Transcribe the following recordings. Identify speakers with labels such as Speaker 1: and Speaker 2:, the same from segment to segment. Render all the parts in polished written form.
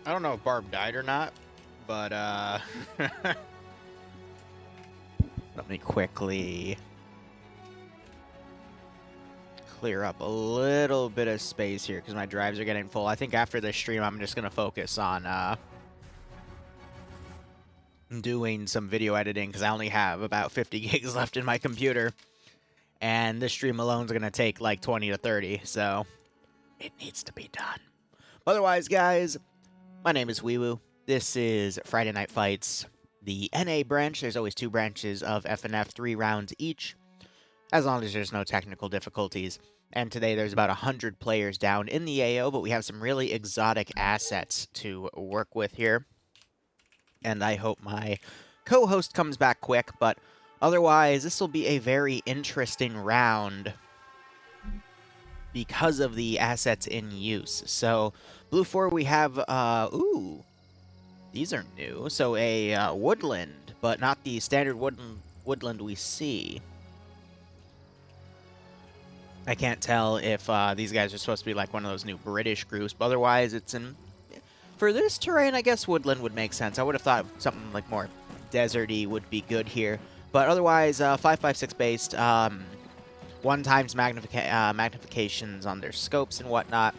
Speaker 1: I don't know if Barb died or not, but let me quickly clear up a little bit of space here because my drives are getting full. I think after this stream, I'm just going to focus on doing some video editing because I only have about 50 gigs left in my computer. And this stream alone is going to take like 20 to 30, so it needs to be done. Otherwise, guys, my name is Weewoo. This is Friday Night Fights, the NA branch. There's always 2 branches of FNF, 3 rounds each, as long as there's no technical difficulties. And today there's about 100 players down in the AO, but we have some really exotic assets to work with here. And I hope my co-host comes back quick, but otherwise this will be a very interesting round because of the assets in use. So, Blue 4, we have, ooh, these are new. So, a woodland, but not the standard woodland we see. I can't tell if these guys are supposed to be like one of those new British groups, but otherwise it's in... For this terrain, I guess woodland would make sense. I would have thought something like more deserty would be good here. But otherwise, 5.56 based, 1 times magnifications on their scopes and whatnot.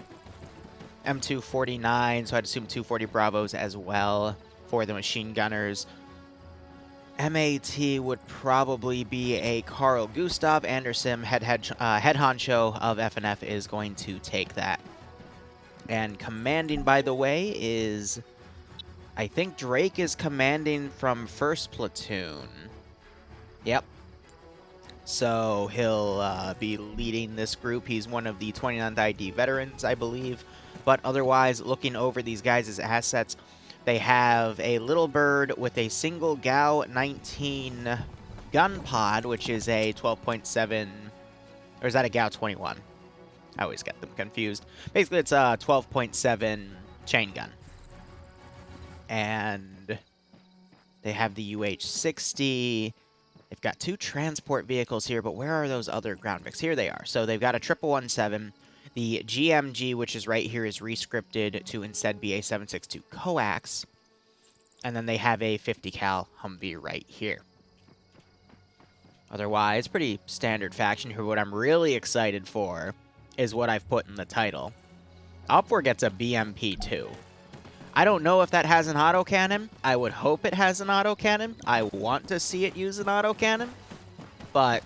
Speaker 1: M249, so I'd assume 240 Bravos as well for the machine gunners. MAT would probably be a Carl Gustav Anderson. Head honcho of FNF is going to take that. And commanding, by the way, is... I think Drake is commanding from 1st Platoon. Yep. So he'll be leading this group. He's one of the 29th ID veterans, I believe. But otherwise, looking over these guys' assets, they have a little bird with a single GAU 19 gun pod, which is a 12.7, or is that a GAU 21? I always get them confused. Basically, it's a 12.7 chain gun. And they have the UH-60. They've got 2 transport vehicles here, but where are those other ground vics? Here they are. So they've got a 117. The GMG, which is right here, is rescripted to instead be a 7.62 coax. And then they have a 50 cal Humvee right here. Otherwise, pretty standard faction here. What I'm really excited for is what I've put in the title. Op4 gets a BMP-2. I don't know if that has an autocannon. I would hope it has an autocannon. I want to see it use an autocannon. But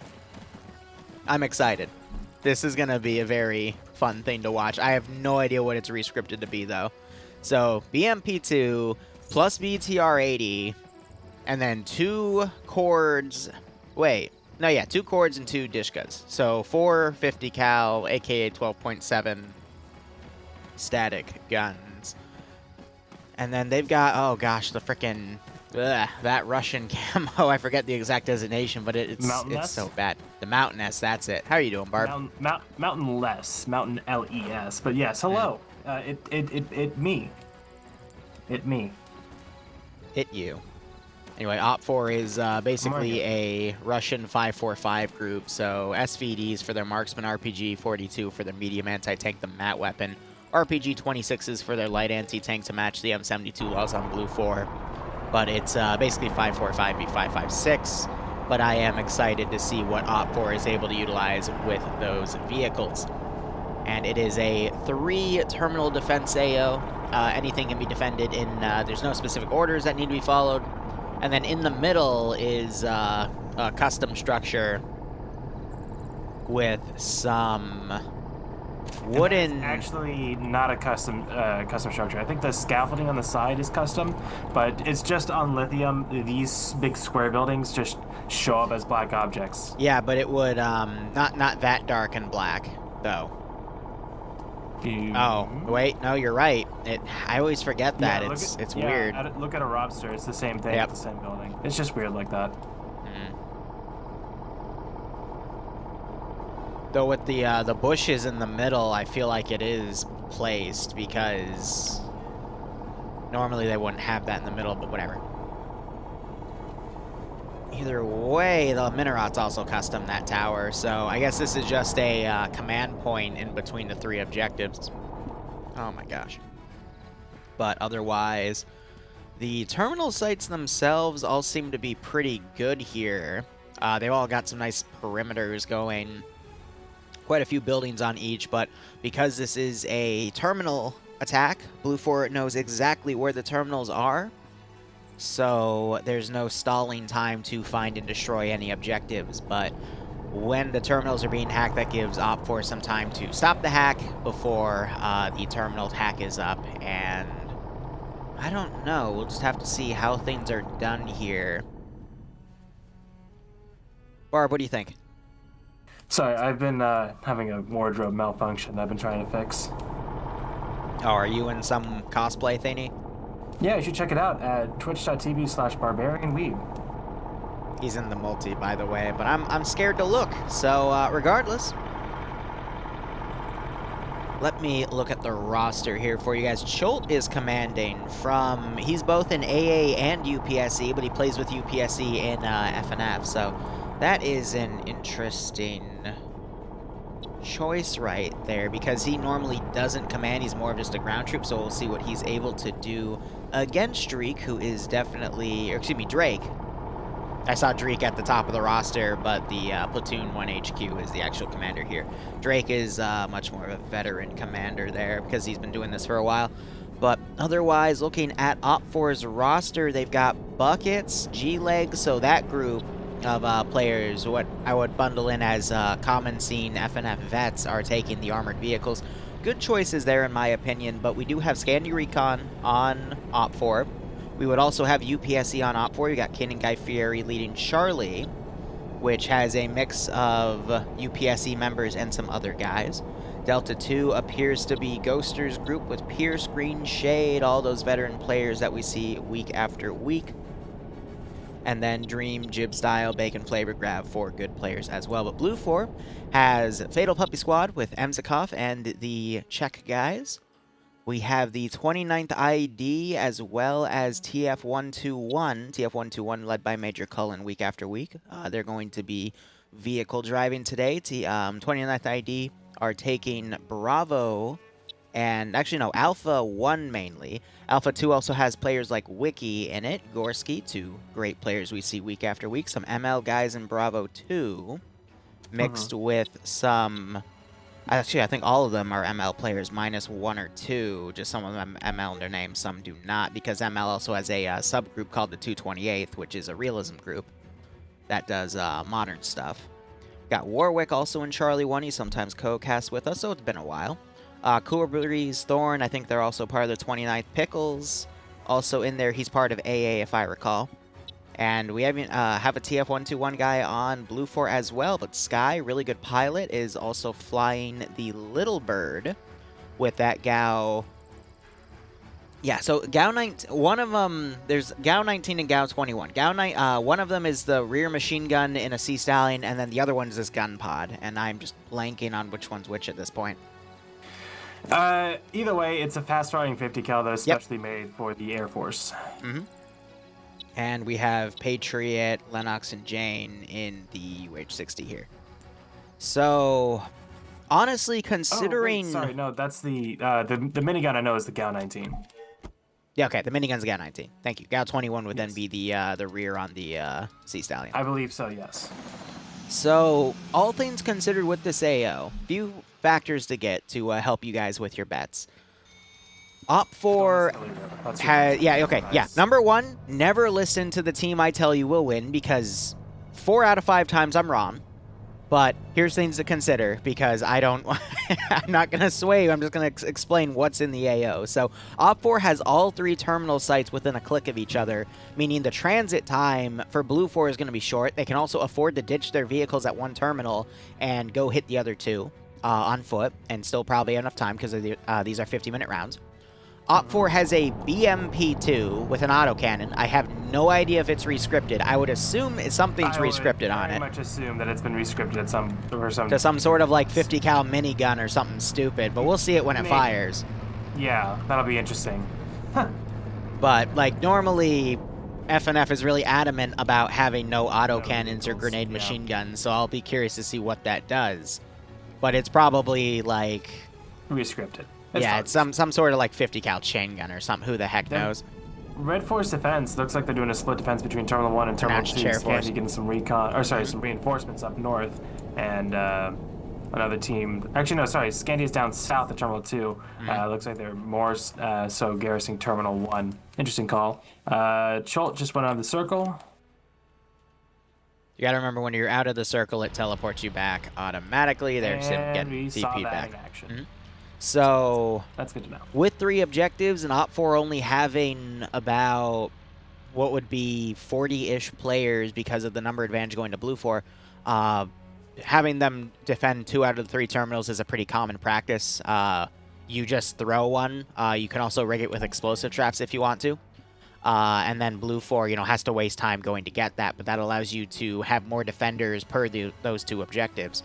Speaker 1: I'm excited. This is going to be a very fun thing to watch. I have no idea what it's rescripted to be, though. So, BMP-2 plus BTR-80, and then 2 cords. Wait. No, yeah, 2 cords and 2 Dishkas. So, 4 50 cal, aka 12.7 static guns. And then they've got, oh gosh, the frickin', that Russian camo. I forget the exact designation, but it's so bad. The Mountain S, that's it. How are you doing, Barb?
Speaker 2: Mountain Less, Mountain LES. But yes, hello. It me.
Speaker 1: It you. Anyway, Op4 is basically a Russian 545 group. So SVDs for their marksman, RPG 42 for their medium anti-tank, the MAT weapon. RPG 26s for their light anti-tank to match the M72 laws on Blue 4. But it's basically 545 v 556. But I am excited to see what Op4 is able to utilize with those vehicles. And it is a 3-terminal defense AO. Anything can be defended in, there's no specific orders that need to be followed. And then in the middle is a custom structure with some wooden...
Speaker 2: Actually not a custom structure. I think the scaffolding on the side is custom, but it's just on lithium. These big square buildings just show up as black objects.
Speaker 1: Yeah, but it would not that dark and black though. Oh wait, no, you're right. I always forget that. Yeah, it's weird.
Speaker 2: Look at a Robster. It's the same thing. Yep. It's the same building. It's just weird like that.
Speaker 1: Though with the bushes in the middle, I feel like it is placed because normally they wouldn't have that in the middle, but whatever. Either way, the Minaret's also custom, that tower, so I guess this is just a command point in between the 3 objectives. Oh my gosh. But otherwise, the terminal sites themselves all seem to be pretty good here. They've all got some nice perimeters going. Quite a few buildings on each, but because this is a terminal attack, Blue 4 knows exactly where the terminals are. So there's no stalling time to find and destroy any objectives. But when the terminals are being hacked, that gives Op4 some time to stop the hack before the terminal hack is up. And I don't know. We'll just have to see how things are done here. Barb, what do you think?
Speaker 2: Sorry, I've been having a wardrobe malfunction that I've been trying to fix.
Speaker 1: Oh, are you in some cosplay thingy?
Speaker 2: Yeah, you should check it out at twitch.tv/barbarianweeb.
Speaker 1: He's in the multi, by the way, but I'm scared to look. So, regardless, let me look at the roster here for you guys. Cholt is commanding from... He's both in AA and UPSE, but he plays with UPSE in FNF, so that is an interesting choice right there, because he normally doesn't command. He's more of just a ground troop, so we'll see what he's able to do against Dreek, who is definitely... Or, excuse me, Drake. I saw Drake at the top of the roster, but the Platoon 1 HQ is the actual commander here. Drake is much more of a veteran commander there because he's been doing this for a while. But otherwise, looking at Op4's roster, they've got Buckets, G-Leg, so that group of players, what I would bundle in as common scene FNF vets, are taking the armored vehicles. Good choices there in my opinion, but we do have Scandi Recon on Op4. We would also have UPSE on Op4. We got Ken and Guy Fieri leading Charlie, which has a mix of UPSE members and some other guys. Delta 2 appears to be Ghoster's group with Pierce, Green, Shade, all those veteran players that we see week after week. And then Dream, Jib Style, Bacon Flavor Grab, 4 good players as well. But Blue 4 has Fatal Puppy Squad with Emzikov and the Czech guys. We have the 29th ID as well as TF121. TF121 led by Major Cullen week after week. They're going to be vehicle driving today. 29th ID are taking Bravo and actually no, Alpha 1 mainly. Alpha 2 also has players like Wiki in it. Gorski, 2 great players we see week after week. Some ML guys in Bravo 2 mixed with some... Actually, I think all of them are ML players, minus 1 or 2. Just some of them ML in their name, some do not, because ML also has a subgroup called the 228th, which is a realism group that does modern stuff. Got Warwick also in Charlie 1. He sometimes co-casts with us, so it's been a while. Cooler Breeze, Thorn, I think they're also part of the 29th. Pickles, also in there. He's part of AA, if I recall. And we have a TF121 guy on Blue 4 as well, but Sky, really good pilot, is also flying the Little Bird with that Gao. Yeah, so Gao 19, one of them, there's Gao 19 and Gao 21. One of them is the rear machine gun in a Sea Stallion, and then the other one is this gun pod, and I'm just blanking on which one's which at this point.
Speaker 2: Either way, it's a fast-firing 50 cal that is specially made for the Air Force.
Speaker 1: Mm-hmm. And we have Patriot, Lennox, and Jane in the UH-60 here. So, honestly, considering...
Speaker 2: Oh, wait, sorry, no, that's the minigun I know is the Gao 19.
Speaker 1: Yeah, okay, the minigun's the Gao 19. Thank you. Gao 21 would then be the rear on the Sea Stallion.
Speaker 2: I believe so, yes.
Speaker 1: So, all things considered with this AO, few factors to get to help you guys with your bets. Op4 has... Yeah, okay, nice. Yeah. Number 1, never listen to the team I tell you will win, because 4 out of 5 times I'm wrong. But here's things to consider, because I don't... I'm not going to sway you. I'm just going to explain what's in the AO. So, Op4 has all 3 terminal sites within a click of each other, meaning the transit time for Blue 4 is going to be short. They can also afford to ditch their vehicles at one terminal and go hit the other 2 on foot, and still probably enough time, because these are 50-minute rounds. Op4 has a BMP2 with an autocannon. I have no idea if it's rescripted. I would assume something's rescripted on it.
Speaker 2: I much assume that it's been rescripted at
Speaker 1: some sort of like 50 cal minigun or something stupid, but we'll see it when it fires.
Speaker 2: Yeah, that'll be interesting.
Speaker 1: But like normally FNF is really adamant about having no autocannons or grenade machine guns, so I'll be curious to see what that does. But it's probably like
Speaker 2: rescripted.
Speaker 1: Yeah, it's some sort of like 50 cal chain gun or something. Who the heck knows?
Speaker 2: Red Force defense looks like they're doing a split defense between Terminal 1 and Terminal 2. Scanty getting some recon, or sorry, some reinforcements up north, and another team. Actually, no, sorry, Scanty is down south of Terminal 2. Looks like they're more so garrisoning Terminal 1. Interesting call. Cholt just went out of the circle.
Speaker 1: You gotta remember, when you're out of the circle, it teleports you back automatically. There's him getting DP'd back. So
Speaker 2: that's good to know.
Speaker 1: With 3 objectives and Op4 only having about what would be 40-ish players because of the number advantage going to Blue 4, having them defend 2 out of the 3 terminals is a pretty common practice. You just throw one. You can also rig it with explosive traps if you want to. And then Blue 4, has to waste time going to get that, but that allows you to have more defenders per those 2 objectives.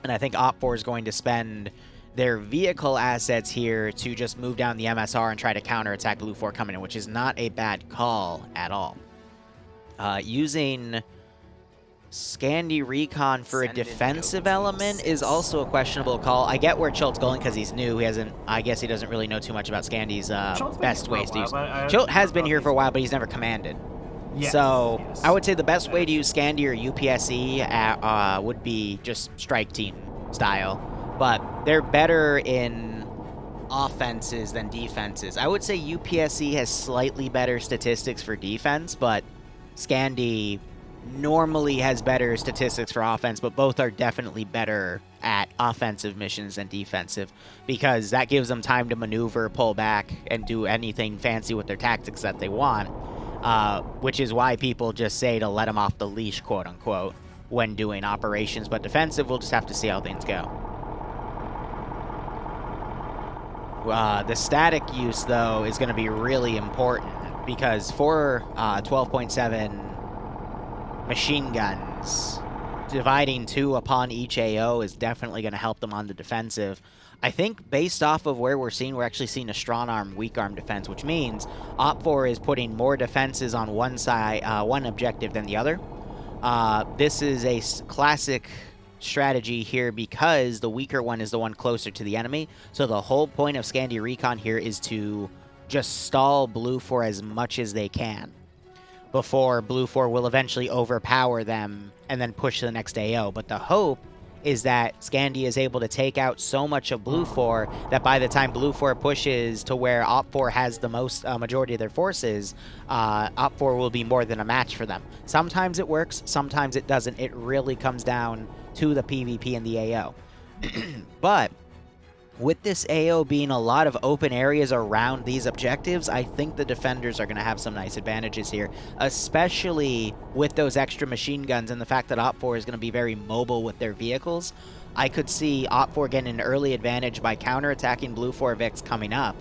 Speaker 1: And I think Op4 is going to spend their vehicle assets here to just move down the MSR and try to counterattack Blue 4 coming in, which is not a bad call at all. Using Scandi Recon for a defensive element is also a questionable call. I get where Chilt's going because he's new. I guess he doesn't really know too much about Scandi's best ways to use. Chilt has been here for a while, but he's never commanded.
Speaker 2: Yes,
Speaker 1: I would say the best way to use Scandi or UPSE would be just strike team style. But they're better in offenses than defenses. I would say UPSC has slightly better statistics for defense, but Scandi normally has better statistics for offense, but both are definitely better at offensive missions than defensive, because that gives them time to maneuver, pull back, and do anything fancy with their tactics that they want, which is why people just say to let them off the leash, quote-unquote, when doing operations. But defensive, we'll just have to see how things go. The static use, though, is going to be really important, because for 12.7 machine guns, dividing 2 upon each AO is definitely going to help them on the defensive. I think based off of where we're actually seeing a strong arm, weak arm defense, which means Op4 is putting more defenses on one side, one objective than the other. This is a classic strategy here because the weaker one is the one closer to the enemy. So the whole point of Scandi Recon here is to just stall Blue 4 as much as they can before Blue 4 will eventually overpower them and then push to the next AO. But the hope is that Scandi is able to take out so much of Blue 4 that by the time Blue 4 pushes to where Op 4 has the most majority of their forces, Op 4 will be more than a match for them. Sometimes it works, sometimes it doesn't. It really comes down to the PvP and the AO. But with this AO being a lot of open areas around these objectives, I think the defenders are going to have some nice advantages here, especially with those extra machine guns and the fact that Op 4 is going to be very mobile with their vehicles. I could see Op 4 getting an early advantage by counterattacking Blue 4 Vix coming up,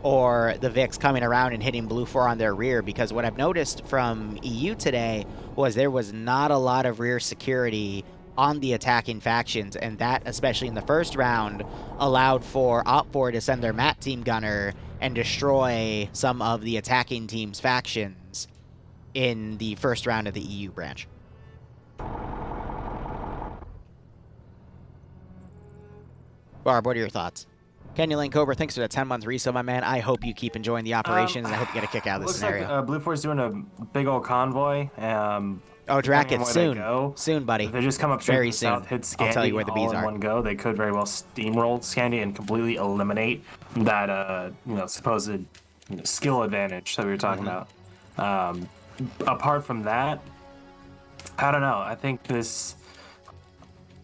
Speaker 1: or the Vix coming around and hitting Blue 4 on their rear, because what I've noticed from EU today was there was not a lot of rear security on the attacking factions, and that, especially in the first round, allowed for Op 4 to send their MAT team gunner and destroy some of the attacking team's factions in the first round of the EU branch. Barb, what are your thoughts? Kenny Lane Cobra, thanks for the 10-month resale, my man. I hope you keep enjoying the operations, and I hope you get a kick out of this scenario.
Speaker 2: Like, Blue 4's doing a big old convoy.
Speaker 1: Oh, Dracket, soon. Soon, buddy.
Speaker 2: If they just come up straight
Speaker 1: very
Speaker 2: to the
Speaker 1: soon.
Speaker 2: south, hit Scandi,
Speaker 1: I'll tell you where the bees
Speaker 2: all in
Speaker 1: are.
Speaker 2: one go, they could very well steamroll Scandi and completely eliminate that supposed skill advantage that we were talking about. Apart from that, I don't know. I think this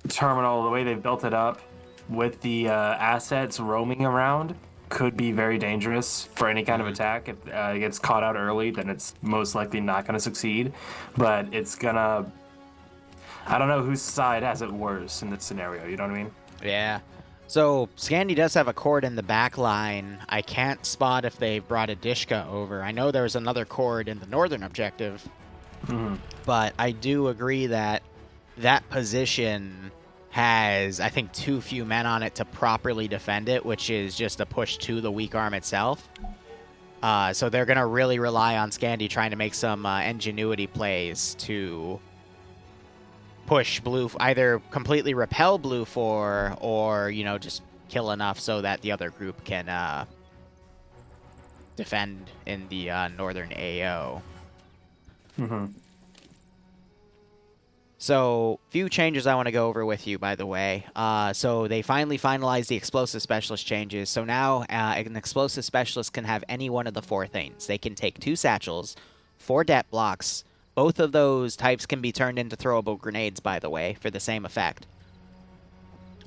Speaker 2: terminal, the way they've built it up with the assets roaming around, could be very dangerous for any kind of attack. If it gets caught out early, then it's most likely not going to succeed. But it's gonna... I don't know whose side has it worse in this scenario, you know what I mean?
Speaker 1: Yeah. So, Scandi does have a cord in the back line. I can't spot if they brought a Dishka over. I know there's another cord in the northern objective. But I do agree that that position has, I think, too few men on it to properly defend it, which is just a push to the weak arm itself. So they're going to really rely on Scandi trying to make some ingenuity plays to push Blue, either completely repel Blue 4 or, just kill enough so that the other group can defend in the northern AO.
Speaker 2: Mm-hmm.
Speaker 1: So, few changes I want to go over with you, by the way. So they finally finalized the explosive specialist changes. So now an explosive specialist can have any one of the 4 things. They can take 2 satchels, 4 det blocks. Both of those types can be turned into throwable grenades, by the way, for the same effect.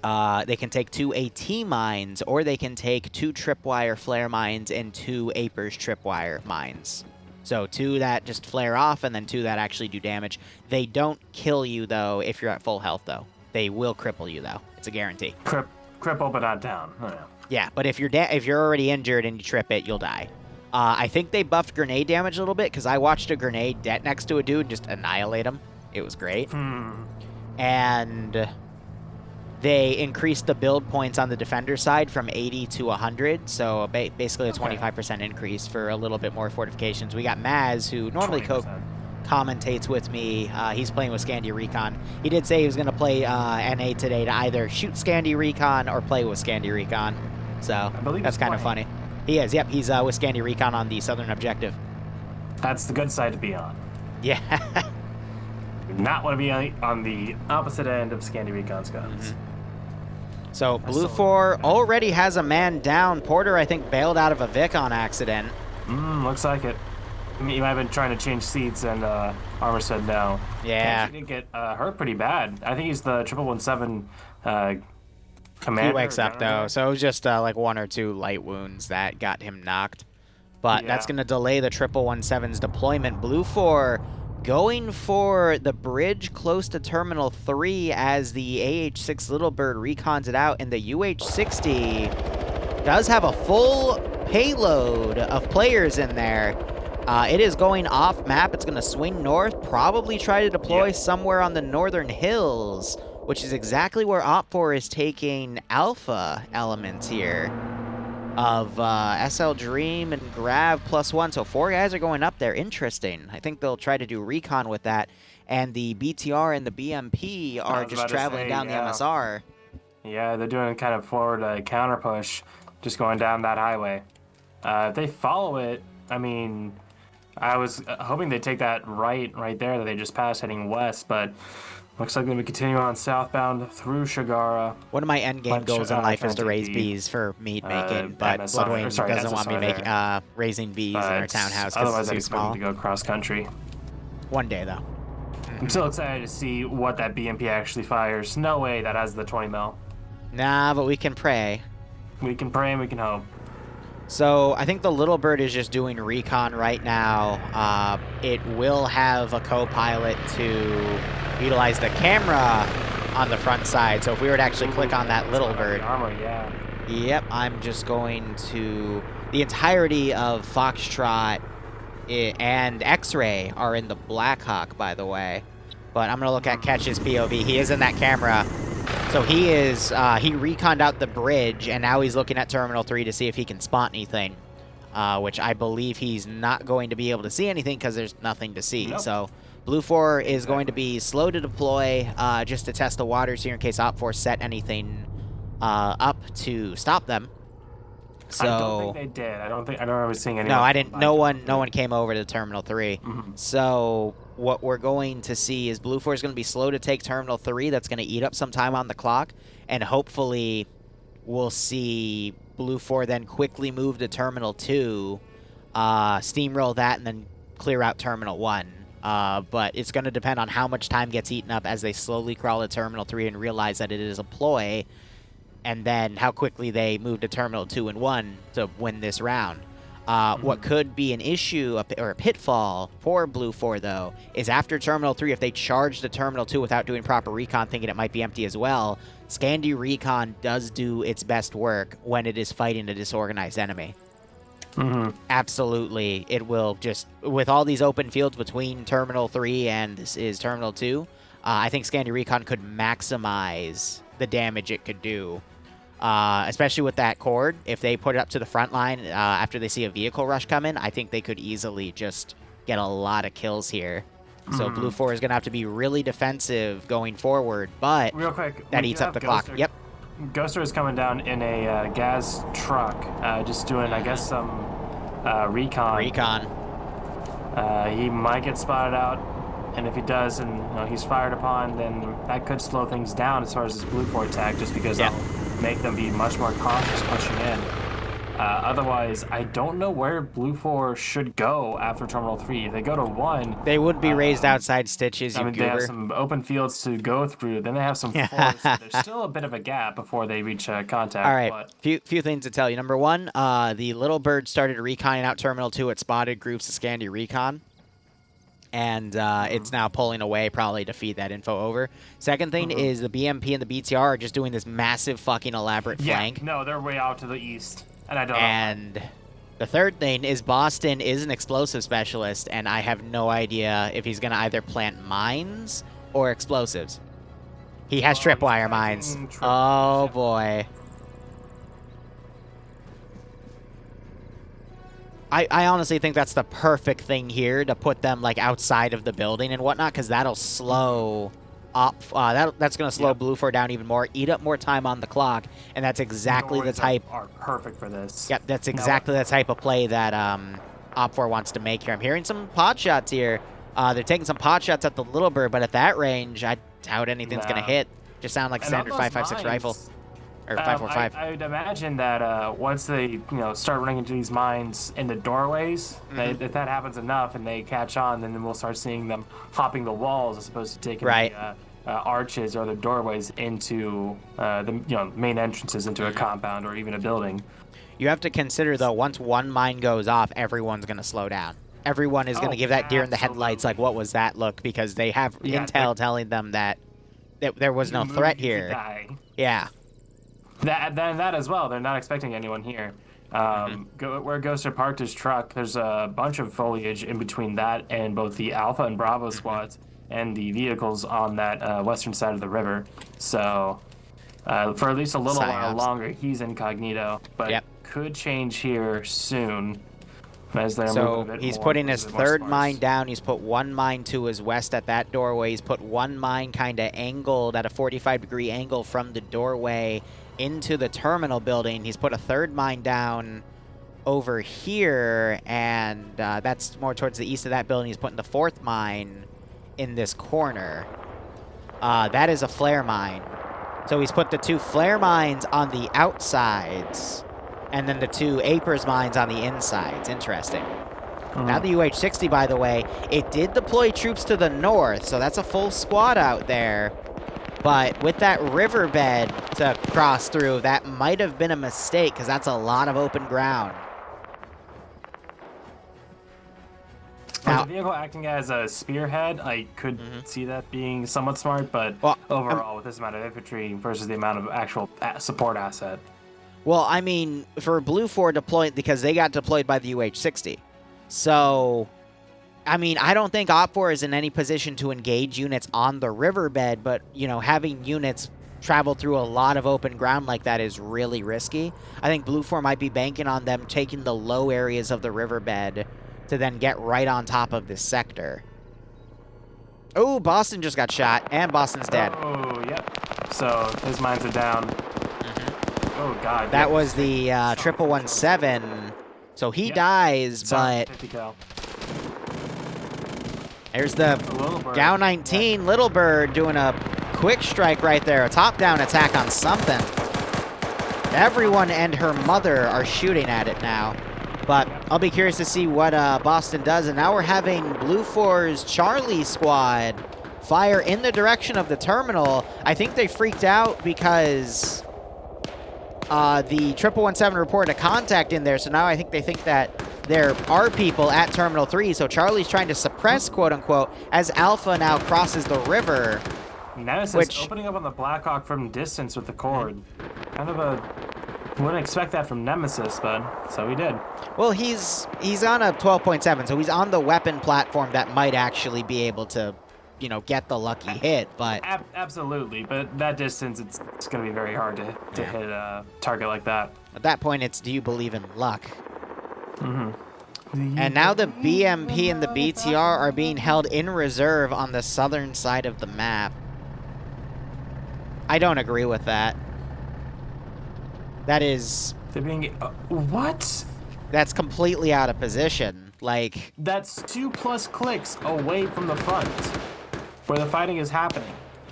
Speaker 1: They can take 2 AT mines, or they can take 2 tripwire flare mines and 2 Apers tripwire mines. So 2 that just flare off, and then 2 that actually do damage. They don't kill you, though, if you're at full health, though. They will cripple you, though. It's a guarantee.
Speaker 2: Cripple, but not down. Oh, yeah.
Speaker 1: Yeah, but if you're already injured and you trip it, you'll die. I think they buffed grenade damage a little bit, because I watched a grenade det next to a dude and just annihilate him. It was great. And they increased the build points on the defender side from 80 to 100, so basically a 25% increase for a little bit more fortifications. We got Maz, who normally commentates with me. He's playing with Scandi Recon. He did say he was going to play NA today to either shoot Scandi Recon or play with Scandi Recon, so that's kind of funny. He is, yep, he's with Scandi Recon on the Southern Objective.
Speaker 2: That's the good side to be on.
Speaker 1: Yeah.
Speaker 2: Do not want to be on the opposite end of Scandi Recon's guns.
Speaker 1: So Blue 4 already has a man down. Porter, I think, bailed out of a Vic on accident.
Speaker 2: Looks like it. I mean, he might have been trying to change seats, and Armor said no.
Speaker 1: Yeah.
Speaker 2: He did get hurt pretty bad. I think he's the 1117 commander.
Speaker 1: He wakes up, though, so it was just like 1 or 2 light wounds that got him knocked. But that's going to delay the 1117's deployment. Blue 4 going for the bridge close to Terminal 3 as the AH-6 Little Bird recons it out, and the UH-60 does have a full payload of players in there. It is going off map. It's going to swing north, probably try to deploy somewhere on the northern hills, which is exactly where OPFOR is taking alpha elements here of SL Dream and Grav +1. So 4 guys are going up there. Interesting. I think they'll try to do recon with that. And the BTR and the BMP are just traveling down the MSR.
Speaker 2: Yeah, they're doing kind of forward counter push, just going down that highway. If they follow it, I mean, I was hoping they'd take that right there that they just passed heading west, but looks like they're going to continue on southbound through Shagara.
Speaker 1: One of my endgame goals in life is to raise bees for meat making, but Bloodwayne doesn't want me raising bees in our townhouse because it's too small.
Speaker 2: To go cross country.
Speaker 1: One day, though.
Speaker 2: I'm still excited to see what that BMP actually fires. No way that has the 20 mil.
Speaker 1: Nah, but we can pray.
Speaker 2: We can pray and we can hope.
Speaker 1: So I think the Little Bird is just doing recon right now. It will have a co-pilot to utilize the camera on the front side. So if we were to actually click on that Little Bird.
Speaker 2: Armor, yeah.
Speaker 1: Yep, I'm just going to... The entirety of Foxtrot and X-Ray are in the Blackhawk, by the way. But I'm going to look at Ketch's POV. He is in that camera. So he is, he reconned out the bridge, and now he's looking at Terminal 3 to see if he can spot anything, which I believe he's not going to be able to see anything because there's nothing to see. Nope. So Blue 4 is going to be slow to deploy just to test the waters here in case OPFOR set anything up to stop them. So
Speaker 2: I don't think they did. I don't remember seeing any.
Speaker 1: No, I didn't. No one came over to Terminal 3. So what we're going to see is Blue 4 is going to be slow to take Terminal 3. That's going to eat up some time on the clock, and hopefully we'll see Blue 4 then quickly move to Terminal 2, steamroll that, and then clear out Terminal 1. But it's going to depend on how much time gets eaten up as they slowly crawl to Terminal 3 and realize that it is a ploy, and then how quickly they move to Terminal 2 and 1 to win this round. What could be an issue or a pitfall for Blue 4, though, is after Terminal 3, if they charge to Terminal 2 without doing proper recon, thinking it might be empty as well, Scandi Recon does do its best work when it is fighting a disorganized enemy. Absolutely. It will just, with all these open fields between Terminal 3 and this is Terminal 2, I think Scandi Recon could maximize the damage it could do. Especially with that cord, if they put it up to the front line after they see a vehicle rush come in, I think they could easily just get a lot of kills here. So Blue 4 is going to have to be really defensive going forward, but
Speaker 2: real quick,
Speaker 1: that eats up the clock. Yep.
Speaker 2: Ghoster is coming down in a gas truck, just doing, I guess, some recon.
Speaker 1: Recon.
Speaker 2: He might get spotted out, and if he does, and he's fired upon, then that could slow things down as far as his Blue 4 attack, just because that'll make them be much more cautious pushing in. Otherwise, I don't know where Blue 4 should go after Terminal 3. If they go to 1...
Speaker 1: They would be raised outside stitches, you
Speaker 2: they have some open fields to go through. Then they have some forests. So there's still a bit of a gap before they reach contact.
Speaker 1: All right,
Speaker 2: but...
Speaker 1: few things to tell you. Number one, the Little Bird started reconning out Terminal 2. It spotted groups of Scandi Recon. And it's now pulling away, probably to feed that info over. Second thing is the BMP and the BTR are just doing this massive fucking elaborate flank.
Speaker 2: No, they're way out to the east. And I don't know.
Speaker 1: And the third thing is Boston is an explosive specialist, and I have no idea if he's going to either plant mines or explosives. He has tripwire mines. Oh, boy. I honestly think that's the perfect thing here to put them, like, outside of the building and whatnot, because that'll slow up. That's going to slow Blue 4 down even more, eat up more time on the clock, and that's exactly the type...
Speaker 2: are perfect for this.
Speaker 1: Yep, that's exactly the type of play that Op 4 wants to make here. I'm hearing some pot shots here. They're taking some pot shots at the Little Bird, but at that range, I doubt anything's going to hit. Just sound like standard 5.56 rifle. Or 5.45.
Speaker 2: I would imagine that once they start running into these mines in the doorways, if that happens enough and they catch on, then we'll start seeing them hopping the walls as opposed to taking the arches or the doorways into the main entrances into a compound or even a building.
Speaker 1: You have to consider, though, once one mine goes off, everyone's going to slow down. Everyone is going to give that deer in the headlights, like, what was that look? Because they have intel telling them that there was no threat here. Yeah.
Speaker 2: That as well. They're not expecting anyone here. Where Ghoster parked his truck, there's a bunch of foliage in between that and both the Alpha and Bravo squads and the vehicles on that western side of the river. So for at least a little while longer, he's incognito, but could change here soon. As
Speaker 1: so he's putting his third mine down. He's put one mine to his west at that doorway. He's put one mine kind of angled at a 45-degree angle from the doorway into the terminal building. He's put a third mine down over here, and that's more towards the east of that building. He's putting the fourth mine in this corner. That is a flare mine. So he's put the two flare mines on the outsides, and then the two Apers mines on the insides. Interesting. Now the UH-60, by the way, it did deploy troops to the north, so that's a full squad out there. But with that riverbed to cross through, that might have been a mistake, because that's a lot of open ground.
Speaker 2: Now, the vehicle acting as a spearhead, I could see that being somewhat smart, but overall, with this amount of infantry versus the amount of actual support asset.
Speaker 1: Well, I mean, for Blue 4 deployed, because they got deployed by the UH-60. So, I mean, I don't think Op 4 is in any position to engage units on the riverbed, but, having units travel through a lot of open ground like that is really risky. I think Blue 4 might be banking on them taking the low areas of the riverbed to then get right on top of this sector. Oh, Boston just got shot, and Boston's dead.
Speaker 2: Oh, yep. So, his mines are down. Oh, God.
Speaker 1: That was the 1117. So he dies, but... There's the Gao 19 Little Bird doing a quick strike right there. A top-down attack on something. Everyone and her mother are shooting at it now. But I'll be curious to see what Boston does. And now we're having Blue 4's Charlie squad fire in the direction of the terminal. I think they freaked out because... the 1117 reported a contact in there, so now I think they think that there are people at Terminal 3, so Charlie's trying to suppress, quote-unquote, as Alpha now crosses the river.
Speaker 2: Nemesis opening up on the Blackhawk from distance with the cord. Kind of a... Wouldn't expect that from Nemesis, but so he did.
Speaker 1: Well, he's on a 12.7, so he's on the weapon platform that might actually be able to... get the lucky hit, but...
Speaker 2: Absolutely, but that distance, it's going to be very hard to hit a target like that.
Speaker 1: At that point, it's do you believe in luck? And now the BMP and the BTR are being held in reserve on the southern side of the map. I don't agree with that. That is...
Speaker 2: They're being... what?
Speaker 1: That's completely out of position. Like...
Speaker 2: That's 2+ clicks away from the front, where the fighting is happening.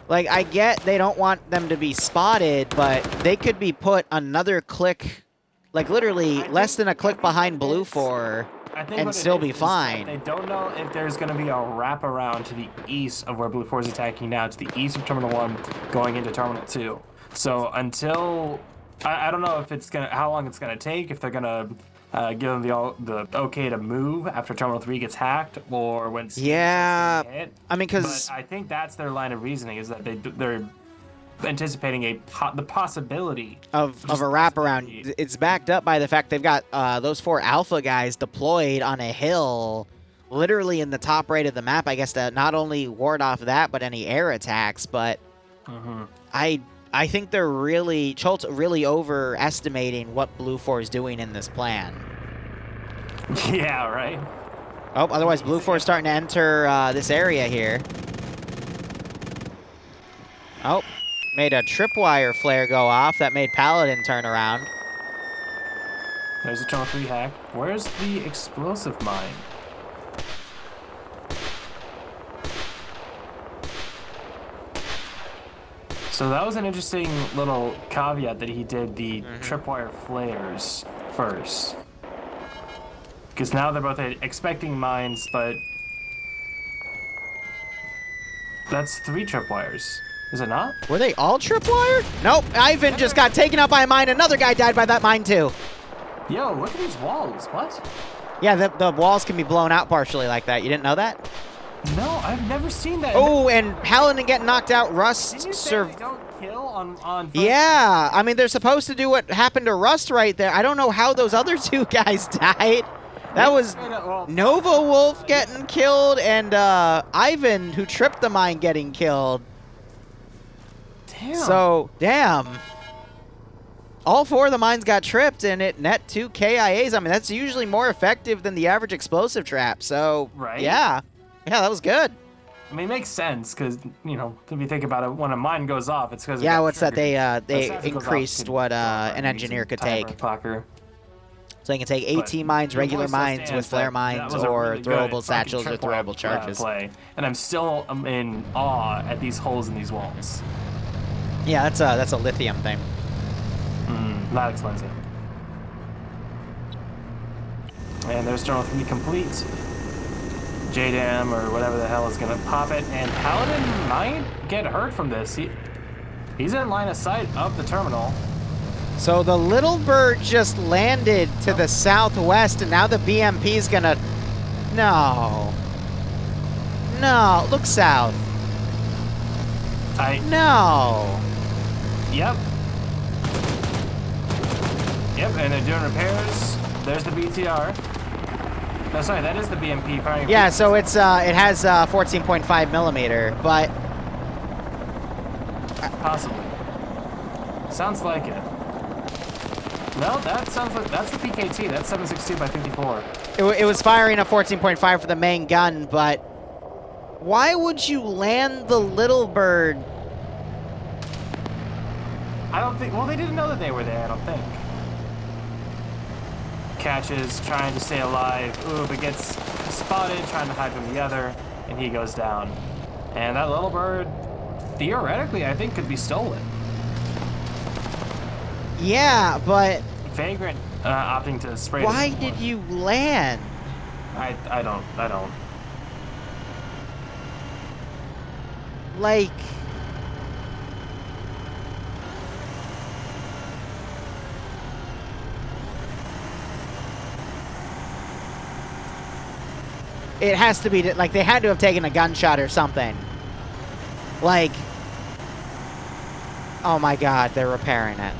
Speaker 1: Like, I get they don't want them to be spotted, but they could be put another click, like literally less than a click behind Blue 4 and still be fine.
Speaker 2: They don't know if there's going to be a wraparound to the east of where Blue 4 is attacking now, to the east of Terminal 1, going into Terminal 2. So until... I don't know if it's gonna, how long it's going to take, if they're going to give them the okay to move after Terminal 3 gets hacked, or when it's hit.
Speaker 1: I mean, because...
Speaker 2: But I think that's their line of reasoning, is that they're anticipating the possibility
Speaker 1: of a wraparound. It's backed up by the fact they've got those 4 Alpha guys deployed on a hill, literally in the top right of the map, I guess, to not only ward off that, but any air attacks. But I think they're really, Schultz really overestimating what Blue 4 is doing in this plan.
Speaker 2: Yeah, right.
Speaker 1: Oh, otherwise Blue 4 is starting to enter this area here. Oh, made a tripwire flare go off. That made Paladin turn around.
Speaker 2: There's a Terminal 3 hack. Where's the explosive mine? So that was an interesting little caveat that he did the tripwire flares first. Because now they're both expecting mines, but that's 3 tripwires. Is it not?
Speaker 1: Were they all tripwire? Nope, Ivan just got taken out by a mine. Another guy died by that mine too.
Speaker 2: Yo, look at these walls. What?
Speaker 1: Yeah, the walls can be blown out partially like that. You didn't know that?
Speaker 2: No, I've never seen that.
Speaker 1: Oh, and Paladin getting knocked out. Rust
Speaker 2: Did you say they don't kill on
Speaker 1: Yeah, I mean, they're supposed to do what happened to Rust right there. I don't know how those other 2 guys died. That was Nova Wolf getting killed and Ivan, who tripped the mine, getting killed.
Speaker 2: Damn.
Speaker 1: So, damn. All 4 of the mines got tripped, and it net 2 KIAs. I mean, that's usually more effective than the average explosive trap. So, yeah. Yeah, that was good.
Speaker 2: I mean, it makes sense, because, you know, if you think about it, when a mine goes off, it's because...
Speaker 1: Yeah, what's that? They increased what an engineer could take. So they can take 18 mines, regular mines with flare mines, or really throwable satchels or throwable charges.
Speaker 2: And I'm still in awe at these holes in these walls.
Speaker 1: Yeah, that's a lithium thing.
Speaker 2: Not expensive. And there's Terminal 3 complete. JDAM or whatever the hell is going to pop it. And Paladin might get hurt from this. He's in line of sight of the terminal.
Speaker 1: So the little bird just landed to the southwest, and now the BMP is going to... No. No, look south. No.
Speaker 2: Yep. Yep, and they're doing repairs. There's the BTR. No, sorry, that is the BMP firing.
Speaker 1: Yeah, so it's it has 14.5 millimeter, but
Speaker 2: possibly. Sounds like it. No, that sounds like that's the PKT. That's 7.62 by 54.
Speaker 1: It was firing a 14.5 for the main gun, but why would you land the little bird?
Speaker 2: I don't think. Well, they didn't know that they were there. I don't think. Catches, trying to stay alive. Ooh, but gets spotted, trying to hide from the other, and he goes down. And that little bird, theoretically, I think could be stolen.
Speaker 1: Yeah, but...
Speaker 2: Vagrant opting to spray.
Speaker 1: Why did you land?
Speaker 2: I don't.
Speaker 1: Like... It has to be, like, they had to have taken a gunshot or something. Like, oh my god, they're repairing it.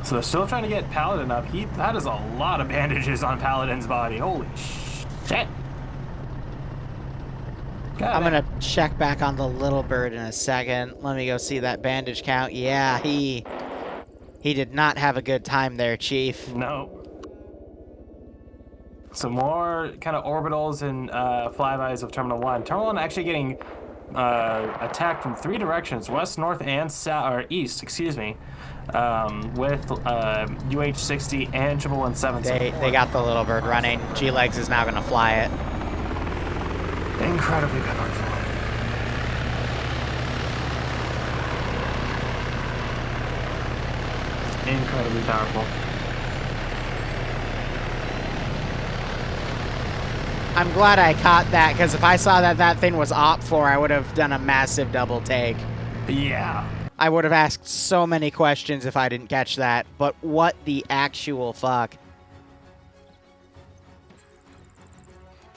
Speaker 2: So they're still trying to get Paladin up. That is a lot of bandages on Paladin's body. Holy shit. God
Speaker 1: I'm gonna check back on the little bird in a second. Let me go see that bandage count. Yeah, he did not have a good time there, Chief.
Speaker 2: No. Some more kind of orbitals and flybys of Terminal 1. Terminal 1 actually getting attacked from 3 directions, west, north, and south, or east, excuse me, with UH-60 and 177.
Speaker 1: They got the little bird running. G-Legs is now gonna fly it.
Speaker 2: Incredibly powerful. Incredibly powerful.
Speaker 1: I'm glad I caught that, because if I saw that that thing was Op-4, I would have done a massive double take.
Speaker 2: Yeah.
Speaker 1: I would have asked so many questions if I didn't catch that, but what the actual fuck?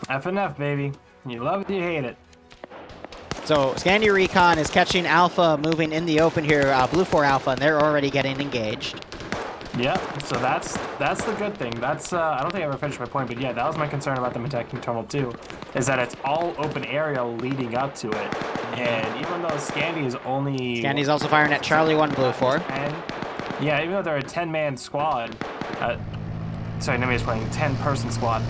Speaker 2: FNF, baby. You love it, you hate it.
Speaker 1: So, Scandi Recon is catching Alpha moving in the open here, Blue 4 Alpha, and they're already getting engaged.
Speaker 2: Yep, so that's the good thing. That's I don't think I ever finished my point, but yeah, that was my concern about them attacking Terminal 2, is that it's all open area leading up to it. And even though Scandi is only...
Speaker 1: Scandi's also firing at Charlie 1 Blue 4.
Speaker 2: 10, yeah, even though they're a 10-man squad, sorry, nobody's playing 10-person squad.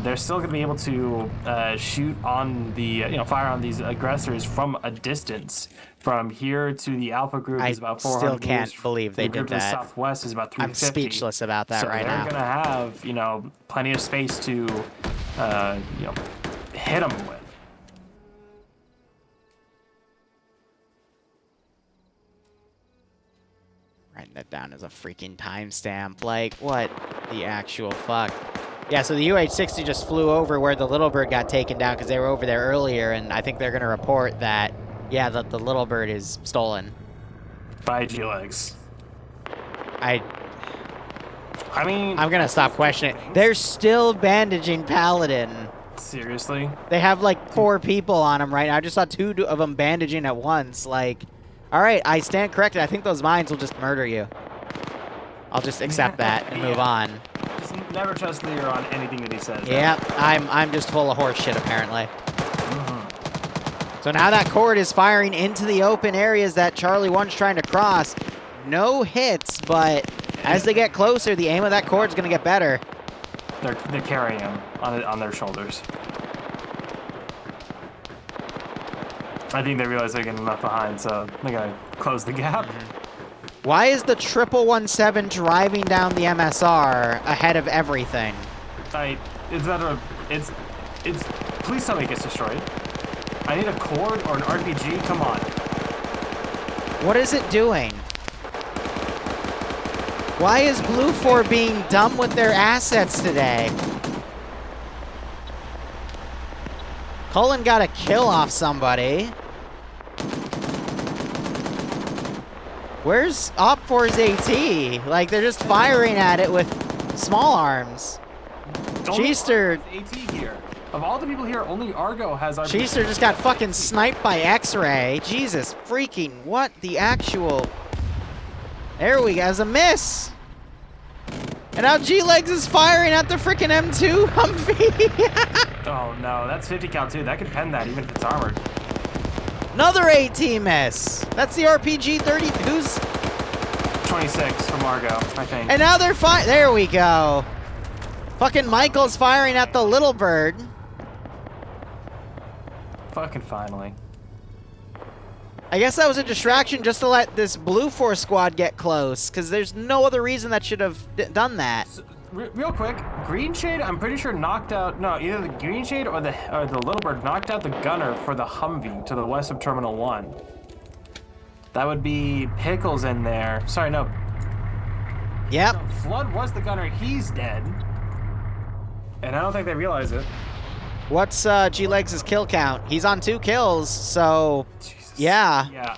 Speaker 2: They're still going to be able to shoot on the, fire on these aggressors from a distance. From here to the Alpha group is about 400
Speaker 1: still can't believe they did
Speaker 2: to the
Speaker 1: that.
Speaker 2: southwest is about 350.
Speaker 1: I'm speechless about that right now.
Speaker 2: So they're going to have, plenty of space to, hit them with.
Speaker 1: Writing that down as a freaking timestamp. Like, what the actual fuck? Yeah, so the UH-60 just flew over where the Little Bird got taken down because they were over there earlier, and I think they're going to report that, yeah, the Little Bird is stolen.
Speaker 2: By G-Legs.
Speaker 1: I
Speaker 2: mean...
Speaker 1: I'm going to stop questioning it. They're still bandaging Paladin.
Speaker 2: Seriously?
Speaker 1: They have, like, 4 people on him right now. I just saw 2 of them bandaging at once. Like, all right, I stand corrected. I think those mines will just murder you. I'll just accept that and move on.
Speaker 2: Just never trust Liru on anything that he says.
Speaker 1: Yeah, I'm just full of horse shit, apparently. So now that cord is firing into the open areas that Charlie 1's trying to cross. No hits, but as they get closer, the aim of that cord's going to get better.
Speaker 2: They're carrying him on their shoulders. I think they realize they're getting left behind, so they're going to close the gap.
Speaker 1: Why is the 117 driving down the MSR ahead of everything?
Speaker 2: It's better. It's. Please tell me it gets destroyed. I need a cord or an RPG. Come on.
Speaker 1: What is it doing? Why is Blue 4 being dumb with their assets today? Cullen got a kill off somebody. Where's Op4's AT? Like, they're just firing at it with small arms. Cheester...
Speaker 2: AT here. Of all the people here, only Argo has RPG.
Speaker 1: Cheester just got fucking sniped by X-Ray. Jesus freaking, what the actual... There we go, as a miss. And now G-Legs is firing at the freaking M2 Humvee.
Speaker 2: Oh no, that's 50 cal too. That could pen that even if it's armored.
Speaker 1: Another AT miss. That's the RPG 30. Who's
Speaker 2: 26 from Argo, I think.
Speaker 1: And now they're firing. There we go. Fucking Michael's firing at the Little Bird.
Speaker 2: Fucking finally.
Speaker 1: I guess that was a distraction just to let this Blue 4 squad get close, because there's no other reason that should have done that.
Speaker 2: So, real quick, Green Shade, I'm pretty sure knocked out. No, either the Green Shade or the Little Bird knocked out the gunner for the Humvee to the west of Terminal 1. That would be Pickles in there. Sorry, no.
Speaker 1: Yep.
Speaker 2: No, Flood was the gunner. He's dead. And I don't think they realize it.
Speaker 1: What's G-Legs' kill count? He's on 2 kills, so
Speaker 2: Jesus.
Speaker 1: yeah.
Speaker 2: Yeah.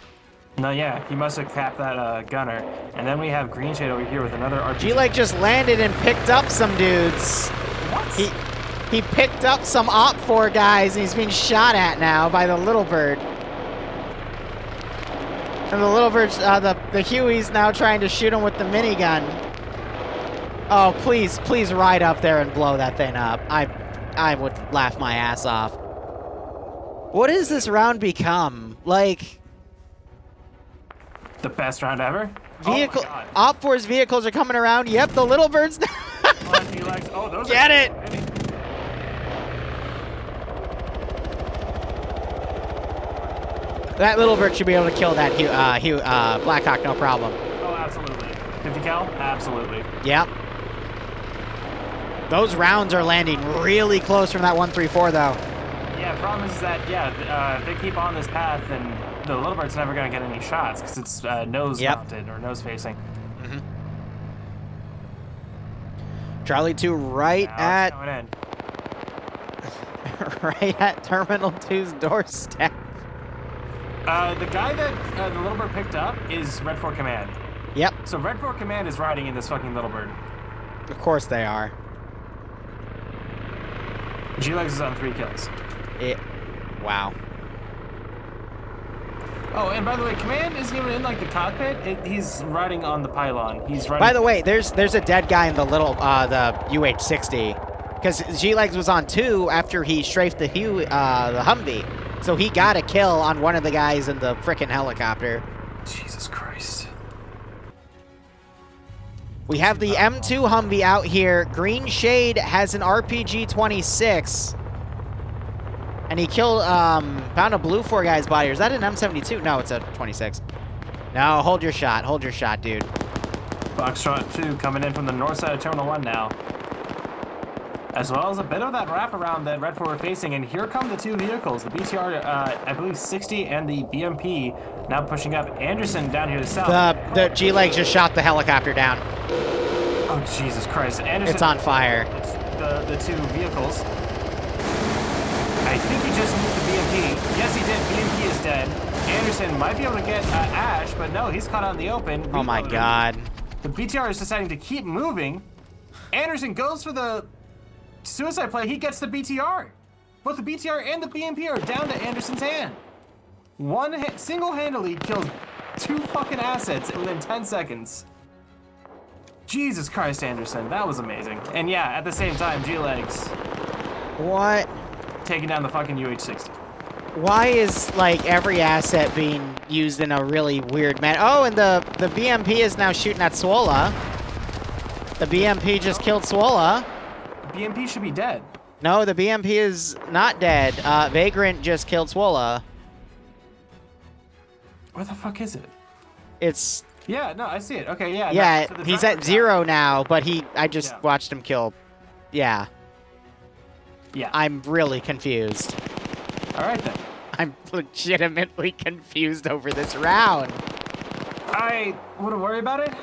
Speaker 2: No, yeah, he must have capped that gunner. And then we have Green Shade over here with another RPG.
Speaker 1: G-Leg just landed and picked up some dudes.
Speaker 2: What?
Speaker 1: He picked up some Op4 guys, and he's being shot at now by the Little Bird. And the Little Bird's, the Huey's now trying to shoot him with the minigun. Oh, please ride up there and blow that thing up. I would laugh my ass off. What has this round become? Like,
Speaker 2: The best round ever?
Speaker 1: vehicle,
Speaker 2: Oh my God.
Speaker 1: Op4's vehicles are coming around. Yep, the little birds.
Speaker 2: Oh, those
Speaker 1: Get it! That little bird should be able to kill that Blackhawk, no problem.
Speaker 2: Oh, absolutely. 50 cal? Absolutely.
Speaker 1: Yep. Those rounds are landing really close from that 134, though.
Speaker 2: Yeah, problem is that, if they keep on this path, then the little bird's never going to get any shots because it's nose mounted or nose facing.
Speaker 1: Mm-hmm. Charlie 2 right at right at Terminal 2's doorstep.
Speaker 2: The guy that the little bird picked up is Red 4 Command.
Speaker 1: Yep.
Speaker 2: So Red 4 Command is riding in this fucking little bird.
Speaker 1: Of course they are.
Speaker 2: G-Legs is on 3 kills.
Speaker 1: Wow.
Speaker 2: Oh, and by the way, Command isn't even in like the cockpit. He's riding on the pylon. He's riding.
Speaker 1: By the way, there's a dead guy in the little the UH-60 because G-Legs was on 2 after he strafed the Humvee, so he got a kill on one of the guys in the frickin' helicopter.
Speaker 2: Jesus Christ.
Speaker 1: We have the M2 Humvee out here. Green Shade has an RPG-26. And he killed, found a blue 4 guy's body. Or is that an M72? No, it's a 26. No, hold your shot. Hold your shot, dude.
Speaker 2: Foxtrot 2 coming in from the north side of Terminal 1 now. As well as a bit of that wraparound that Red 4 were facing. And here come the 2 vehicles. The BTR, I believe 60 and the BMP now pushing up. Anderson down here to the south.
Speaker 1: The G-Legs just shot the helicopter down.
Speaker 2: Oh, Jesus Christ. Anderson.
Speaker 1: It's on fire.
Speaker 2: It's the 2 vehicles. I think he just moved the BMP. Yes, he did. BMP is dead. Anderson might be able to get Ash, but no, he's caught out in the open.
Speaker 1: Oh my God.
Speaker 2: The BTR is deciding to keep moving. Anderson goes for the suicide play. He gets the BTR. Both the BTR and the BMP are down to Anderson's hand. Single-handedly kills 2 fucking assets within 10 seconds. Jesus Christ, Anderson. That was amazing. And yeah, at the same time, G-Legs.
Speaker 1: What?
Speaker 2: Taking down the fucking UH-60.
Speaker 1: Why is, like, every asset being used in a really weird manner? Oh, and the BMP is now shooting at Swola. The BMP just killed Swola.
Speaker 2: BMP should be dead.
Speaker 1: No, the BMP is not dead. Vagrant just killed Swola.
Speaker 2: Where the fuck is it?
Speaker 1: It's...
Speaker 2: Yeah, no, I see it. Okay, yeah.
Speaker 1: Yeah,
Speaker 2: No, so
Speaker 1: he's at 0 now, but I just watched him kill. Yeah.
Speaker 2: Yeah.
Speaker 1: I'm really confused.
Speaker 2: All right, then.
Speaker 1: I'm legitimately confused over this round.
Speaker 2: I wouldn't worry about it.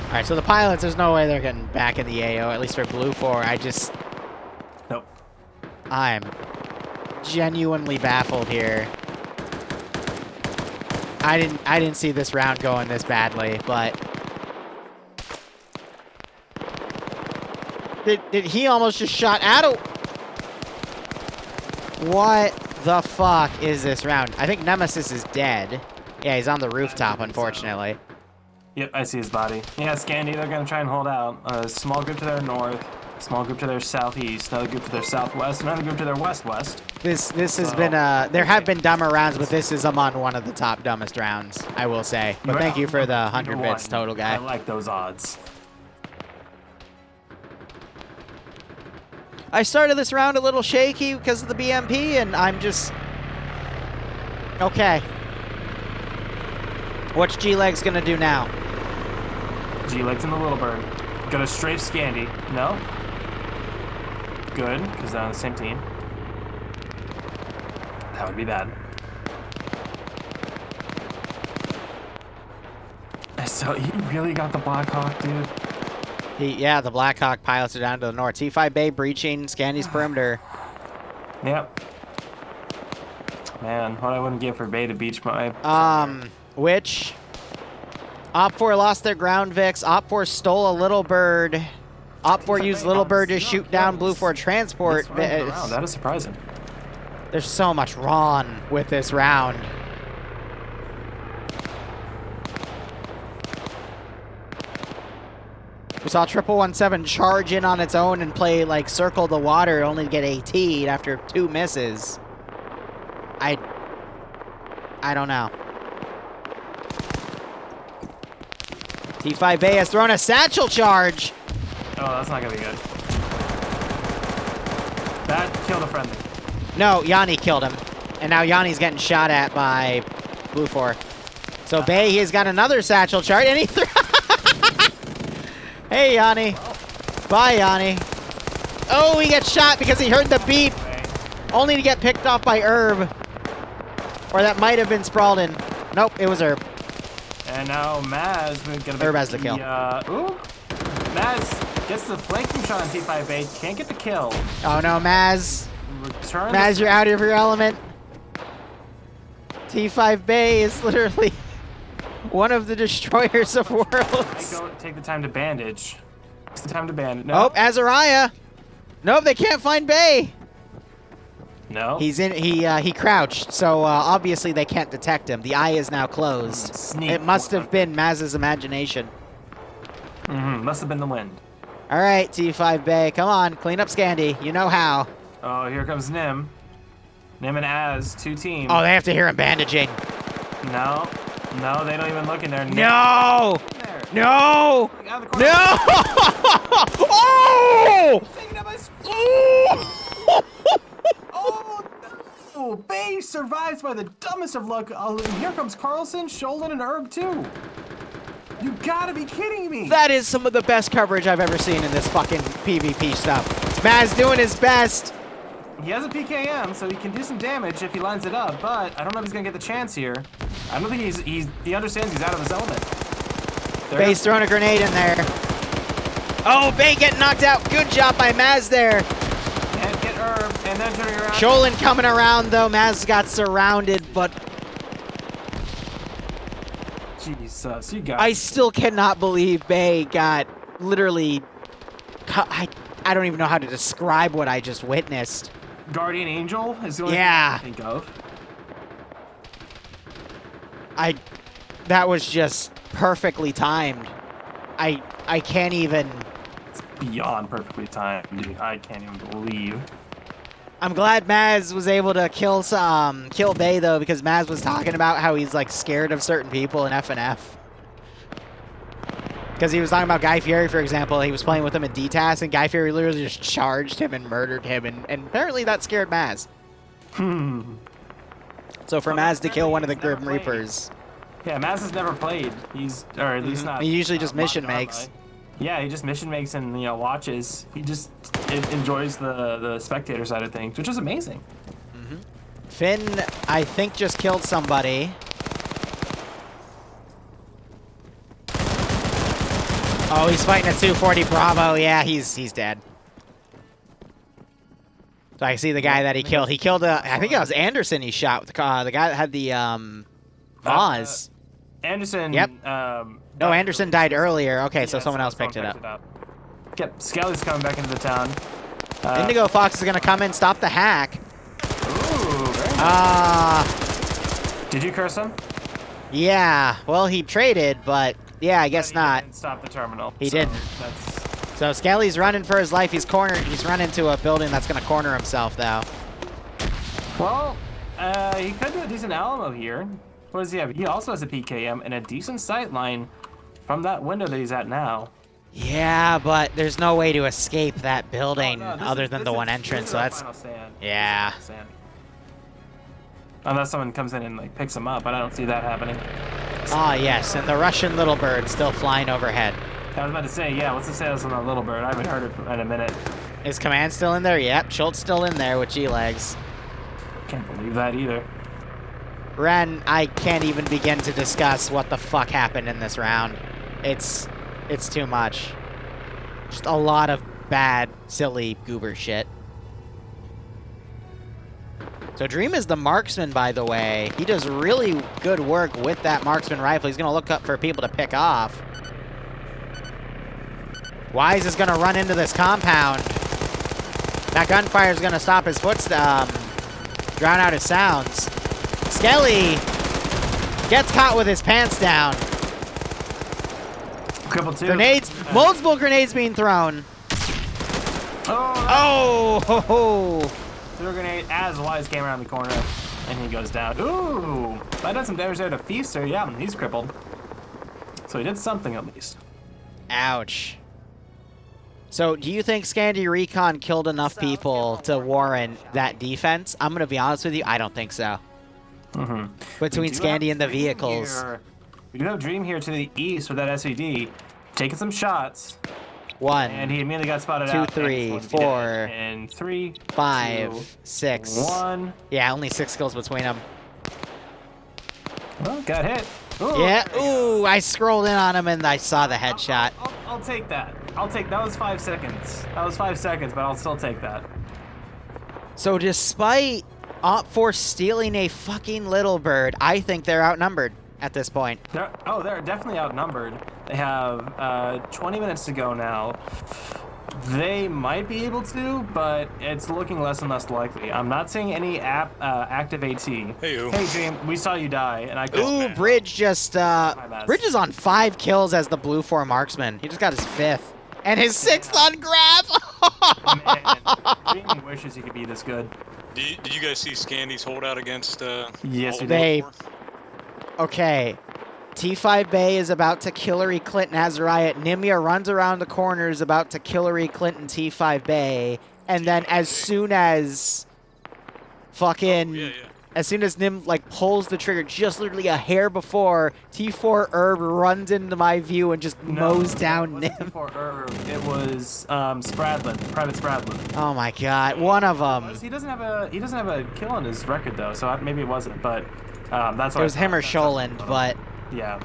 Speaker 1: All right, so the pilots, there's no way they're getting back in the AO, at least for Blue 4.
Speaker 2: Nope.
Speaker 1: I'm genuinely baffled here. I didn't see this round going this badly, but did he almost just shot at a... What the fuck is this round? I think Nemesis is dead. Yeah, he's on the rooftop, unfortunately.
Speaker 2: So. Yep, I see his body. Yeah, Scandi, they're gonna try and hold out. A small group to their north, small group to their southeast, another group to their southwest, another group to their west-west.
Speaker 1: This has been there have been dumber rounds, but this is among one of the top dumbest rounds, I will say. But thank you for the 100 bits total, guy.
Speaker 2: I like those odds.
Speaker 1: I started this round a little shaky because of the BMP, and I'm just... Okay. What's G-Legs gonna do now?
Speaker 2: G-Legs and the Little Bird. Gonna strafe Scandi. No? Good, because they're on the same team. That would be bad. So, he really got the Blackhawk, dude?
Speaker 1: Yeah, the Blackhawk pilots are down to the north. T5 Bay breaching Scandi's perimeter.
Speaker 2: Yep. Man, what I wouldn't give for Bay to beach my...
Speaker 1: Which... Op4 lost their ground Vix. Op4 stole a Little Bird. Op4 used Little Bird to shoot down Blue 4 transport.
Speaker 2: That is surprising.
Speaker 1: There's so much wrong with this round. We saw 1117 charge in on its own and play, like, circle the water only to get AT'd after 2 misses. I don't know. T5 Bay has thrown a satchel charge.
Speaker 2: Oh, that's not gonna be good. That killed a friendly.
Speaker 1: No, Yanni killed him. And now Yanni's getting shot at by Blue 4. So Bay, he's got another satchel charge, and he threw... Hey, Yanni. Bye, Yanni. Oh, he gets shot because he heard the beep. Only to get picked off by Herb. Or that might have been Sprawled. Nope, it was Herb.
Speaker 2: And now Maz gonna
Speaker 1: Herb has the kill.
Speaker 2: Ooh. Maz gets the flanking shot on T5A. Can't get the kill.
Speaker 1: Oh no, Maz.
Speaker 2: Return.
Speaker 1: Maz, you're out of your element. T5 Bay is literally one of the destroyers of worlds.
Speaker 2: Go take the time to bandage. It's the time to bandage. No.
Speaker 1: Oh, Azariah. Nope, they can't find Bay.
Speaker 2: No.
Speaker 1: He's in. He crouched, so obviously they can't detect him. The eye is now closed.
Speaker 2: Sneak.
Speaker 1: It must have been Maz's imagination.
Speaker 2: Must have been the wind.
Speaker 1: All right, T5 Bay, come on, clean up Scandy. You know how.
Speaker 2: Oh, here comes Nim. Nim and Az, 2 teams.
Speaker 1: Oh, they have to hear him bandaging.
Speaker 2: No, they don't even look in there.
Speaker 1: No!
Speaker 2: There.
Speaker 1: No!
Speaker 2: Out of the corner.
Speaker 1: No! Oh!
Speaker 2: Taking out my
Speaker 1: Oh!
Speaker 2: Oh no! Bay survives by the dumbest of luck. And here comes Carlson, Sholin, and Herb too. You gotta be kidding me!
Speaker 1: That is some of the best coverage I've ever seen in this fucking PvP stuff. Maz doing his best.
Speaker 2: He has a PKM, so he can do some damage if he lines it up, but I don't know if he's gonna get the chance here. I don't think he understands he's out of his element.
Speaker 1: Bay's throwing a grenade in there. Oh, Bay getting knocked out. Good job by Maz there.
Speaker 2: And get Herb, and then turning around.
Speaker 1: Sholin coming around, though. Maz got surrounded, but
Speaker 2: Jesus, you got
Speaker 1: I still cannot believe Bay got literally... I don't even know how to describe what I just witnessed.
Speaker 2: Guardian Angel is the only thing I can think of.
Speaker 1: That was just perfectly timed. I can't even...
Speaker 2: It's beyond perfectly timed, dude. I can't even believe.
Speaker 1: I'm glad Maz was able to kill Bay, though, because Maz was talking about how he's, like, scared of certain people in FNF. Because he was talking about Guy Fieri, for example. He was playing with him in DTAS, and Guy Fieri literally just charged him and murdered him, and apparently that scared Maz. So for Maz to kill one of the Grim Reapers...
Speaker 2: Yeah, Maz has never played. Or at least not...
Speaker 1: He usually just mission makes.
Speaker 2: Yeah, he just mission makes and, watches. He just enjoys the spectator side of things, which is amazing.
Speaker 1: Finn, I think, just killed somebody. Oh, he's fighting a 240 Bravo. Yeah, he's dead. So I see the guy that he killed. He killed I think it was Anderson he shot. The guy that had the VODS.
Speaker 2: Anderson.
Speaker 1: Yep. No, Anderson died earlier. Okay, so someone else picked it up.
Speaker 2: Yep, Skelly's coming back into the town.
Speaker 1: Indigo Fox is going to come in, stop the hack.
Speaker 2: Ooh, very nice. Did you curse him?
Speaker 1: Yeah. Well, he traded, but yeah, I guess not.
Speaker 2: Didn't stop the terminal.
Speaker 1: He didn't. So Skelly's running for his life. He's cornered. He's run into a building that's going to corner himself, though.
Speaker 2: Well, he could do a decent Alamo here. What does he have? He also has a PKM and a decent sight line from that window that he's at now.
Speaker 1: Yeah, but there's no way to escape that building other than the one entrance. So that's yeah.
Speaker 2: Unless someone comes in and like picks him up, but I don't see that happening.
Speaker 1: Ah, yes, and the Russian Little Bird still flying overhead.
Speaker 2: I was about to say, yeah, what's the status on that Little Bird? I haven't heard it in a minute.
Speaker 1: Is Command still in there? Yep, Schultz still in there with G-Legs.
Speaker 2: Can't believe that either.
Speaker 1: Ren, I can't even begin to discuss what the fuck happened in this round. It's too much. Just a lot of bad, silly, goober shit. So Dream is the marksman, by the way. He does really good work with that marksman rifle. He's going to look up for people to pick off. Wise is going to run into this compound. That gunfire is going to stop his footsteps, drown out his sounds. Skelly gets caught with his pants down.
Speaker 2: Cripple 2.
Speaker 1: Grenades! Multiple grenades being thrown.
Speaker 2: Oh!
Speaker 1: Oh! Ho, ho.
Speaker 2: Threw a grenade as Wise came around the corner, and he goes down. Ooh! That does some damage there to Feaster. Yeah, he's crippled. So he did something at least.
Speaker 1: Ouch. So, do you think Scandi Recon killed enough people to warrant that defense? I'm going to be honest with you, I don't think so. Between Scandi and the vehicles.
Speaker 2: We do have Dream here to the east with that SVD, taking some shots.
Speaker 1: 1,
Speaker 2: And he immediately got spotted
Speaker 1: 2,
Speaker 2: out.
Speaker 1: 3, 4,
Speaker 2: and 3,
Speaker 1: 5,
Speaker 2: 2,
Speaker 1: 6.
Speaker 2: 1.
Speaker 1: Yeah, only 6 kills between them.
Speaker 2: Well, got hit. Ooh,
Speaker 1: Yeah, ooh, I scrolled in on him and I saw the headshot.
Speaker 2: I'll take that. That was 5 seconds. That was 5 seconds, but I'll still take that.
Speaker 1: So despite Op4 stealing a fucking little bird, I think they're outnumbered at this point.
Speaker 2: They're definitely outnumbered. They have 20 minutes to go now. They might be able to, but it's looking less and less likely. I'm not seeing any active AT.
Speaker 3: Hey, you.
Speaker 2: Hey, Dream, we saw you die, and I
Speaker 1: Ooh, Bridge just, Bridge is on 5 kills as the Blue 4 marksman. He just got his 5th. And his 6th on grab!
Speaker 2: Man, Dream wishes he could be this good.
Speaker 3: Did you guys see Scandy's holdout against,
Speaker 2: Yes, we
Speaker 1: They-
Speaker 2: did.
Speaker 1: Okay. T5 Bay is about to killery Clint Nazariah. Nimia runs around the corners about to killery Clinton T5 Bay. And then as soon as fucking...
Speaker 3: Yeah.
Speaker 1: As soon as Nim like pulls the trigger, just literally a hair before, T4 Herb runs into my view and just mows down Nim.
Speaker 2: It was Spradlin, Private Spradlin.
Speaker 1: Oh my god, one of them.
Speaker 2: He doesn't have a kill on his record though, so maybe it wasn't. But that's
Speaker 1: It was him or Sholand, but
Speaker 2: yeah.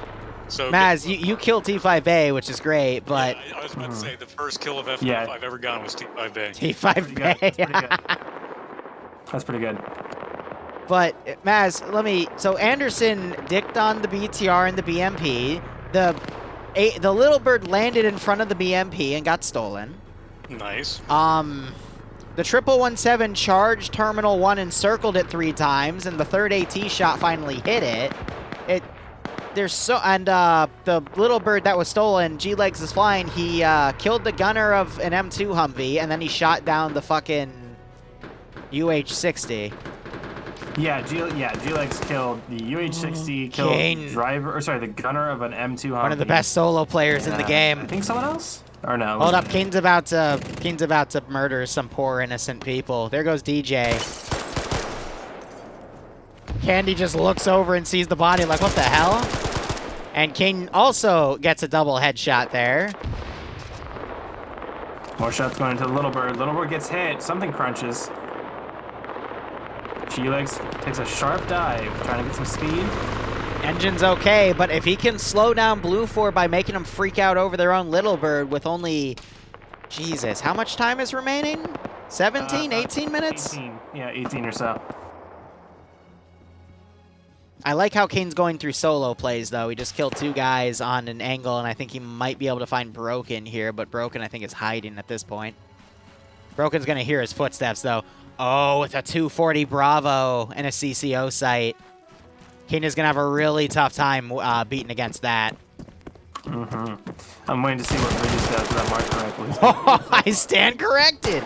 Speaker 3: So
Speaker 1: Maz, you killed T5A, which is great, but
Speaker 3: I was about to say the first kill of F5
Speaker 2: Yeah.
Speaker 3: I've ever gotten was T5A.
Speaker 1: T5A.
Speaker 2: That's pretty good.
Speaker 1: But Maz, so Anderson dicked on the BTR and the BMP. The little bird landed in front of the BMP and got stolen.
Speaker 3: Nice.
Speaker 1: The 1117 charged Terminal 1 and circled it 3 times, and the third AT shot finally hit it. The little bird that was stolen, G-Legs is flying, he killed the gunner of an M2 Humvee, and then he shot down the fucking UH-60.
Speaker 2: G-Legs killed the UH-60, killed the gunner of an M2 Humvee.
Speaker 1: One of the best solo players in the game.
Speaker 2: I think someone else? Or no?
Speaker 1: Hold up, Kane's about to murder some poor innocent people. There goes DJ. Candy just looks over and sees the body like, what the hell? And Kane also gets a double headshot there.
Speaker 2: More shots going into the Little Bird. Little Bird gets hit. Something crunches. G-Legs takes a sharp dive, trying to get some speed.
Speaker 1: Engine's okay, but if he can slow down Blue 4 by making them freak out over their own Little Bird with only... Jesus, how much time is remaining? 17, 18 minutes?
Speaker 2: 18. Yeah, 18 or so.
Speaker 1: I like how Kane's going through solo plays, though. He just killed 2 guys on an angle, and I think he might be able to find Broken here, but Broken, I think, is hiding at this point. Broken's going to hear his footsteps, though. Oh, with a 240 Bravo and a CCO site. Kane is going to have a really tough time beating against that.
Speaker 2: I'm waiting to see what Bridges does with that mark correctly.
Speaker 1: Oh, I stand corrected.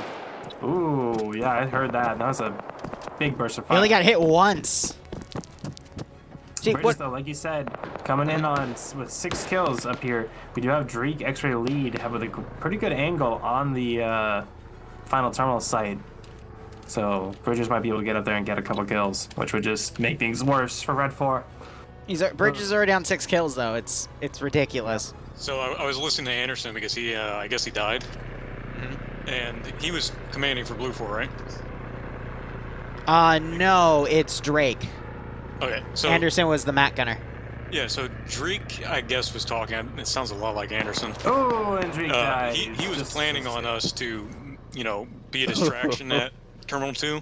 Speaker 2: Ooh, yeah, I heard that. That was a big burst of
Speaker 1: He
Speaker 2: fire.
Speaker 1: only got hit once. Gee,
Speaker 2: Bridges,
Speaker 1: what?
Speaker 2: though, like you said, coming in with 6 kills up here. We do have Dreek X-ray lead, with a pretty good angle on the final terminal site. So Bridges might be able to get up there and get a couple kills, which would just make things worse for Red 4.
Speaker 1: Bridges is already on 6 kills, though. It's ridiculous.
Speaker 3: So I was listening to Anderson because he, I guess he died. And he was commanding for Blue 4, right?
Speaker 1: No, it's Drake.
Speaker 3: Okay, so...
Speaker 1: Anderson was the Mac gunner.
Speaker 3: Yeah, so Drake, I guess, was talking. It sounds a lot like Anderson.
Speaker 2: Oh, and Dreek died.
Speaker 3: He was planning on us to, be a distraction at Terminal 2.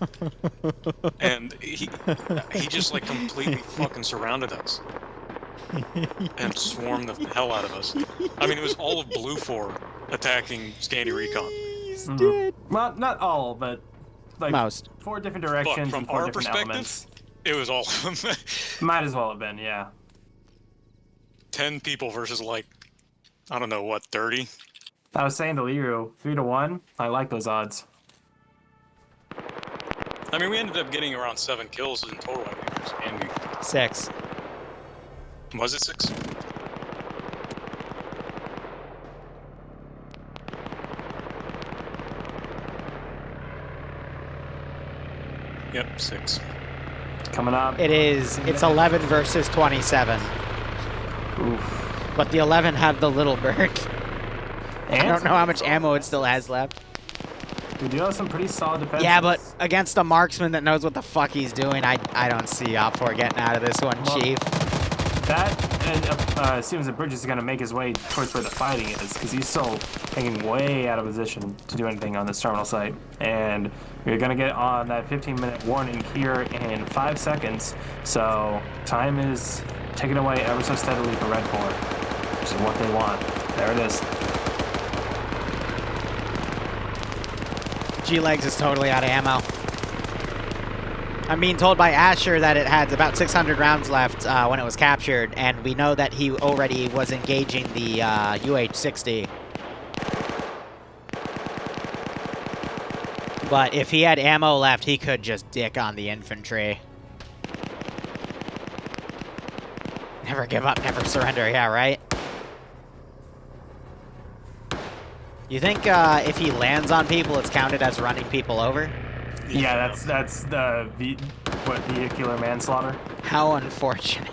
Speaker 3: And he just, like, completely fucking surrounded us. And swarmed the hell out of us. I mean, it was all of Blue 4 attacking Scandi Recon.
Speaker 1: He's dead.
Speaker 2: Well, not all, but like
Speaker 1: Most.
Speaker 2: 4 different directions
Speaker 3: From
Speaker 2: and 4
Speaker 3: our
Speaker 2: different
Speaker 3: perspective,
Speaker 2: elements.
Speaker 3: it was all of them.
Speaker 2: Might as well have been, yeah.
Speaker 3: 10 people versus, like, I don't know, what, 30?
Speaker 2: I was saying to Liru, 3-1. I like those odds.
Speaker 3: I mean, we ended up getting around 7 kills in total, I think. And
Speaker 1: 6.
Speaker 3: was it 6? Yep, 6.
Speaker 2: Coming up.
Speaker 1: It's 11 versus 27.
Speaker 2: Oof.
Speaker 1: But the 11 have the little bird. I don't know how much ammo it still has left.
Speaker 2: We do have some pretty solid defense.
Speaker 1: Yeah, but against a marksman that knows what the fuck he's doing, I don't see Op4 getting out of this one,
Speaker 2: Well,
Speaker 1: Chief.
Speaker 2: That seems that Bridges is going to make his way towards where the fighting is, because he's still hanging way out of position to do anything on this terminal site. And we're going to get on that 15-minute warning here in 5 seconds. So time is ticking away ever so steadily for Red 4, which is what they want. There it is.
Speaker 1: G-Legs is totally out of ammo. I'm being told by Asher that it had about 600 rounds left when it was captured, and we know that he already was engaging the UH-60. But if he had ammo left, he could just dick on the infantry. Never give up, never surrender, yeah, right? You think if he lands on people, it's counted as running people over?
Speaker 2: Yeah, that's the vehicular manslaughter.
Speaker 1: How unfortunate.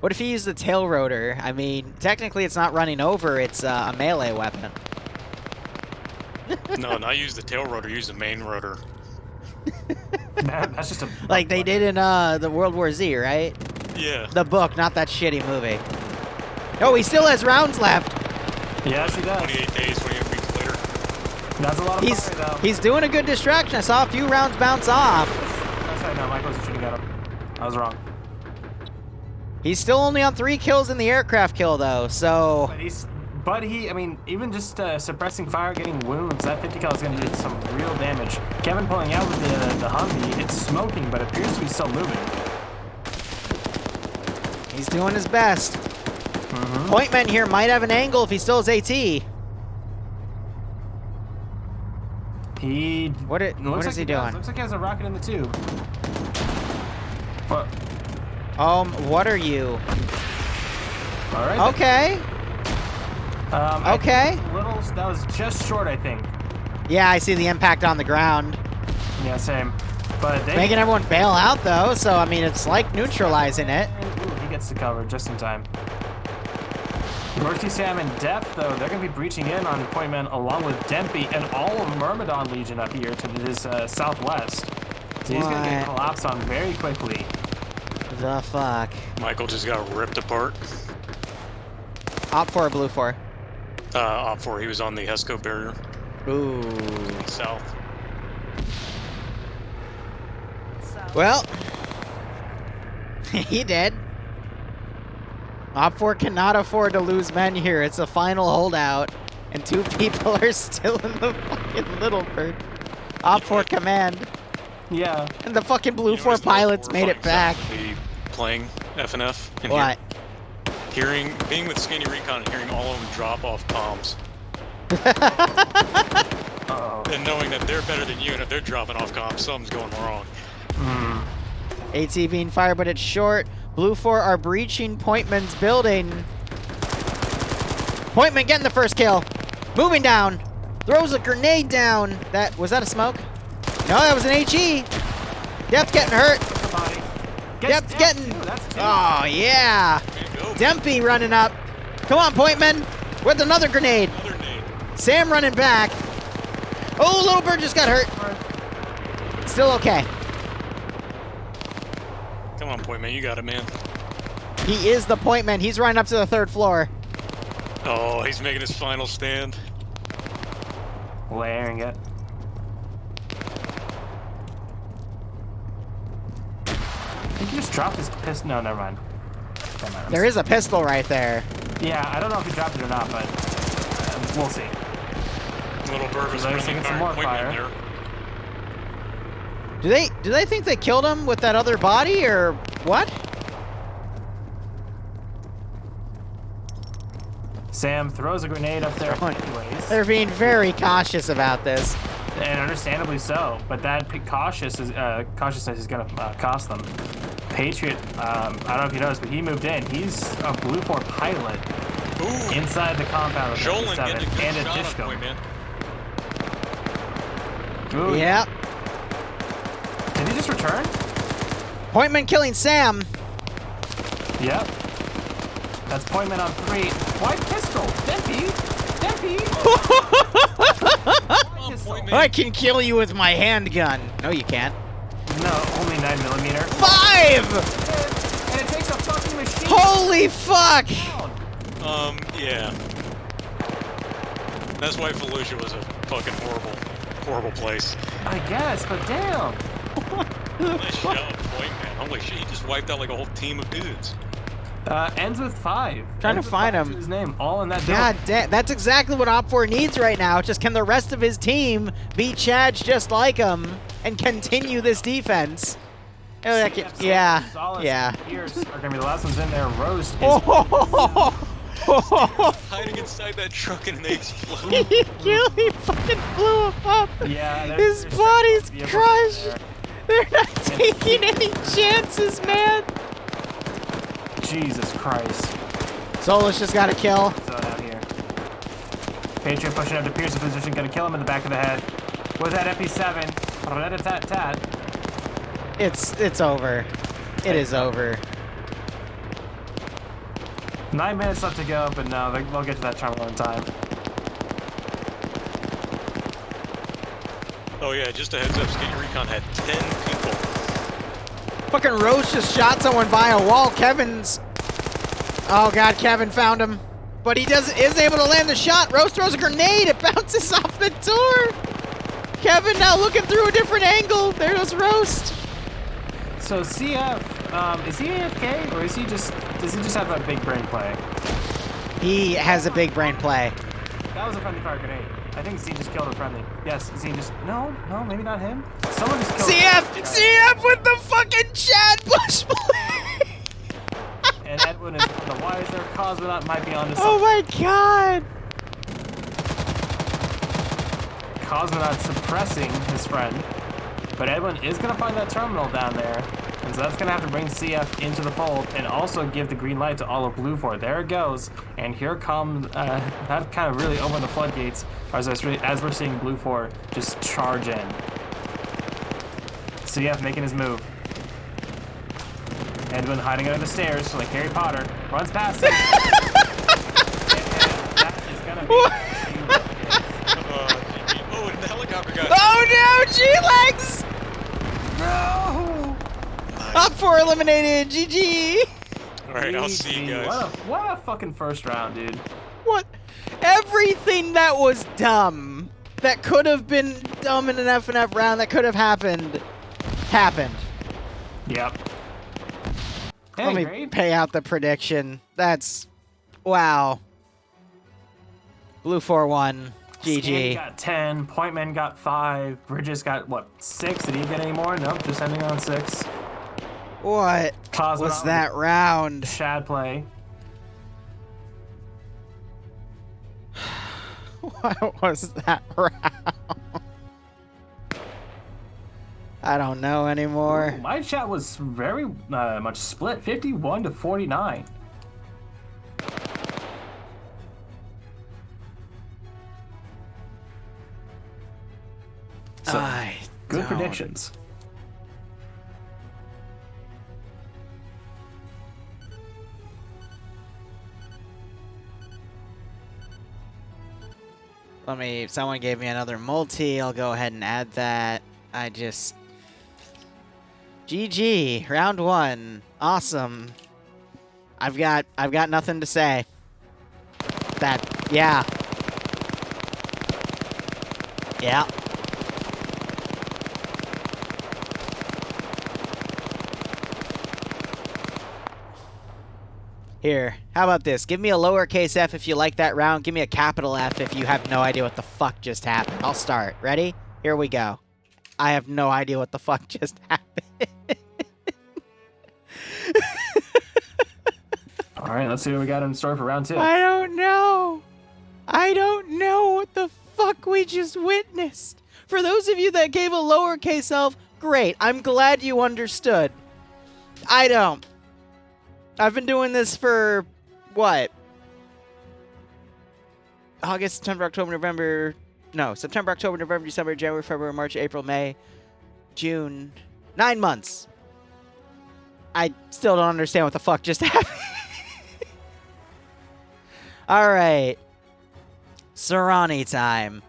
Speaker 1: What if he used the tail rotor? I mean, technically it's not running over, it's a melee weapon.
Speaker 3: No, not use the tail rotor, use the main rotor.
Speaker 2: That's just a...
Speaker 1: Like they did in the World War Z, right?
Speaker 3: Yeah.
Speaker 1: The book, not that shitty movie. Oh, he still has rounds left.
Speaker 2: Yes, he does.
Speaker 3: 28 days, 28 weeks later.
Speaker 2: That's a lot of fire, though.
Speaker 1: He's doing a good distraction. I saw a few rounds bounce off.
Speaker 2: That's right, no, Michael shouldn't have got him. I was wrong.
Speaker 1: He's still only on 3 kills in the aircraft kill, though, so...
Speaker 2: But I mean, even just suppressing fire, getting wounds, that 50 cal is going to do some real damage. Kevin pulling out with the Humvee, it's smoking, but it appears to be still moving.
Speaker 1: He's doing his best. Pointman here might have an angle if he still has AT. What is he doing?
Speaker 2: Looks like he has a rocket in the tube. What?
Speaker 1: What are you?
Speaker 2: All right.
Speaker 1: Okay. Okay.
Speaker 2: That was just short, I think.
Speaker 1: Yeah, I see the impact on the ground.
Speaker 2: Yeah, same. But they
Speaker 1: Making everyone bail out, though, so, I mean, it's like neutralizing it.
Speaker 2: Ooh, he gets the cover just in time. Mercy Sam and Depth, though, they're going to be breaching in on Pointman along with Dempy and all of Myrmidon Legion up here to his southwest. So he's going to get collapsed on very quickly.
Speaker 1: The fuck?
Speaker 3: Michael just got ripped apart.
Speaker 1: Op 4 or Blue 4?
Speaker 3: Op 4, he was on the HESCO barrier.
Speaker 1: Ooh.
Speaker 3: South.
Speaker 1: Well, he did. Op 4 cannot afford to lose men here. It's a final holdout, and 2 people are still in the fucking Little Bird. Op 4 command.
Speaker 2: Yeah.
Speaker 1: And the fucking Blue 4 pilots made it back.
Speaker 3: Playing FNF. And
Speaker 1: what?
Speaker 3: Being with Skinny Recon and hearing all of them drop off bombs. And knowing that they're better than you, and if they're dropping off comms, something's going wrong.
Speaker 1: AT being fired, but it's short. Blue 4 are breaching Pointman's building. Pointman getting the first kill. Moving down. Throws a grenade down. Was that a smoke? No, that was an HE. Depth getting hurt. Depth getting... Oh, yeah. Dempy running up. Come on, Pointman. With another grenade. Sam running back. Oh, Little Bird just got hurt. Still okay.
Speaker 3: Come on, Pointman, you got it, man.
Speaker 1: He is the Pointman. He's running up to the 3rd floor.
Speaker 3: Oh, he's making his final stand.
Speaker 2: Layering it. I think he just dropped his pistol. No, never mind.
Speaker 1: There is a pistol right there.
Speaker 2: Yeah, I don't know if he dropped it or not, but we'll see.
Speaker 3: Little Bird was running
Speaker 2: some more fire.
Speaker 3: there.
Speaker 1: Do they think they killed him with that other body, or what?
Speaker 2: Sam throws a grenade up there anyways.
Speaker 1: They're being very cautious about this.
Speaker 2: And understandably so, but that cautiousness is going to cost them. Patriot, I don't know if you noticed, but he moved in. He's a Blue 4 pilot.
Speaker 3: Ooh.
Speaker 2: Inside the compound of
Speaker 3: Jolan getting a good
Speaker 2: and a
Speaker 3: shot on
Speaker 2: disco.
Speaker 3: point, man.
Speaker 2: Ooh,
Speaker 1: Yep.
Speaker 2: Did he just return?
Speaker 1: Pointman killing Sam.
Speaker 2: Yep. That's Pointman on 3. Why pistol? Dempy!
Speaker 3: Come on, point,
Speaker 1: I
Speaker 3: man.
Speaker 1: can kill you with my handgun. No, you can't.
Speaker 2: No, only 9mm.
Speaker 1: 5!
Speaker 2: And it takes a fucking machine.
Speaker 1: Holy fuck!
Speaker 3: Yeah. That's why Fallujah was a fucking horrible place.
Speaker 2: I guess, but damn.
Speaker 3: Nice job, point, man. Holy shit, he just wiped out like a whole team of dudes.
Speaker 2: Ends with 5.
Speaker 1: Trying to
Speaker 2: Ends with
Speaker 1: find
Speaker 2: 5
Speaker 1: him.
Speaker 2: to his name, all in that
Speaker 1: God
Speaker 2: building.
Speaker 1: damn, that's exactly what Op4 needs right now. Just can the rest of his team beat Chads just like him and continue this defense? Yeah.
Speaker 2: Ears are gonna be the last ones in there. Roast is
Speaker 3: Hiding inside that truck and they explode.
Speaker 1: He fucking blew him up.
Speaker 2: yeah.
Speaker 1: His
Speaker 2: there's
Speaker 1: body's
Speaker 2: vehicles
Speaker 1: crushed.
Speaker 2: there.
Speaker 1: They're not taking any chances, man.
Speaker 2: Jesus Christ.
Speaker 1: Solus just got a kill.
Speaker 2: So down here. Patriot pushing up to Pierce's position, gonna kill him in the back of the head. With that MP7. Rat-a-tat-tat.
Speaker 1: It's over. It is over.
Speaker 2: 9 minutes left to go, but no, they'll get to that terminal in time.
Speaker 3: Oh yeah, just a heads up, Skinny Recon had 10 people.
Speaker 1: Fucking Rose just shot someone by a wall. Kevin's... Oh god, Kevin found him. But he isn't able to land the shot. Rose throws a grenade. It bounces off the door. Kevin now looking through a different angle. There goes Roast.
Speaker 2: So CF, is he AFK or does he just have that big brain play?
Speaker 1: He has a big brain play.
Speaker 2: That was a friendly fire grenade. I think Z just killed a friendly. Yes, Z just no, maybe not him. Someone just killed
Speaker 1: CF with the fucking Chad Bush play.
Speaker 2: And Edwin is on the wires there. Cosmonaut might be onto something.
Speaker 1: Oh my god.
Speaker 2: Cosmonaut suppressing his friend. But Edwin is going to find that terminal down there. And so that's going to have to bring CF into the fold and also give the green light to all of Blue 4. There it goes. And here comes, that kind of really opened the floodgates as we're seeing Blue 4 just charge in. CF making his move. Edwin hiding under the stairs like Harry Potter. Runs past him. And that is going to be...
Speaker 3: Oh, and the helicopter got...
Speaker 1: Oh no, G-Legs!
Speaker 2: No!
Speaker 1: Up 4 eliminated, GG!
Speaker 3: Alright, I'll see you guys.
Speaker 2: What a fucking first round, dude.
Speaker 1: What? Everything that was dumb, that could have been dumb in an FNF round, that could have happened.
Speaker 2: Yep. Hey,
Speaker 1: Let me
Speaker 2: great.
Speaker 1: pay out the prediction. That's... Wow. Blue 4-1.
Speaker 2: Scanny
Speaker 1: GG.
Speaker 2: got 10, Pointman got 5, Bridges got, what, 6? Did he get any more? Nope, just ending on 6.
Speaker 1: What
Speaker 2: Cosmonaut
Speaker 1: was that round?
Speaker 2: Shad play.
Speaker 1: What was that round? I don't know anymore.
Speaker 2: Ooh, my chat was very much split, 51 to 49. So,
Speaker 1: I
Speaker 2: good
Speaker 1: don't-
Speaker 2: predictions.
Speaker 1: Someone gave me another multi. I'll go ahead and add that. GG, round 1. Awesome. I've got nothing to say. Yeah. Yeah. Here, how about this? Give me a lowercase f if you like that round. Give me a capital F if you have no idea what the fuck just happened. I'll start. Ready? Here we go. I have no idea what the fuck just happened.
Speaker 2: All right, let's see what we got in store for round 2.
Speaker 1: I don't know. fuck we just witnessed? For those of you that gave a lowercase elf, great. I'm glad you understood. I don't. I've been doing this for, what? August, September, October, November. No, September, October, November, December, January, February, March, April, May, June. 9 months. I still don't understand what the fuck just happened. Alright. Serrani time.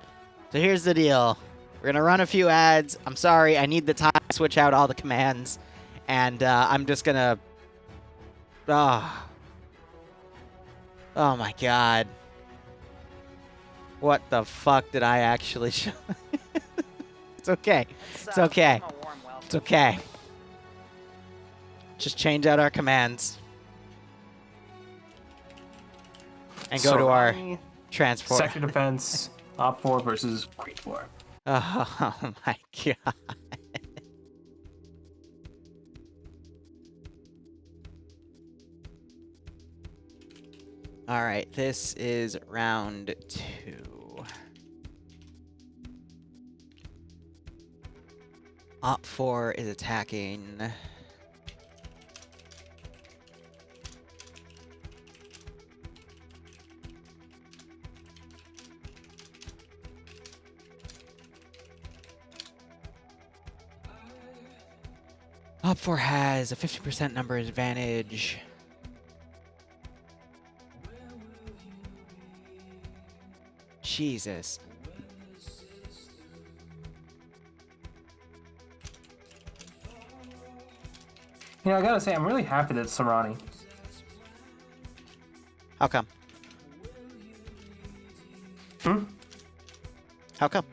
Speaker 1: So here's the deal. We're going to run a few ads. I'm sorry, I need the time to switch out all the commands. And I'm just going to... Oh my god. What the fuck did I actually show? It's okay. It's okay. It's okay. Just change out our commands. And go to our transport.
Speaker 2: Sector defense, Op 4 versus Creep 4.
Speaker 1: Oh my god. Alright, this is round 2. Op 4 is attacking. Op 4 has a 50% number advantage. Jesus.
Speaker 2: You know, I gotta say, I'm really happy that it's Serrani.
Speaker 1: How come? How come?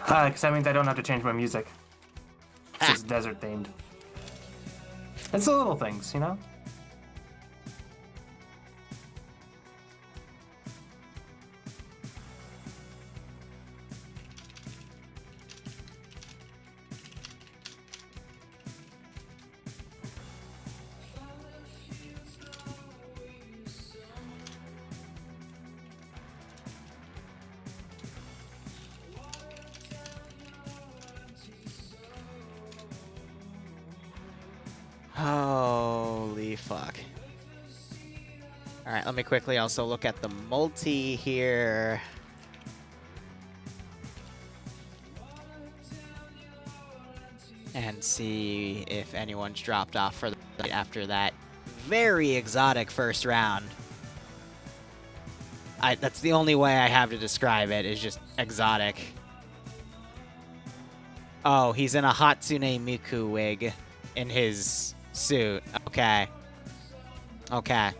Speaker 2: Because that means I don't have to change my music. It's desert themed. It's the little things, you know?
Speaker 1: Holy fuck. Alright, let me quickly also look at the multi here. And see if anyone's dropped off for the night after that very exotic first round. That's the only way I have to describe it, is just exotic. Oh, he's in a Hatsune Miku wig in his suit. Okay. Okay.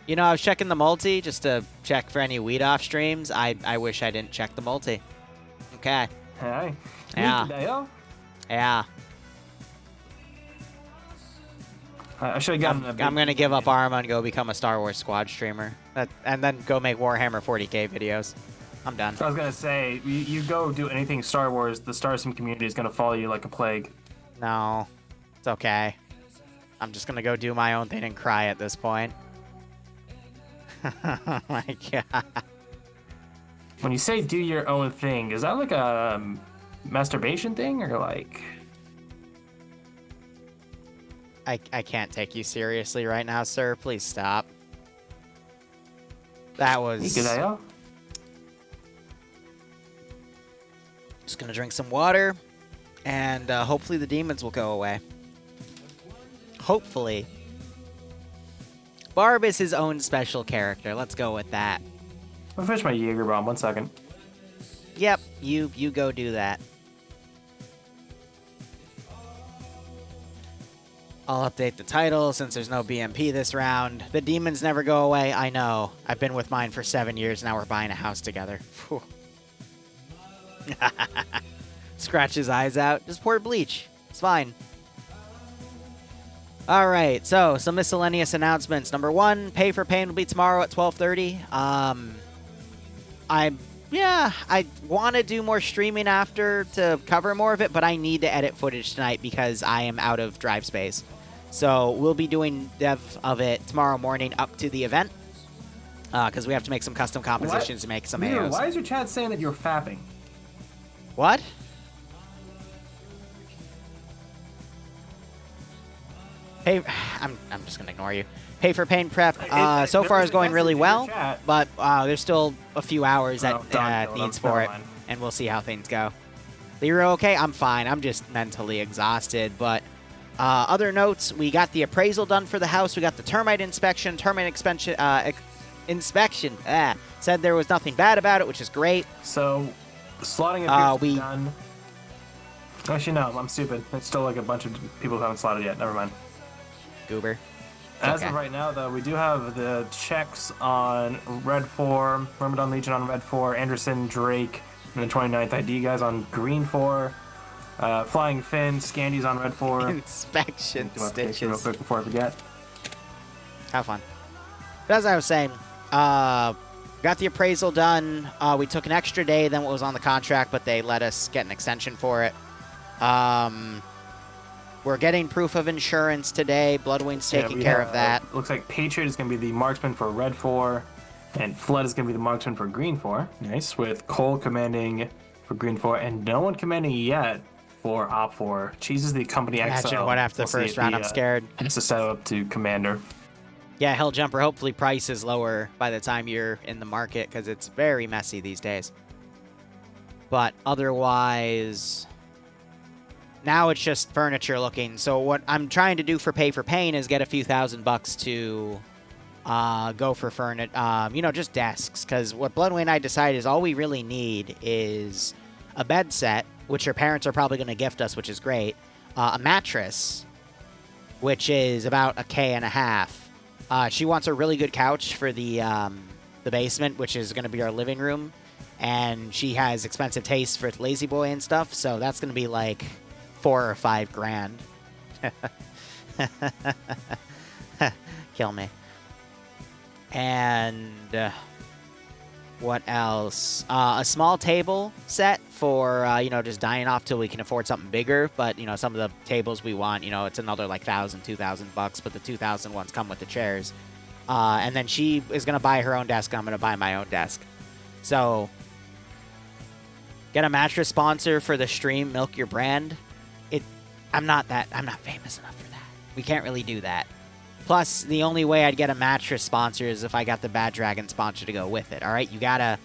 Speaker 1: You know, I was checking the multi just to check for any weed off streams. I wish I didn't check the multi. Okay.
Speaker 2: Hey.
Speaker 1: Yeah. Yeah.
Speaker 2: I should have gotten
Speaker 1: I'm gonna give up Arma and go become a Star Wars Squad streamer. And then go make Warhammer 40k videos. I'm done.
Speaker 2: I was gonna say, you go do anything Star Wars, the Star Sim community is gonna follow you like a plague.
Speaker 1: No. It's okay. I'm just gonna go do my own thing and cry at this point. Oh my god.
Speaker 2: When you say do your own thing, is that like a masturbation thing, or like...
Speaker 1: I can't take you seriously right now, sir. Please stop. That was... Just gonna drink some water, and hopefully the demons will go away. Hopefully. Barb is his own special character. Let's go with that.
Speaker 2: I'll finish my Jaeger bomb. 1 second.
Speaker 1: Yep, you go do that. I'll update the title since there's no BMP this round. The demons never go away, I know. I've been with mine for 7 years, now we're buying a house together. Scratch his eyes out. Just pour bleach. It's fine. Alright, so some miscellaneous announcements. Number 1, Pay for Pain will be tomorrow at 12:30. I want to do more streaming after to cover more of it, but I need to edit footage tonight because I am out of drive space. So we'll be doing dev of it tomorrow morning up to the event. because we have to make some custom compositions to make some
Speaker 2: Liru,
Speaker 1: AOs.
Speaker 2: why is your chat saying that you're fapping?
Speaker 1: What? Hey, I'm just gonna ignore you. Pay for pain prep. So far is going really well, but there's still a few hours that needs for it, and we'll see how things go. Liru, okay? I'm fine. I'm just mentally exhausted, but other notes, we got the appraisal done for the house. We got the termite inspection. Inspection. Said there was nothing bad about it, which is great.
Speaker 2: So, slotting appears to be done. Actually, no, I'm stupid. It's still like a bunch of people who haven't slotted yet. Never mind.
Speaker 1: Goober.
Speaker 2: As of right now, though, we do have the checks on Red 4, Ramadan Legion on Red 4, Anderson, Drake, and the 29th ID guys on Green 4, Flying Finn, Scandy's on Red 4.
Speaker 1: Inspection stitches.
Speaker 2: Real quick before I forget.
Speaker 1: Have fun. But as I was saying, got the appraisal done. We took an extra day than what was on the contract, but they let us get an extension for it. We're getting proof of insurance today. Bloodwing's taking care of that.
Speaker 2: Looks like Patriot is going to be the marksman for Red 4, and Flood is going to be the marksman for Green 4. Nice, with Cole commanding for Green 4, and no one commanding yet for Op 4. Cheese is the company XO.
Speaker 1: Imagine what after the first round, I'm scared.
Speaker 2: Has to step up to Commander.
Speaker 1: Yeah, Helljumper, hopefully price is lower by the time you're in the market, because it's very messy these days. But otherwise, now it's just furniture looking. So what I'm trying to do for Pay for Pain is get a few $1,000 to go for furniture, you know, just desks. Because what Bloodwing and I decided is all we really need is a bed set, which your parents are probably going to gift us, which is great. A mattress, which is about $1,500. She wants a really good couch for the basement, which is going to be our living room. And she has expensive tastes for Lazy Boy and stuff, so that's going to be like $4 or $5 grand. Kill me. And what else? A small table set for, you know, just dying off till we can afford something bigger. But, you know, some of the tables we want, you know, it's another like $1,000, $2,000, but the 2,000 ones come with the chairs. And then she is going to buy her own desk. I'm going to buy my own desk. So, get a mattress sponsor for the stream, milk your brand. I'm not famous enough for that. We can't really do that. Plus, the only way I'd get a mattress sponsor is if I got the Bad Dragon sponsor to go with it. All right, you gotta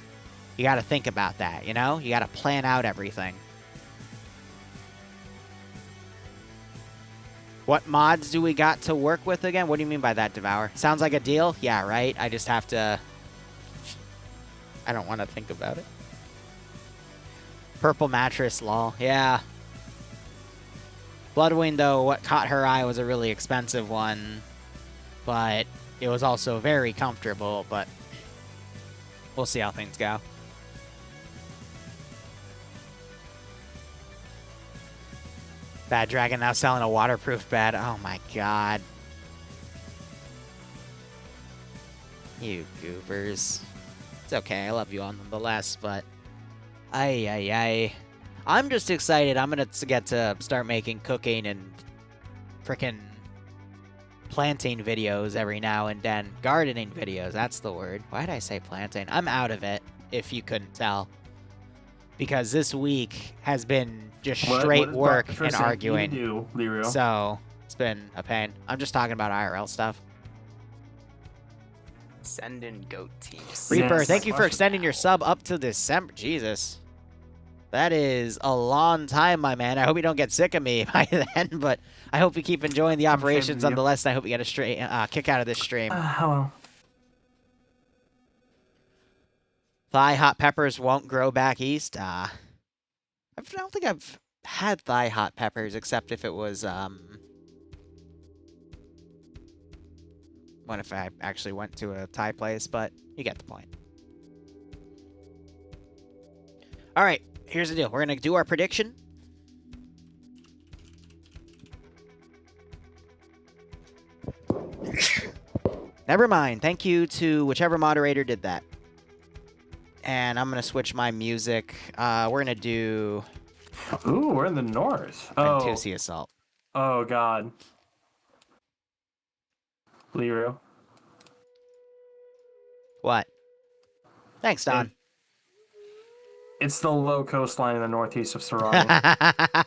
Speaker 1: think about that. You know, you gotta plan out everything. What mods do we got to work with again? What do you mean by that, Devour? Sounds like a deal? Yeah, right. I just have to. I don't want to think about it. Purple mattress, lol. Yeah. Bloodwing, though, what caught her eye was a really expensive one. But it was also very comfortable, but we'll see how things go. Bad Dragon now selling a waterproof bed. Oh my god. You goobers. It's okay, I love you all nonetheless, but I'm just excited. I'm gonna get to start making cooking and frickin' planting videos every now and then. Gardening videos, that's the word. Why did I say planting? I'm out of it, if you couldn't tell. Because this week has been just straight work and arguing.
Speaker 2: Liru?
Speaker 1: So, it's been a pain. I'm just talking about IRL stuff.
Speaker 4: Sending goat teams.
Speaker 1: Reaper,
Speaker 2: Yes,
Speaker 1: thank you for extending your sub up to December. Jesus. That is a long time, my man. I hope you don't get sick of me by then, but I hope you keep enjoying the operations nonetheless, and I hope you get a kick out of this stream.
Speaker 2: Hello.
Speaker 1: Thigh hot peppers won't grow back east. I don't think I've had thigh hot peppers, except if it was, what if I actually went to a Thai place, but you get the point. All right. Here's the deal. We're going to do our prediction. Never mind. Thank you to whichever moderator did that. And I'm going to switch my music. We're going to do...
Speaker 2: Ooh, we're in the north.
Speaker 1: Ventusi Assault.
Speaker 2: Oh, God. Liru.
Speaker 1: What? Thanks, Don.
Speaker 2: It's the low coastline in the northeast of Sarani.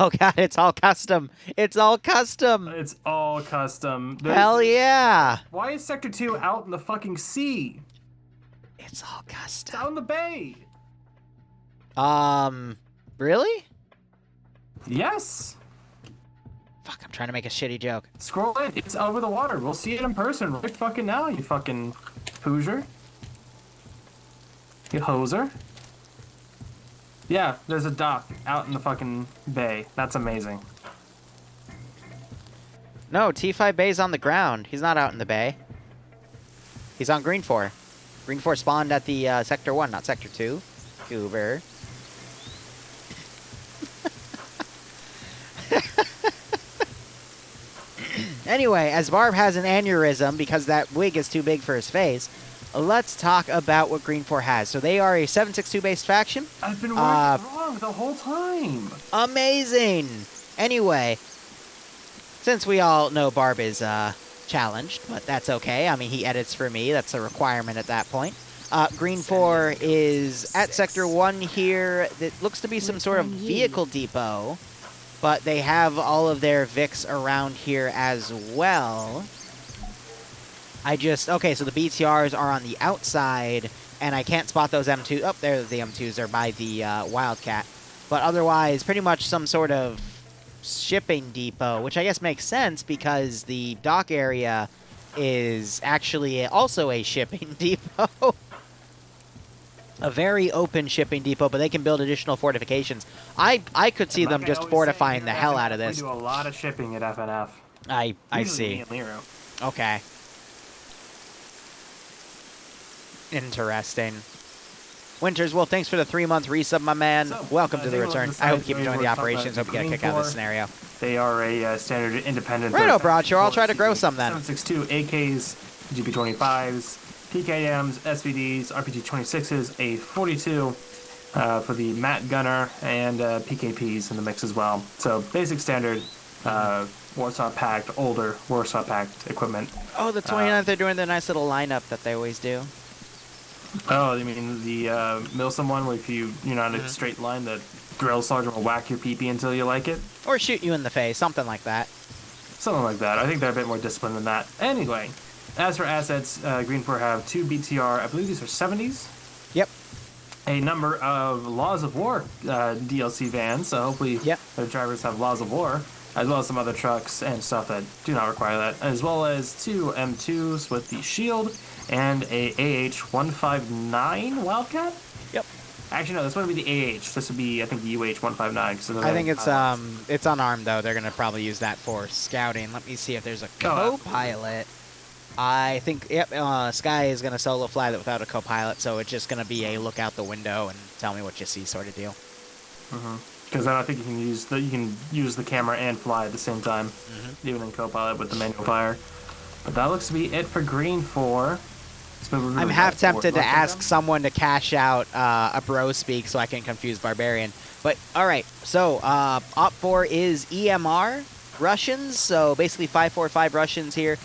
Speaker 1: Oh god, it's all custom. It's all custom.
Speaker 2: It's all custom.
Speaker 1: Hell yeah.
Speaker 2: Why is Sector 2 out in the fucking sea?
Speaker 1: It's all
Speaker 2: It's
Speaker 1: custom.
Speaker 2: out in the bay.
Speaker 1: Really?
Speaker 2: Yes.
Speaker 1: Fuck, I'm trying to make a shitty joke.
Speaker 2: Scroll in. It's over the water. We'll see it in person right fucking now, you fucking Hoosier. You hoser. Yeah, there's a dock out in the fucking bay. That's amazing.
Speaker 1: No, T5 Bay's on the ground. He's not out in the bay. He's on Green 4. Green 4 spawned at the Sector 1, not Sector 2. Goober. Anyway, as Barb has an aneurysm because that wig is too big for his face, let's talk about what Green 4 has. So they are a 762-based faction.
Speaker 2: I've been working wrong the whole time.
Speaker 1: Amazing! Anyway, since we all know Barb is challenged, but that's okay. I mean, he edits for me. That's a requirement at that point. Green 4 is at Sector 1 here. That looks to be some sort of vehicle depot, but they have all of their Vics around here as well. Okay, so the BTRs are on the outside, and I can't spot those M2s. Oh, there the M2s are by the Wildcat. But otherwise, pretty much some sort of shipping depot, which I guess makes sense because the dock area is actually also a shipping depot. A very open shipping depot, but they can build additional fortifications. I could see them just fortifying the hell out of this.
Speaker 2: We do a lot of shipping at FNF.
Speaker 1: I
Speaker 2: Usually
Speaker 1: see.
Speaker 2: me and Liru.
Speaker 1: Okay. Interesting. Winters, well, thanks for the 3-month resub, my man.
Speaker 2: So,
Speaker 1: Welcome to the return. I hope you keep enjoying the
Speaker 2: talking
Speaker 1: operations. Hope you get a kick out of this scenario.
Speaker 2: They are a standard independent.
Speaker 1: Righto, Broadshaw. I'll try to grow some then.
Speaker 2: 762 AKs, GP25s, PKMs, SVDs, RPG26s, a 42 for the Matt Gunner, and PKPs in the mix as well. So basic standard Warsaw packed, older Warsaw packed equipment.
Speaker 1: Oh, the 29th, they're doing the nice little lineup that they always do.
Speaker 2: Oh, you mean the Milsom one where if you're not in a straight line, the drill sergeant will whack your PP until you like it?
Speaker 1: Or shoot you in the face, something like that.
Speaker 2: Something like that. I think they're a bit more disciplined than that. Anyway, as for assets, Green 4 have 2 BTR, I believe these are 70s?
Speaker 1: Yep.
Speaker 2: A number of Laws of War DLC vans, so hopefully
Speaker 1: Yep.
Speaker 2: their drivers have Laws of War, as well as some other trucks and stuff that do not require that, as well as 2 M2s with the shield and a AH-159 Wildcat?
Speaker 1: Yep.
Speaker 2: Actually, no, this wouldn't be the AH. This would be, I think, the UH-159.
Speaker 1: I think it's unarmed, though. They're going to probably use that for scouting. Let me see if there's a co-pilot. I think, yep, Sky is going to solo fly that without a co-pilot, so it's just going to be a look out the window and tell me what you see sort of deal.
Speaker 2: Because I don't think you can use the camera and fly at the same time, even in co-pilot with the manual fire. But that looks to be it for Green 4.
Speaker 1: I'm half tempted to ask someone to cash out a bro speak so I can confuse Barbarian. But, alright, so Op 4 is EMR Russians, so basically 545 Russians here.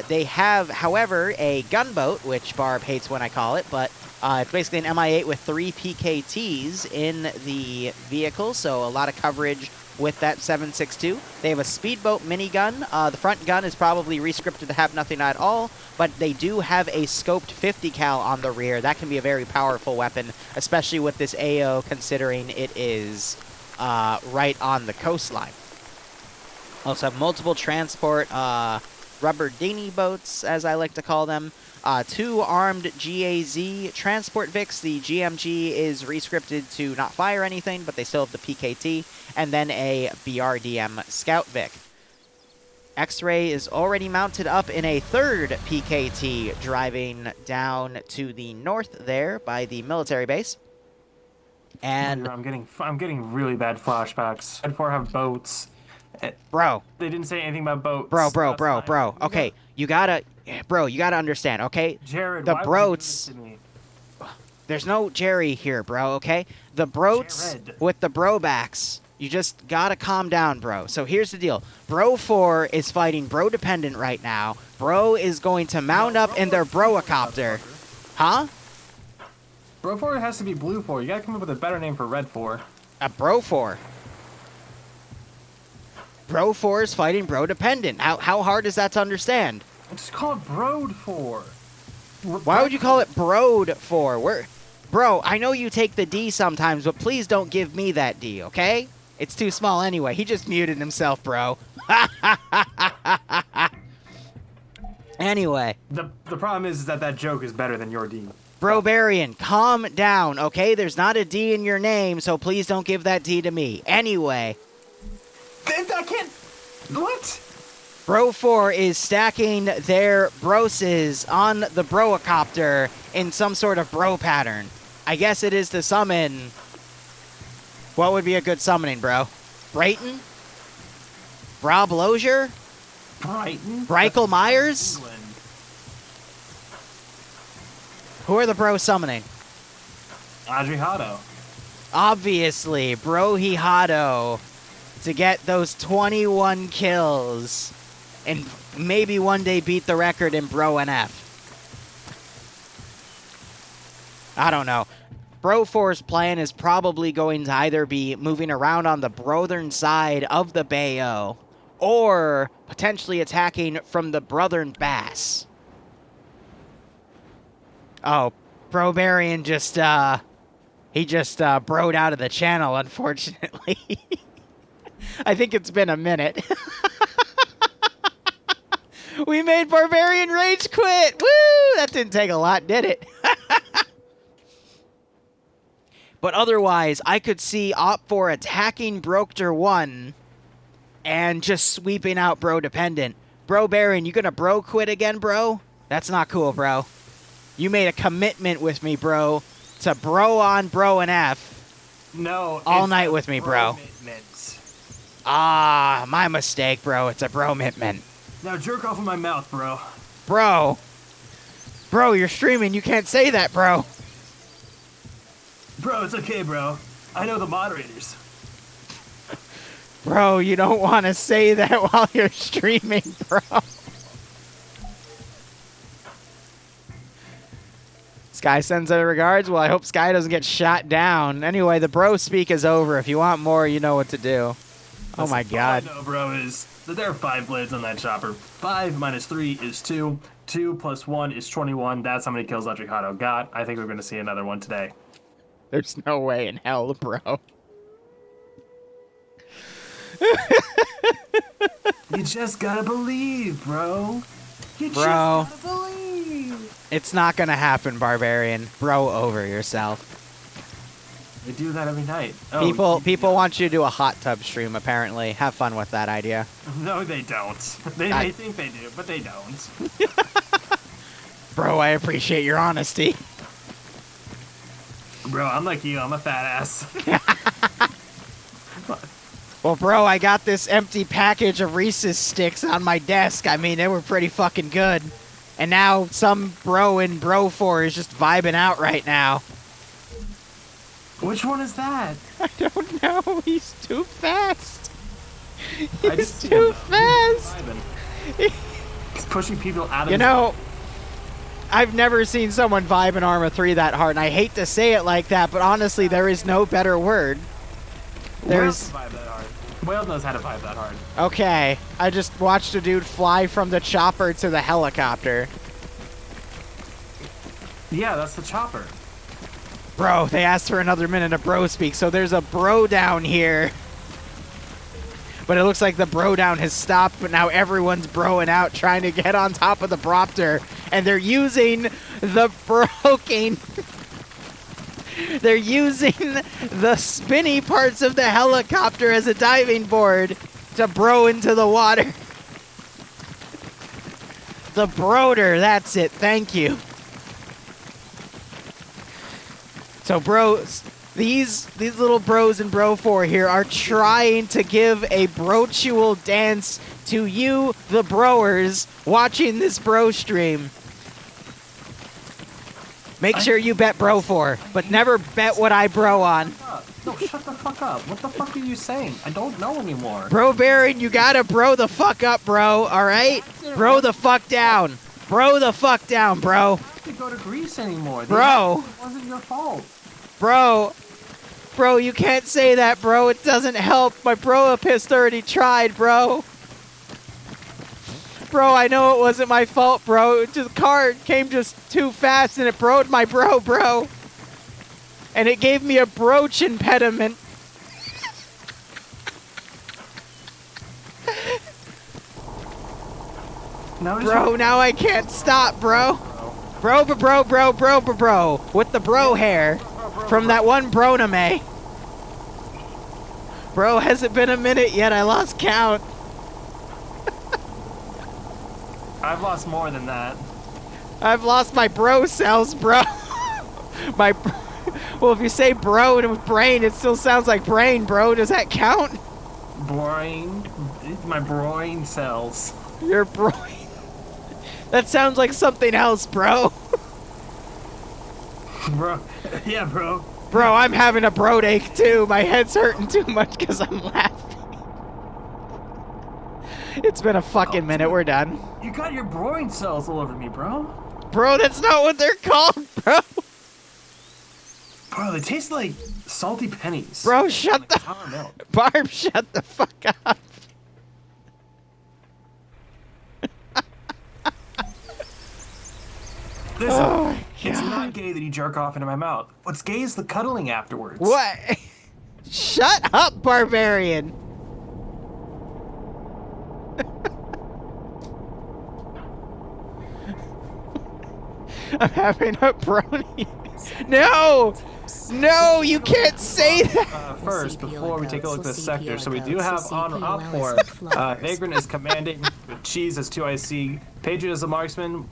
Speaker 1: They have, however, a gunboat, which Barb hates when I call it, but it's basically an Mi-8 with 3 PKTs in the vehicle, so a lot of coverage with that 7.62. They have a speedboat minigun. The front gun is probably rescripted to have nothing at all, but they do have a scoped 50 cal on the rear. That can be a very powerful weapon, especially with this AO, considering it is right on the coastline. Also have multiple transport rubber dinghy boats, as I like to call them. 2 armed GAZ transport Vics. The GMG is rescripted to not fire anything, but they still have the PKT. And then a BRDM Scout Vic. X-Ray is already mounted up in a 3rd PKT, driving down to the north there by the military base. And
Speaker 2: I'm getting really bad flashbacks. Red 4 have boats.
Speaker 1: Bro.
Speaker 2: They didn't say anything about boats.
Speaker 1: Bro. Okay, you gotta understand, okay?
Speaker 2: Jared,
Speaker 1: the
Speaker 2: why
Speaker 1: Broats.
Speaker 2: would you do this to me?
Speaker 1: There's no Jerry here, bro, okay? The Broats
Speaker 2: Jared.
Speaker 1: with the Brobacks You just gotta calm down, bro. So here's the deal. Bro 4 is fighting Bro Dependent right now. Bro is going to mount up in their Broacopter. Huh?
Speaker 2: Bro 4 has to be Blue 4. You gotta come up with a better name for Red 4.
Speaker 1: A Bro 4. Bro 4 is fighting Bro Dependent. How hard is that to understand?
Speaker 2: Just call it Broad 4.
Speaker 1: Why would you call it Broad 4? Bro, I know you take the D sometimes, but please don't give me that D, okay? It's too small anyway. He just muted himself, bro. Anyway.
Speaker 2: The problem is that joke is better than your D.
Speaker 1: Brobarian, calm down, okay? There's not a D in your name, so please don't give that D to me. Anyway.
Speaker 2: I can't... What?
Speaker 1: Bro 4 is stacking their broses on the Broacopter in some sort of bro pattern. I guess it is to summon... What would be a good summoning, bro? Brayton? Rob Lozier?
Speaker 2: Brighton?
Speaker 1: Breichel Myers?
Speaker 2: England.
Speaker 1: Who are the bros summoning?
Speaker 2: Adriano.
Speaker 1: Obviously, Bro Hihado to get those 21 kills and maybe one day beat the record in Bro NF. I don't know. Bro 4's plan is probably going to either be moving around on the Brothern side of the Bayo or potentially attacking from the Brothern Bass. Oh, Brobarian just, he just broed out of the channel, unfortunately. I think it's been a minute. We made Barbarian rage quit! Woo! That didn't take a lot, did it? But otherwise, I could see Op4 attacking Brokter 1 and just sweeping out Bro Dependent. Bro Baron, you gonna bro quit again, bro? That's not cool, bro. You made a commitment with me, bro, to bro on Bro and F.
Speaker 2: No.
Speaker 1: All night with me, bro.
Speaker 2: Commitment.
Speaker 1: Ah, my mistake, bro. It's a bro-mitment.
Speaker 2: Now jerk off in my mouth, bro.
Speaker 1: Bro. Bro, you're streaming. You can't say that, bro.
Speaker 2: Bro, it's okay, bro. I know the moderators.
Speaker 1: Bro, you don't want to say that while you're streaming, bro. Sky sends her regards. Well, I hope Sky doesn't get shot down. Anyway, the bro speak is over. If you want more, you know what to do. Oh my god.
Speaker 2: All I know, bro, is that there are 5 blades on that chopper. 5 minus 3 is 2. 2 plus 1 is 21. That's how many kills Adriano got. I think we're going to see another one today.
Speaker 1: There's no way in hell, bro.
Speaker 2: You just gotta believe, bro. You just
Speaker 1: Bro.
Speaker 2: gotta believe.
Speaker 1: It's not gonna happen, Barbarian. Bro over yourself.
Speaker 2: We do that every night.
Speaker 1: People want you to do a hot tub stream, apparently. Have fun with that idea.
Speaker 2: No, they don't. They may think they do, but they don't.
Speaker 1: Bro, I appreciate your honesty.
Speaker 2: Bro, I'm like you. I'm a fat ass.
Speaker 1: Well, bro, I got this empty package of Reese's sticks on my desk. I mean, they were pretty fucking good. And now some bro in Bro 4 is just vibing out right now.
Speaker 2: Which one is that?
Speaker 1: I don't know. He's too fast.
Speaker 2: I
Speaker 1: He's
Speaker 2: just see
Speaker 1: too
Speaker 2: him,
Speaker 1: fast.
Speaker 2: He's pushing people out of
Speaker 1: You know, I've never seen someone vibe in Arma 3 that hard, and I hate to say it like that, but honestly, there is no better word. There's...
Speaker 2: Whale knows how to vibe that hard.
Speaker 1: Okay, I just watched a dude fly from the chopper to the helicopter.
Speaker 2: Yeah, that's the chopper.
Speaker 1: Bro, they asked for another minute of bro speak, so there's a bro down here. But it looks like the bro down has stopped, but now everyone's broing out trying to get on top of the Bropter. And they're using the broking... They're using the spinny parts of the helicopter as a diving board to bro into the water. The broder, that's it, thank you. So bros, these little bros in Bro 4 here are trying to give a brotual dance to you, the broers, watching this bro stream. Make sure you bet Bro 4, but never bet what I bro on.
Speaker 2: No, shut the fuck up. What the fuck are you saying? I don't know anymore.
Speaker 1: Bro Baron, you gotta bro the fuck up, bro, alright? Bro the fuck down. Bro the fuck down, bro.
Speaker 2: You don't have to go to Greece anymore.
Speaker 1: Bro.
Speaker 2: It wasn't your fault.
Speaker 1: Bro. Bro, you can't say that, bro. It doesn't help. My bro-apist already tried, bro. Bro, I know it wasn't my fault, bro. The car came just too fast and it broed my bro. And it gave me a broach impediment. Bro, now I can't stop, bro. Bro. With the bro hair from that one Broname. Bro, has it been a minute yet? I lost count.
Speaker 2: I've lost more than that.
Speaker 1: I've lost my bro cells, bro. Well, if you say bro and with brain, it still sounds like brain, bro. Does that count?
Speaker 2: Brain? My brain cells.
Speaker 1: Your brain. That sounds like something else, bro.
Speaker 2: Bro. Yeah, bro.
Speaker 1: Bro, I'm having a broache too. My head's hurting too much because I'm laughing. It's been a fucking minute. We're done.
Speaker 2: You got your brain cells all over me, bro.
Speaker 1: Bro, that's not what they're called, bro.
Speaker 2: Bro, they taste like salty pennies.
Speaker 1: Bro, shut
Speaker 2: like
Speaker 1: the...
Speaker 2: sour milk.
Speaker 1: Barb, shut the fuck up.
Speaker 2: Listen,
Speaker 1: Oh,
Speaker 2: it's
Speaker 1: God.
Speaker 2: not gay that you jerk off into my mouth. What's gay is the cuddling afterwards.
Speaker 1: What? Shut up, barbarian. I'm having a brony. No! No, you can't say that!
Speaker 2: First, before we take a look at the sector, so we do have on Op 4, Vagrant is commanding, with Cheese as 2IC, Patriot as a marksman.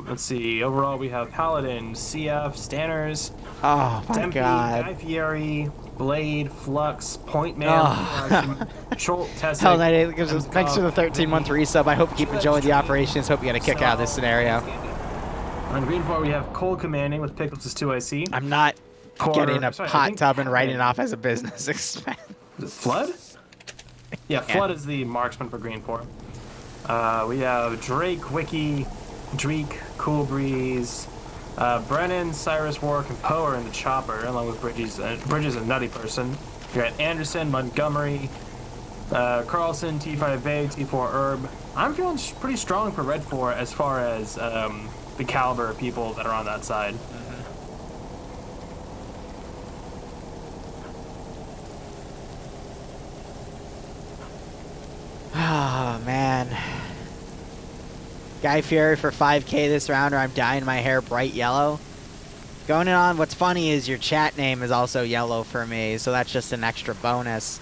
Speaker 2: Let's see, overall we have Paladin, CF, Stanners,
Speaker 1: Oh my
Speaker 2: Tempe,
Speaker 1: god.
Speaker 2: Guy Fieri, Blade, Flux, Point Man,
Speaker 1: Oh.
Speaker 2: Cholt, Tessic.
Speaker 1: Hell, thanks for the 13-month resub. I hope you keep enjoying the operations. Hope you get a kick out of this scenario.
Speaker 2: On Green 4, we have Cole commanding with Pickles as 2IC.
Speaker 1: I'm not getting a
Speaker 2: Sorry, I
Speaker 1: hot
Speaker 2: think-
Speaker 1: tub and writing it off as a business expense.
Speaker 2: Is it Flood? Yeah, Flood is the marksman for Green 4. We have Drake, Wiki, Dreek, Cool Breeze, Brennan, Cyrus, Warwick, and Poe are in the chopper, along with Bridges. Bridges, a nutty person. You got Anderson, Montgomery, Carlson, T5 Vague, T4 Herb. I'm feeling pretty strong for Red 4 as far as the caliber of people that are on that side.
Speaker 1: Oh, man. Guy Fieri for 5K this round, or I'm dyeing my hair bright yellow. Going on, what's funny is your chat name is also yellow for me, so that's just an extra bonus.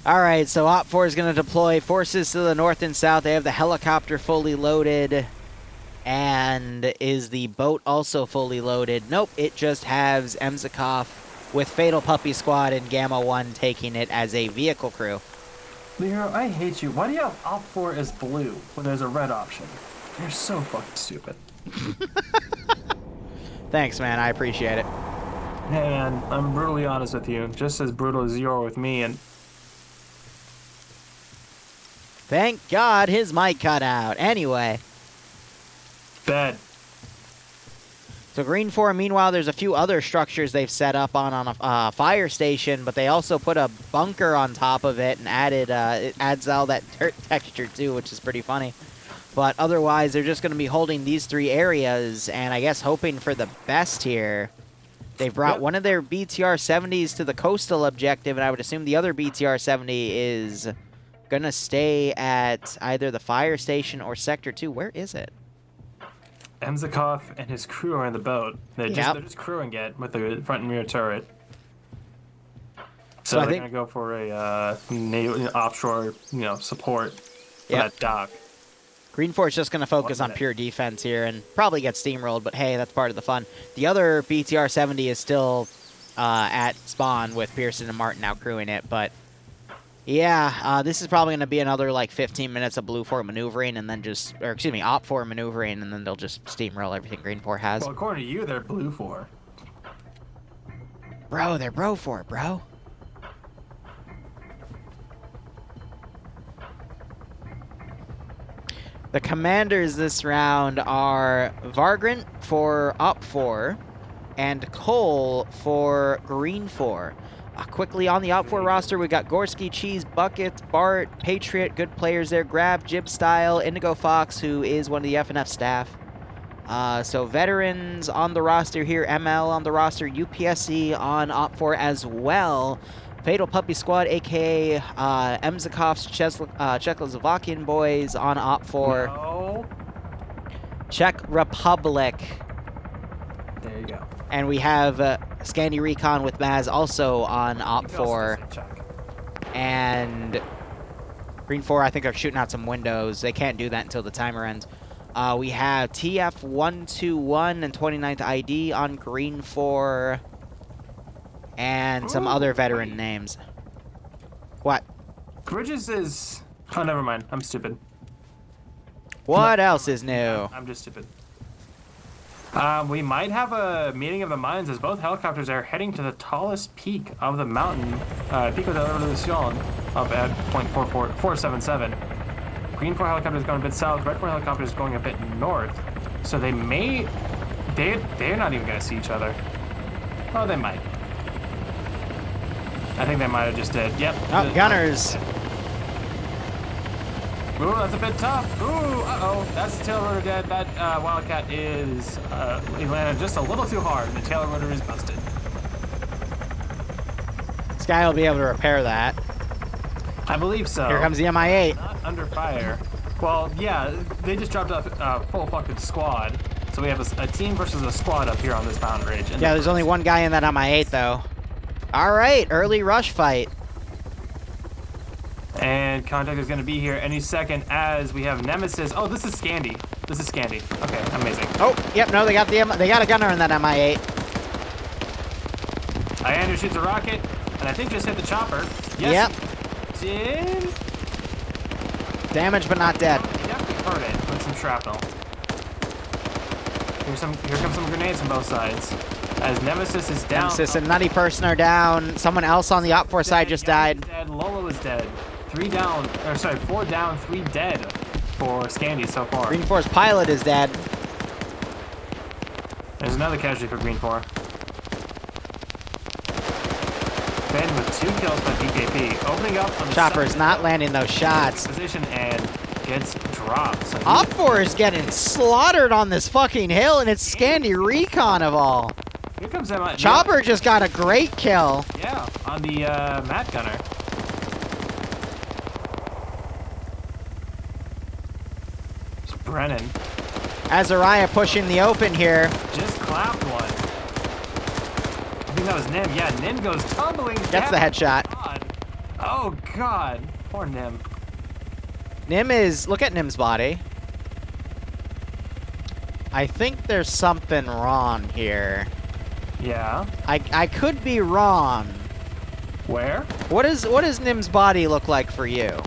Speaker 1: Alright, so Op 4 is going to deploy forces to the north and south. They have the helicopter fully loaded. And is the boat also fully loaded? Nope, it just has Emzikov with Fatal Puppy Squad and Gamma 1 taking it as a vehicle crew.
Speaker 2: Liru, I hate you. Why do you have Op 4 as blue when there's a red option? You're so fucking stupid.
Speaker 1: Thanks, man. I appreciate it.
Speaker 2: Hey, man, I'm brutally honest with you. Just as brutal as you are with me, and
Speaker 1: Thank God his mic cut out. Anyway,
Speaker 2: bad.
Speaker 1: so Green 4, meanwhile, there's a few other structures they've set up on a fire station, but they also put a bunker on top of it and added, it adds all that dirt texture too, which is pretty funny. But otherwise, they're just going to be holding these three areas, and I guess hoping for the best here. They brought one of their BTR-70s to the coastal objective, and I would assume the other BTR-70 is going to stay at either the fire station or Sector 2. Where is it?
Speaker 2: Emzikov and his crew are in the boat. They're just crewing it with the front and rear turret. So
Speaker 1: I
Speaker 2: they're
Speaker 1: think-
Speaker 2: gonna go for a offshore, support for
Speaker 1: Yep.
Speaker 2: that dock.
Speaker 1: Green 4 is just going to focus on pure defense here and probably get steamrolled, but hey, that's part of the fun. The other BTR-70 is still at spawn with Pearson and Martin now crewing it, but yeah, this is probably going to be another like 15 minutes of Blue 4 maneuvering and then just, or excuse me, Op 4 maneuvering, and then they'll just steamroll everything Green 4 has.
Speaker 2: Well, according to you, they're blue 4.
Speaker 1: Bro, they're bro for it, bro. The commanders this round are Vargrant for Op 4 and Cole for Green 4. Quickly on the Op 4 roster, we got Gorski, Cheese, Bucket, Bart, Patriot, good players there. Grab, Jib Style, Indigo Fox, who is one of the FNF staff. So veterans on the roster here, ML on the roster, UPSC on Op 4 as well. Fatal Puppy Squad, aka Emzakov's Czechoslovakian boys on Op 4.
Speaker 2: No.
Speaker 1: Czech Republic.
Speaker 2: There you go.
Speaker 1: And we have Scandi Recon with Maz also on Op 4. And Green 4, I think, are shooting out some windows. They can't do that until the timer ends. We have TF121 and 29th ID on Green 4. And some other veteran names. What?
Speaker 2: Bridges is... Oh, never mind. I'm stupid.
Speaker 1: What else is new?
Speaker 2: I'm just stupid. We might have a meeting of the minds as both helicopters are heading to the tallest peak of the mountain, Pico de la Revolucion, up at point 477. Green 4 helicopter is going a bit south, Red 4 helicopter is going a bit north. So they may... They're not even going to see each other. Oh, they might. I think they might have just did. Yep.
Speaker 1: Oh, gunners.
Speaker 2: Ooh, that's a bit tough. Ooh, uh-oh. That's the tail rotor dead. That Wildcat is... he landed just a little too hard. The tail rotor is busted.
Speaker 1: Sky will be able to repair that.
Speaker 2: I believe so.
Speaker 1: Here comes the MI8.
Speaker 2: Not under fire. Well, yeah, they just dropped off a full fucking squad. So we have a team versus a squad up here on this mountain ridge.
Speaker 1: Yeah, there's only one guy in that MI8, though. All right, early rush fight.
Speaker 2: And contact is going to be here any second as we have Nemesis. Oh, this is Scandi. This is Scandi. Okay, amazing.
Speaker 1: Oh, yep, no, they got a gunner in that MI8.
Speaker 2: Iander shoots a rocket, and I think just hit the chopper. Yes.
Speaker 1: Yep.
Speaker 2: Did.
Speaker 1: Damaged but not dead.
Speaker 2: Definitely hurt it with some shrapnel. Here comes some grenades from both sides. As Nemesis is down.
Speaker 1: Nemesis and Nutty Person are down. Someone else on the Op 4 side just died.
Speaker 2: Dead. Lolo is dead. 4 down, 3 dead for Scandi so far.
Speaker 1: Green 4's pilot is dead.
Speaker 2: There's another casualty for Green 4. Finn with 2 kills by PKP. Opening up on the
Speaker 1: Chopper's
Speaker 2: side
Speaker 1: not landing those shots.
Speaker 2: position and gets dropped. So
Speaker 1: Op 4 is getting slaughtered on this fucking hill, and it's Scandi Recon of all.
Speaker 2: Here comes Emma.
Speaker 1: Chopper just got a great kill.
Speaker 2: Yeah, on the Matt Gunner. It's Brennan.
Speaker 1: Azariah pushing the open here.
Speaker 2: Just clapped one. I think that was Nim. Yeah, Nim goes tumbling down.
Speaker 1: Gets the headshot.
Speaker 2: God. Oh, God. Poor Nim.
Speaker 1: Nim is... Look at Nim's body. I think there's something wrong here.
Speaker 2: Yeah.
Speaker 1: I could be wrong.
Speaker 2: Where?
Speaker 1: What does Nim's body look like for you?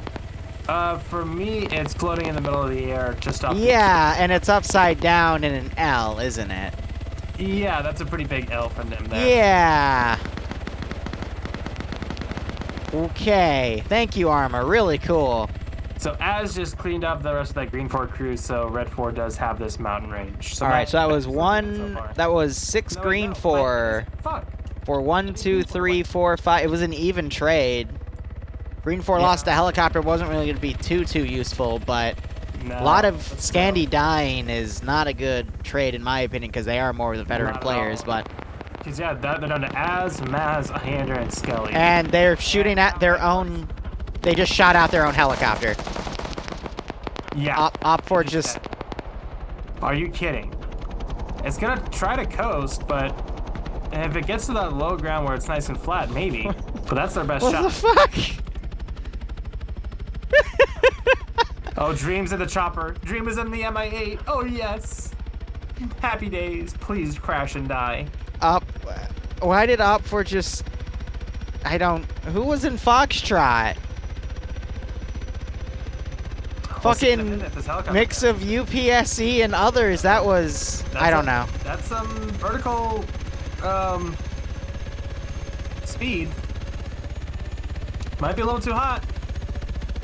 Speaker 2: For me, it's floating in the middle of the air, just off.
Speaker 1: Yeah, and it's upside down in an L, isn't it?
Speaker 2: Yeah, that's a pretty big L from Nim there.
Speaker 1: Yeah. Okay. Thank you, Armor. Really cool.
Speaker 2: So Az just cleaned up the rest of that Green 4 crew, so Red 4 does have this mountain range. So
Speaker 1: All right, so that was
Speaker 2: so
Speaker 1: one.
Speaker 2: far.
Speaker 1: That was 6
Speaker 2: No,
Speaker 1: Green
Speaker 2: no,
Speaker 1: 4
Speaker 2: Fuck.
Speaker 1: for 1, 2, 3, 4, 5. It was an even trade. Green 4
Speaker 2: Yeah.
Speaker 1: lost a helicopter. Wasn't really going to be too useful, but
Speaker 2: No,
Speaker 1: a lot of
Speaker 2: but
Speaker 1: Scandi
Speaker 2: still.
Speaker 1: dying is not a good trade in my opinion because they are more of the veteran
Speaker 2: Not at
Speaker 1: players.
Speaker 2: all.
Speaker 1: But
Speaker 2: Because, yeah, they're down to Az, Maz, Iander, and Skelly.
Speaker 1: and they're shooting at their own. They just shot out their own helicopter.
Speaker 2: yeah.
Speaker 1: Op 4 just.
Speaker 2: Are you kidding? It's going to try to coast, but if it gets to that low ground where it's nice and flat, maybe. But that's their best
Speaker 1: What
Speaker 2: shot.
Speaker 1: the fuck?
Speaker 2: Oh, Dream's in the chopper. Dream is in the MI8. Oh, yes. Happy days. Please crash and die.
Speaker 1: Why did Op 4 just... I don't... Who was in Foxtrot?
Speaker 2: We'll see in a
Speaker 1: Fucking
Speaker 2: minute, this helicopter
Speaker 1: mix
Speaker 2: guy.
Speaker 1: of UPSC and others. That was... I don't know.
Speaker 2: That's some vertical speed. Might be a little too hot.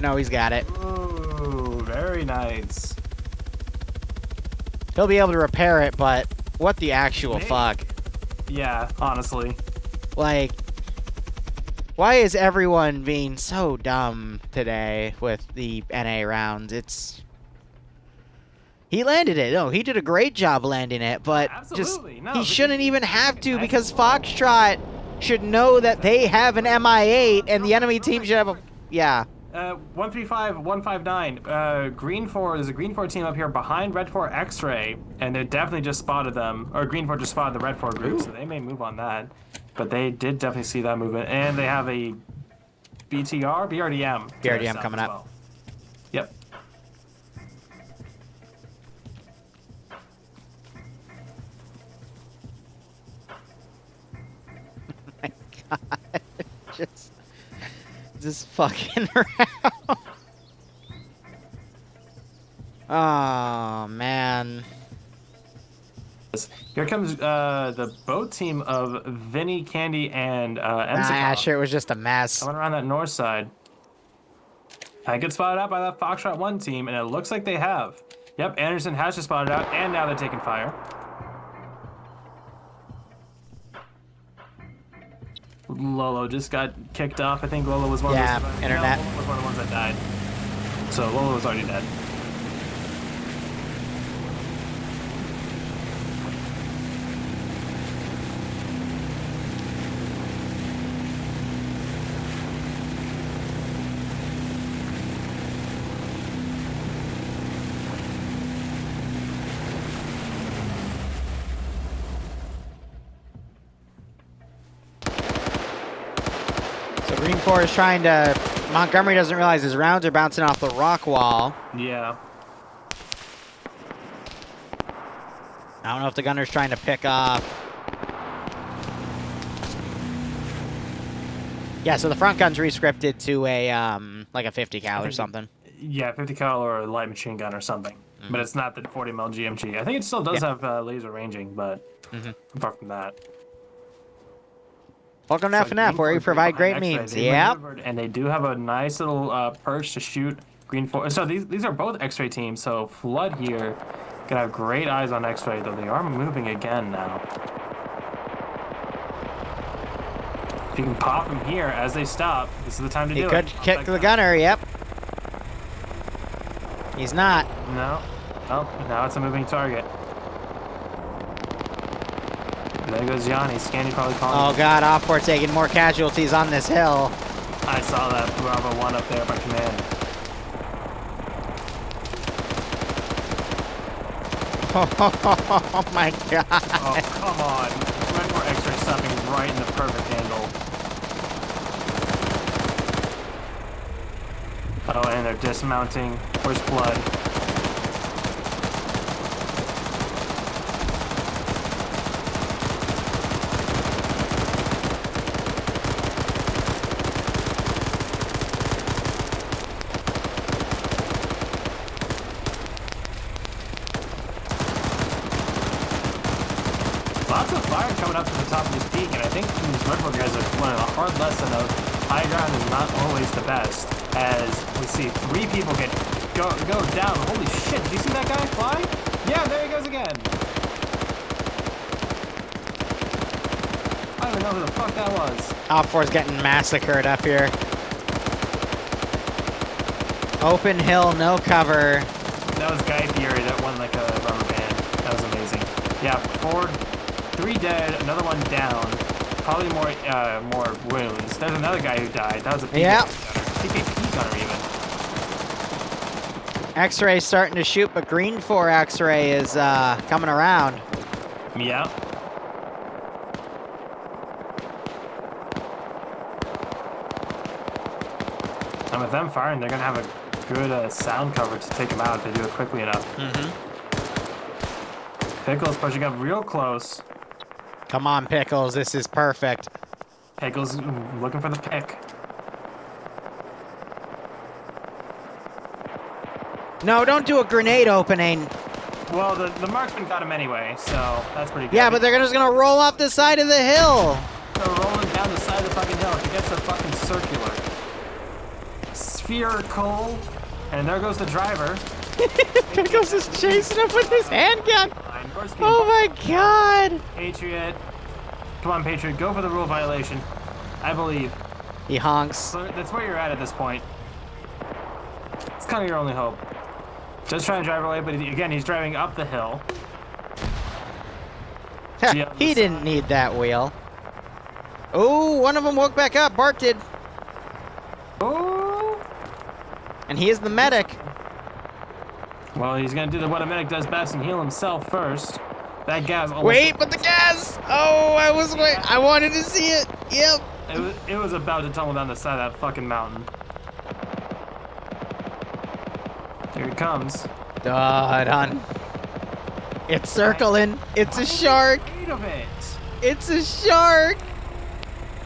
Speaker 1: No, he's got it.
Speaker 2: Ooh, very nice.
Speaker 1: He'll be able to repair it, but what the actual
Speaker 2: Maybe.
Speaker 1: fuck?
Speaker 2: Yeah, honestly.
Speaker 1: Like, why is everyone being so dumb today with the NA rounds? It's... He landed it. No, he did a great job landing it, but
Speaker 2: Absolutely.
Speaker 1: just
Speaker 2: No,
Speaker 1: he
Speaker 2: but
Speaker 1: shouldn't even have to
Speaker 2: nice
Speaker 1: because
Speaker 2: block.
Speaker 1: Foxtrot should know that they have an MI8 and the enemy team should have a... Yeah.
Speaker 2: 135, 159. Green 4, there's a Green 4 team up here behind Red 4 X-Ray, and they definitely just spotted them. Or Green 4 just spotted the Red 4 group, so they may move on that. But they did definitely see that movement. And they have a BRDM. to their
Speaker 1: BRDM
Speaker 2: south
Speaker 1: coming
Speaker 2: as
Speaker 1: up.
Speaker 2: well. Yep.
Speaker 1: My God. Just fucking around. Oh, man.
Speaker 2: Here comes the boat team of Vinny, Candy, and
Speaker 1: Nah,
Speaker 2: Emsicon.
Speaker 1: sure, it was just a mess.
Speaker 2: Coming around that north side. I get spotted out by that Foxtrot 1 team, and it looks like they have. Yep, Anderson has just spotted out, and now they're taking fire. Lolo just got kicked off. I think Lolo was one
Speaker 1: Yeah,
Speaker 2: of those.
Speaker 1: internet.
Speaker 2: No, Lolo was one of the ones that died. So Lolo was already dead.
Speaker 1: So Green 4 is trying to... Montgomery doesn't realize his rounds are bouncing off the rock wall.
Speaker 2: Yeah.
Speaker 1: I don't know if the gunner's trying to pick off. Yeah, so the front gun's rescripted to a, like a 50 cal or something.
Speaker 2: Yeah, 50 cal or a light machine gun or something. But it's not the 40 mil GMG. I think it still does have laser ranging, but apart from that.
Speaker 1: Welcome to
Speaker 2: So
Speaker 1: FNF,
Speaker 2: Green
Speaker 1: where we
Speaker 2: 4
Speaker 1: provide
Speaker 2: behind
Speaker 1: great
Speaker 2: X-ray.
Speaker 1: memes.
Speaker 2: They
Speaker 1: Yeah.
Speaker 2: maneuvered, and they do have a nice little perch to shoot Green 4. So these are both X-ray teams, so Flood here gonna have great eyes on X-ray, though they are moving again now. If you can pop them here as they stop, this is the time to
Speaker 1: He
Speaker 2: do
Speaker 1: could
Speaker 2: it. Pop
Speaker 1: kick
Speaker 2: that
Speaker 1: the
Speaker 2: gun.
Speaker 1: gunner, yep. He's not.
Speaker 2: No. Oh, now it's a moving target. There goes Yanni. Scanny probably calling.
Speaker 1: Oh god, Offport taking more casualties on this hill.
Speaker 2: I saw that Bravo 1 up there by command.
Speaker 1: Oh my god.
Speaker 2: Oh, come on. Red 4 X-ray stopping right in the perfect angle. Oh, and they're dismounting. Where's Flood? Lots of fire coming up to the top of this peak, and I think these Red 4 guys are learning a hard lesson of high ground is not always the best. As we see 3 people go down. Holy shit, did you see that guy fly? Yeah, there he goes again. I don't even know who the fuck that was.
Speaker 1: Offport's getting massacred up here. Open hill, no cover.
Speaker 2: That was Guy Fieri that won like a rubber band. That was amazing. Yeah, 3 dead, another one down. Probably more wounds. There's another guy who died. That was a PKP gunner even.
Speaker 1: X-Ray's starting to shoot, but Green 4 X-Ray is coming around.
Speaker 2: Yeah. And with them firing, they're gonna have a good sound cover to take them out if they do it quickly enough. Pickles pushing up real close.
Speaker 1: Come on, Pickles, this is perfect.
Speaker 2: Pickles looking for the pick.
Speaker 1: No, don't do a grenade opening.
Speaker 2: Well, the marksman got him anyway, so that's pretty good.
Speaker 1: Yeah, but they're just gonna roll off the side of the hill.
Speaker 2: They're rolling down the side side of the fucking hill. He gets the fucking circular. Spherical. And there goes the driver.
Speaker 1: Pickles is chasing him with his handgun. Oh my god.
Speaker 2: Patriot. Come on, Patriot. Go for the rule violation. I believe.
Speaker 1: He honks.
Speaker 2: So that's where you're at this point. It's kind of your only hope. Just trying to drive away, but again, he's driving up the hill.
Speaker 1: He didn't need that wheel. Oh, one of them woke back up. Bart did.
Speaker 2: Oh!
Speaker 1: And he is the medic.
Speaker 2: Well, he's gonna do what a medic does best and heal himself first. That gas almost...
Speaker 1: Wait, but the gas! Oh, I wanted to see it. Yep.
Speaker 2: It was about to tumble down the side of that fucking mountain. Here it comes.
Speaker 1: Done. It's circling. It's a shark.
Speaker 2: Wait of it.
Speaker 1: It's a shark.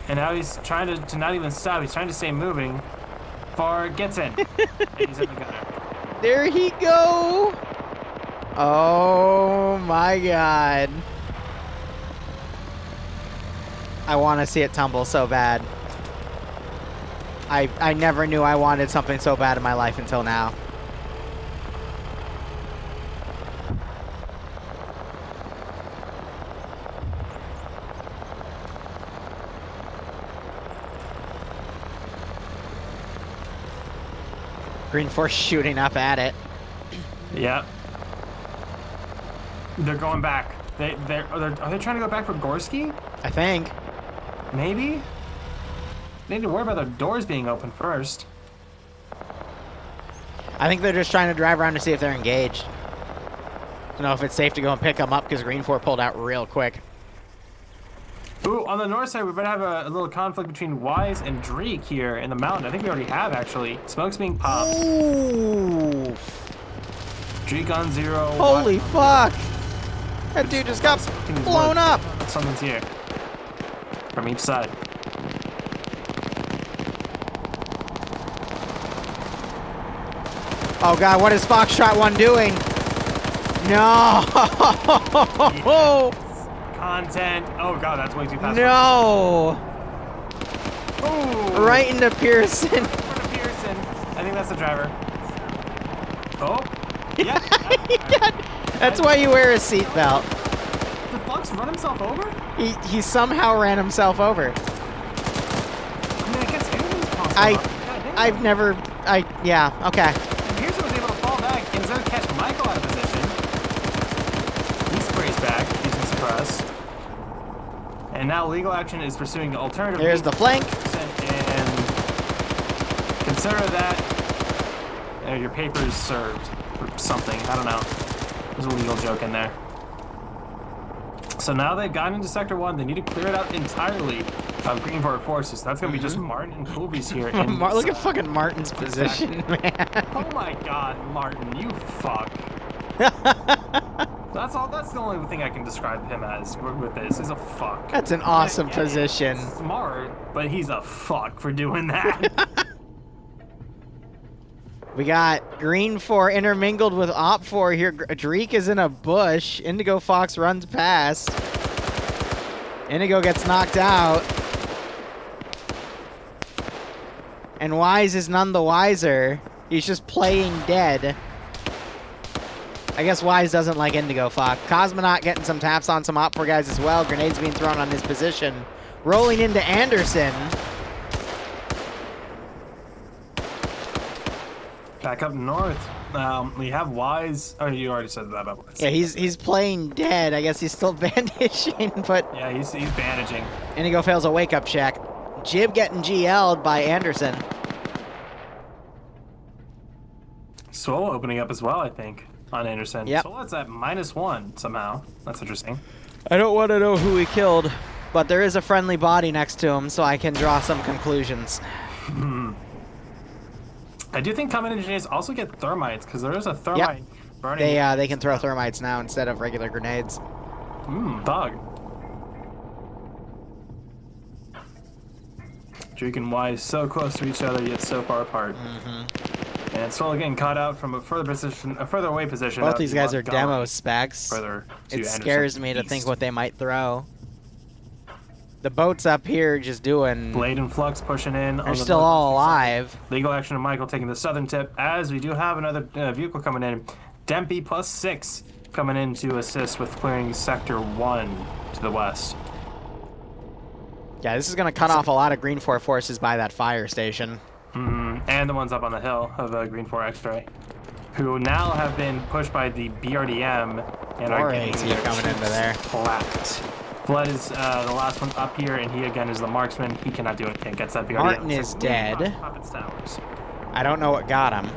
Speaker 2: And now he's trying to not even stop. He's trying to stay moving. Far gets in. And he's in the gutter.
Speaker 1: There he go. Oh my god. I want to see it tumble so bad. I never knew I wanted something so bad in my life until now. Green Force shooting up at it.
Speaker 2: Yep. They're going back. Are they trying to go back for Gorski?
Speaker 1: I think.
Speaker 2: Maybe? They need to worry about their doors being open first.
Speaker 1: I think they're just trying to drive around to see if they're engaged. To know if it's safe to go and pick them up because Green Force pulled out real quick.
Speaker 2: Ooh, on the north side, we better have a little conflict between Wise and Dreek here in the mountain. I think we already have, actually. Smoke's being popped.
Speaker 1: Ooh.
Speaker 2: Dreek on 0.
Speaker 1: Holy fuck. That dude just got blown up.
Speaker 2: Someone's here. From each side.
Speaker 1: Oh god, what is Foxtrot 1 doing? No!
Speaker 2: Yes. Content. Oh god, that's way too fast.
Speaker 1: No!
Speaker 2: Ooh.
Speaker 1: Right into Pearson.
Speaker 2: Pearson. I think that's the driver. Oh. Yeah.
Speaker 1: That's why you wear a seatbelt.
Speaker 2: Did Fox run himself over?
Speaker 1: He somehow ran himself over.
Speaker 2: I mean, I guess anything's possible.
Speaker 1: Yeah, okay.
Speaker 2: And Pearson was able to fall back and instead of catch Michael out of position. He sprays back, using suppress. And now legal action is pursuing the alternative.
Speaker 1: There's the flank.
Speaker 2: And consider that your paper's served or something. I don't know. There's a legal joke in there. So now they've gotten into Sector 1. They need to clear it out entirely of Green forces. So that's going to be just Martin and Coolby's here.
Speaker 1: Look at fucking Martin's position, man.
Speaker 2: Oh my god, Martin, you fuck. That's the only thing I can describe him as with this, is a fuck.
Speaker 1: That's an awesome position.
Speaker 2: Smart, but he's a fuck for doing that.
Speaker 1: We got Green 4 intermingled with Op 4 here. Dreek is in a bush. Indigo Fox runs past. Indigo gets knocked out. And Wise is none the wiser. He's just playing dead. I guess Wise doesn't like Indigo Fox. Cosmonaut getting some taps on some Op 4 guys as well. Grenades being thrown on his position. Rolling into Anderson.
Speaker 2: Back up north. We have Wise. Oh, you already said that about Wise.
Speaker 1: Yeah, he's playing dead. I guess he's still bandaging, but
Speaker 2: yeah, he's bandaging.
Speaker 1: Indigo fails a wake-up check. Jib getting GL'd by Anderson.
Speaker 2: Swole opening up as well, I think, on Anderson.
Speaker 1: Yep.
Speaker 2: Swole's at -1 somehow. That's interesting.
Speaker 1: I don't want to know who he killed, but there is a friendly body next to him, so I can draw some conclusions.
Speaker 2: I do think combat engineers also get thermites, because there is a thermite burning.
Speaker 1: They can throw thermites now instead of regular grenades.
Speaker 2: Bug. Drake and Wise so close to each other, yet so far apart. And Swole getting caught out from a further away position.
Speaker 1: Both these guys are demo specs.
Speaker 2: Further to
Speaker 1: It
Speaker 2: Anderson.
Speaker 1: scares me to think what they might throw. The boat's up here just doing...
Speaker 2: Blade and Flux pushing in.
Speaker 1: They're still all alive.
Speaker 2: Legal Action and Michael taking the southern tip, as we do have another vehicle coming in. Dempy +6 coming in to assist with clearing Sector 1 to the west.
Speaker 1: Yeah, this is going to cut off a lot of Green 4 forces by that fire station.
Speaker 2: And the ones up on the hill of Green 4 X-Ray, who now have been pushed by the BRDM and are getting their
Speaker 1: coming into there.
Speaker 2: clapped. Flood is the last one up here, and he again is the marksman. He cannot do anything against that BRDM.
Speaker 1: Martin is dead.
Speaker 2: Puppets towers.
Speaker 1: I don't know what got him.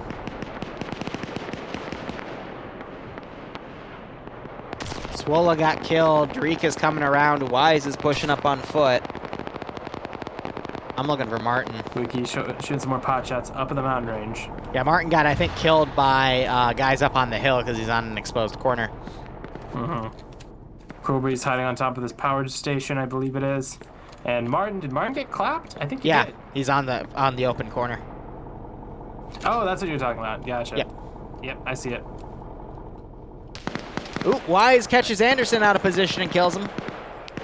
Speaker 1: Swola got killed. Dreek is coming around. Wise is pushing up on foot. I'm looking for Martin.
Speaker 2: Wiki shooting some more pot shots up in the mountain range.
Speaker 1: Yeah, Martin got, I think, killed by guys up on the hill because he's on an exposed corner.
Speaker 2: Coolbreeze hiding on top of this power station, I believe it is. And Martin, did Martin get clapped? I think he did.
Speaker 1: He's on the open corner.
Speaker 2: Oh, that's what you're talking about. Gotcha.
Speaker 1: Yep.
Speaker 2: Yep, I see it.
Speaker 1: Ooh, Wise catches Anderson out of position and kills him.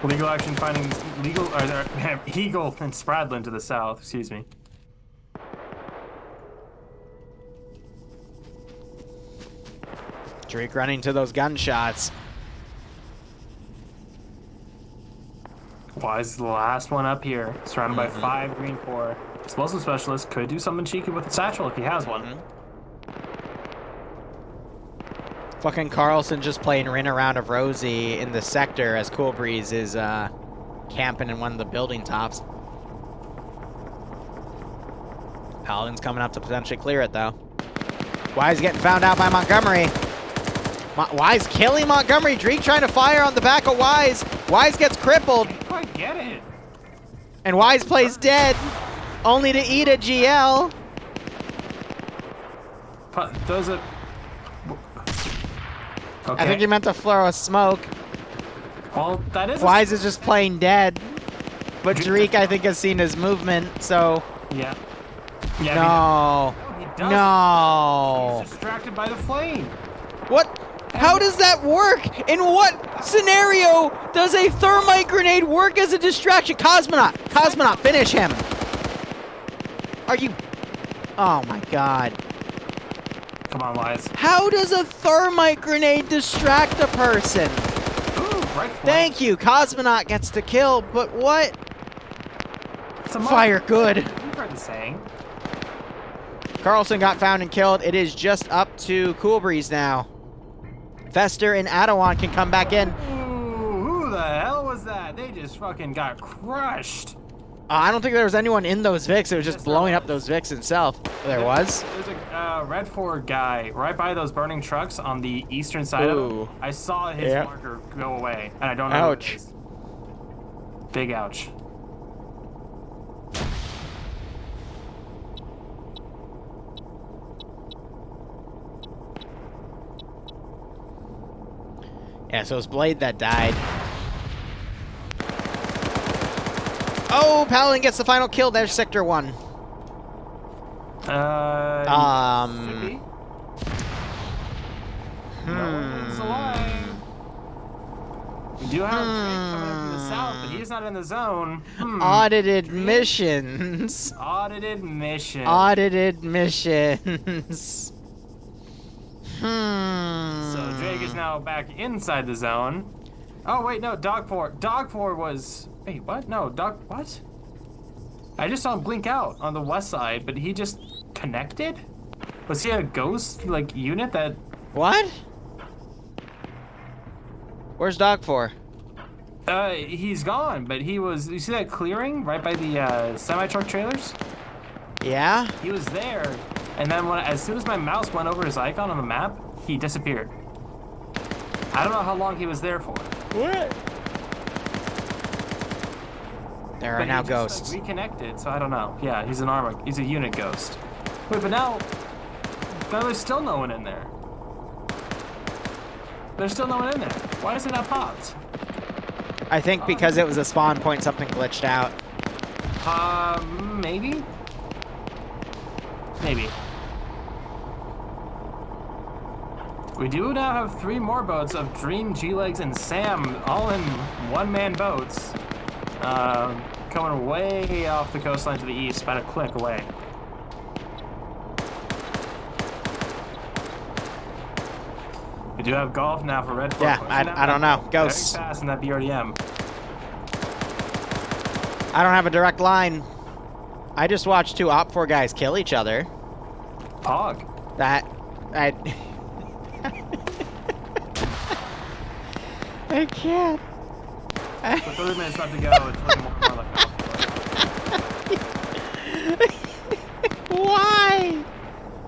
Speaker 2: Legal Action finding Eagle and Spradlin to the south, excuse me.
Speaker 1: Drake running to those gunshots.
Speaker 2: Wise is the last one up here, surrounded by 5 Green 4. Explosive Specialist could do something cheeky with the satchel if he has one.
Speaker 1: Fucking Carlson just playing Rin around of Rosie in the sector as Coolbreeze is camping in one of the building tops. Paladin's coming up to potentially clear it though. Wise getting found out by Montgomery. Wise killing Montgomery. Drake trying to fire on the back of Wise. Wise gets crippled.
Speaker 2: Can't quite get it.
Speaker 1: And Wise plays dead, only to eat a GL.
Speaker 2: Those are... Okay.
Speaker 1: I think he meant to throw a smoke.
Speaker 2: Well, that is...
Speaker 1: Wise is just plain dead. But Drake, I think, has seen his movement, so...
Speaker 2: Yeah. Yeah.
Speaker 1: No.
Speaker 2: He doesn't.
Speaker 1: No.
Speaker 2: He's distracted by the flame.
Speaker 1: What? How does that work? In what scenario does a thermite grenade work as a distraction? Cosmonaut! Cosmonaut, finish him! Are you... Oh my god.
Speaker 2: Come on, Wise.
Speaker 1: How does a thermite grenade distract a person?
Speaker 2: Ooh, right flank.
Speaker 1: Thank you, Cosmonaut gets the kill, but what?
Speaker 2: It's a
Speaker 1: Fire good.
Speaker 2: You've heard the saying.
Speaker 1: Carlson got found and killed. It is just up to Coolbreeze now. Fester and Adawan can come back in.
Speaker 2: Ooh, who the hell was that? They just fucking got crushed.
Speaker 1: I don't think there was anyone in those Vics. It was just
Speaker 2: Yes,
Speaker 1: blowing
Speaker 2: there
Speaker 1: up those Vics itself. There was?
Speaker 2: There's a Red 4 guy right by those burning trucks on the eastern side of
Speaker 1: Ooh.
Speaker 2: him. I saw his
Speaker 1: Yeah.
Speaker 2: marker go away, and I don't know who it
Speaker 1: Ouch.
Speaker 2: is. Big ouch.
Speaker 1: Yeah, so it was Blade that died. Oh, Paladin gets the final kill. There's Sector 1.
Speaker 2: Should be. No one's alive. We do have Drake coming in from the south, but he's not in the zone.
Speaker 1: Audited missions.
Speaker 2: Audited mission.
Speaker 1: Audited missions.
Speaker 2: So Drake is now back inside the zone. Oh wait, no, Dog 4. Dog 4 was... Wait, what? No, Dog... What? I just saw him blink out on the west side, but he just connected? Was he a ghost, like, unit that...
Speaker 1: What? Where's Dog 4?
Speaker 2: He's gone, but he was... You see that clearing right by the semi-truck trailers?
Speaker 1: Yeah?
Speaker 2: He was there, and then as soon as my mouse went over his icon on the map, he disappeared. I don't know how long he was there for.
Speaker 1: What? There are
Speaker 2: But
Speaker 1: now
Speaker 2: he just,
Speaker 1: ghosts.
Speaker 2: like, reconnected, so I don't know. Yeah, he's he's a unit ghost. Wait, but now there's still no one in there. There's still no one in there. Why is it not popped?
Speaker 1: I think because it was a spawn point, something glitched out.
Speaker 2: Maybe? Maybe. We do now have 3 more boats of Dream, G-Legs, and Sam all in one-man boats. Coming way off the coastline to the east, about a click away. We do have golf now for Red 4.
Speaker 1: Yeah, I don't know. Ghosts.
Speaker 2: Very fast in that BRDM.
Speaker 1: I don't have a direct line. I just watched 2 Op 4 guys kill each other.
Speaker 2: Pog.
Speaker 1: I can't.
Speaker 2: With 30 minutes left to go, it's looking more and more like Op 4.
Speaker 1: Why?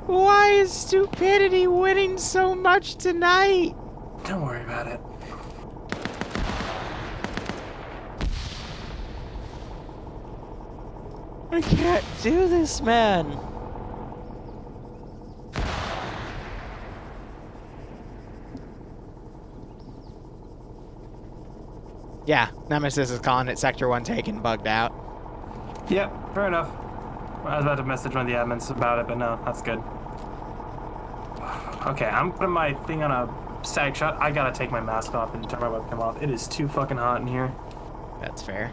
Speaker 1: Why is stupidity winning so much tonight?
Speaker 2: Don't worry about it.
Speaker 1: I can't do this, man. Yeah, Nemesis is calling it Sector 1 taken, bugged out.
Speaker 2: Yep, fair enough. I was about to message one of the admins about it, but no, that's good. Okay, I'm putting my thing on a static shot. I gotta take my mask off and turn my webcam off. It is too fucking hot in here.
Speaker 1: That's fair.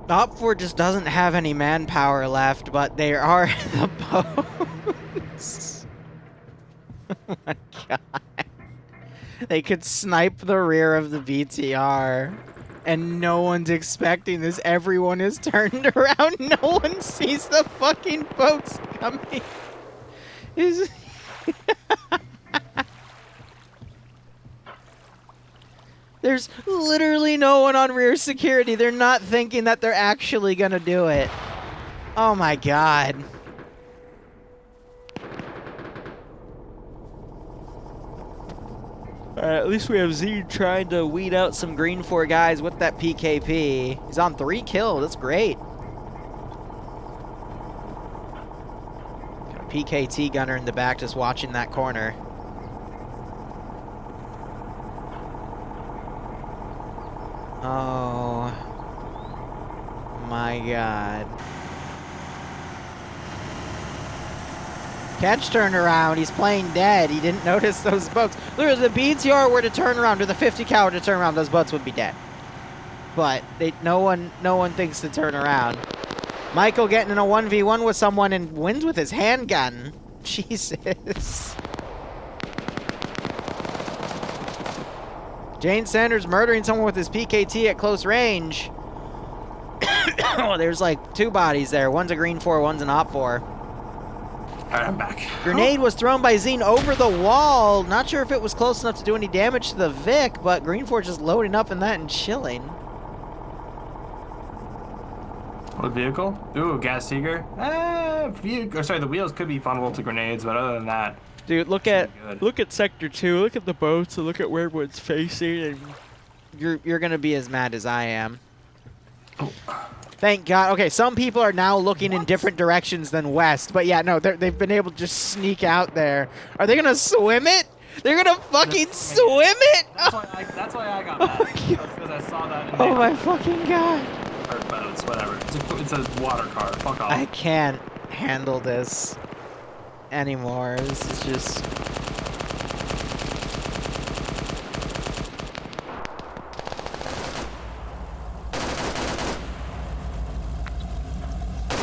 Speaker 1: Op 4 just doesn't have any manpower left, but there are the boats. Oh my god. They could snipe the rear of the BTR, and no one's expecting this. Everyone is turned around. No one sees the fucking boats coming. Is There's literally no one on rear security. They're not thinking that they're actually gonna do it. Oh my god. At least we have Z trying to weed out some green 4 guys with that PKP. He's on 3 kills. That's great. Got a PKT gunner in the back just watching that corner. Oh my god. Catch turnaround. He's playing dead. He didn't notice those boats. Look, if the BTR were to turn around, or the 50 cal were to turn around, those boats would be dead. But no one thinks to turn around. Michael getting in a 1v1 with someone and wins with his handgun. Jesus. Jane Sanders murdering someone with his PKT at close range. Oh, there's like 2 bodies there. One's a green 4, one's an op 4.
Speaker 2: Alright, I'm back.
Speaker 1: Grenade was thrown by Zine over the wall. Not sure if it was close enough to do any damage to the Vic, but Green 4 just loading up in that and chilling.
Speaker 2: What vehicle? Ooh, gas seeker. Sorry, the wheels could be vulnerable to grenades, but other than that,
Speaker 1: dude, look at Sector 2. Look at the boats and look at where everyone's facing, and you're gonna be as mad as I am.
Speaker 2: Oh.
Speaker 1: Thank God. Okay, some people are now looking in different directions than west, but yeah, no, they've been able to just sneak out there. Are they gonna swim it? They're gonna fucking swim it?
Speaker 2: That's why I got mad. Because I saw that.
Speaker 1: Oh my fucking God.
Speaker 2: Or boats, whatever. It's a water car. Fuck off.
Speaker 1: I can't handle this anymore. This is just...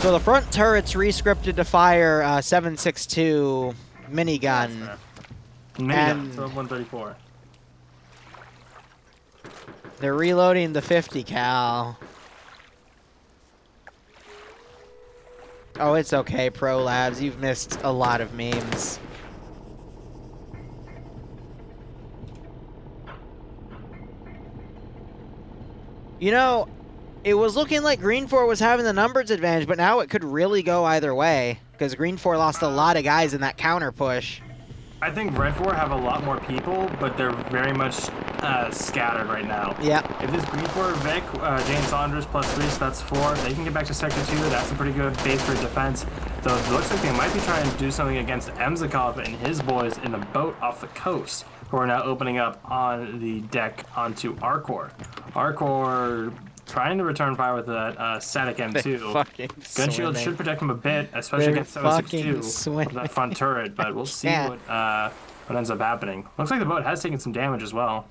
Speaker 1: So the front turret's rescripted to fire 7.62 minigun.
Speaker 2: Minigun, so 134.
Speaker 1: They're reloading the 50 cal. Oh, it's okay, Pro Labs. You've missed a lot of memes. You know, it was looking like Green 4 was having the numbers advantage, but now it could really go either way, because Green 4 lost a lot of guys in that counter push.
Speaker 2: I think Red 4 have a lot more people, but they're very much scattered right now.
Speaker 1: Yeah.
Speaker 2: If this Green 4 Vic, James Saunders plus 3, so that's 4. They can get back to Sector 2. That's a pretty good base for defense. Though it looks like they might be trying to do something against Emzikov and his boys in the boat off the coast, who are now opening up on the deck onto Arcor. Arcor trying to return fire with that static M2. Gun shield should protect him a bit, especially against 7.62 with that front turret, but we'll see what what ends up happening. Looks like the boat has taken some damage as well.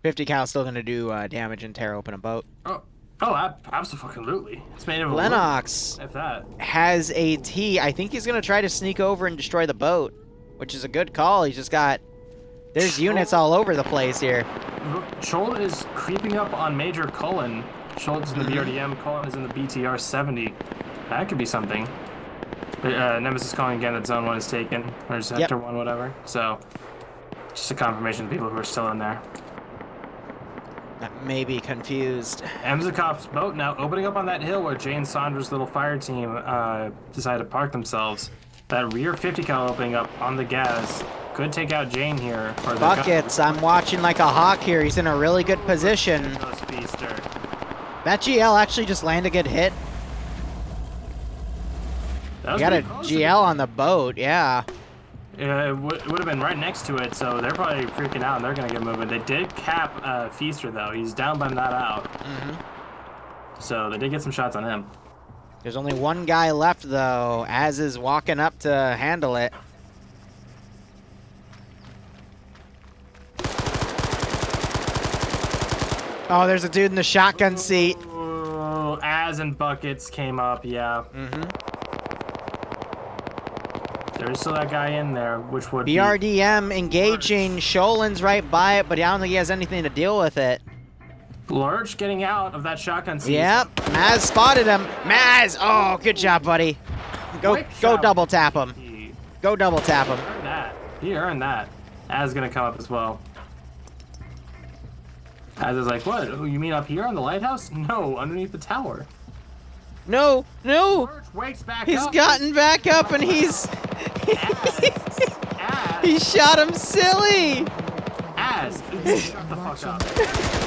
Speaker 1: 50 cal still gonna do damage and tear open a boat.
Speaker 2: Absolutely. It's made of
Speaker 1: Lennox
Speaker 2: aluminum, if that.
Speaker 1: has AT. I think he's gonna try to sneak over and destroy the boat, which is a good call. He's just got... There's units all over the place here.
Speaker 2: Chol is creeping up on Major Cullen. Chol's in the BRDM, Cullen is in the BTR 70. That could be something. Nemesis calling again that Zone 1 is taken, or Sector 1, whatever. So, just a confirmation of people who are still in there.
Speaker 1: That may be confused.
Speaker 2: Emzakov's boat now opening up on that hill where Jane Saunders' little fire team decided to park themselves. That rear 50 cal opening up on the gas could take out Jane here. Or
Speaker 1: Buckets, I'm watching like a hawk here. He's in a really good position. That GL actually just landed a good hit. You got a GL on the boat, yeah.
Speaker 2: It would have been right next to it, so they're probably freaking out and they're going to get moving. They did cap Feaster, though. He's down by not out. So they did get some shots on him.
Speaker 1: There's only one guy left, though. Az is walking up to handle it. Oh, there's a dude in the shotgun seat.
Speaker 2: Oh, Az and Buckets came up, yeah. There's still that guy in there, which would
Speaker 1: BRDM engaging. Sholin's right by it, but I don't think he has anything to deal with it.
Speaker 2: Lurch getting out of that shotgun seat.
Speaker 1: Yep, Maz spotted him. Maz! Oh, good job, buddy. Go double tap him. Go double tap him.
Speaker 2: Earned that. He earned that. Az gonna come up as well. Az is like, what? Oh, you mean up here on the lighthouse? No, underneath the tower.
Speaker 1: No, no!
Speaker 2: Lurch wakes back
Speaker 1: He's
Speaker 2: up.
Speaker 1: gotten back up and he's...
Speaker 2: Az.
Speaker 1: He shot him silly!
Speaker 2: Az. Shut the fuck up.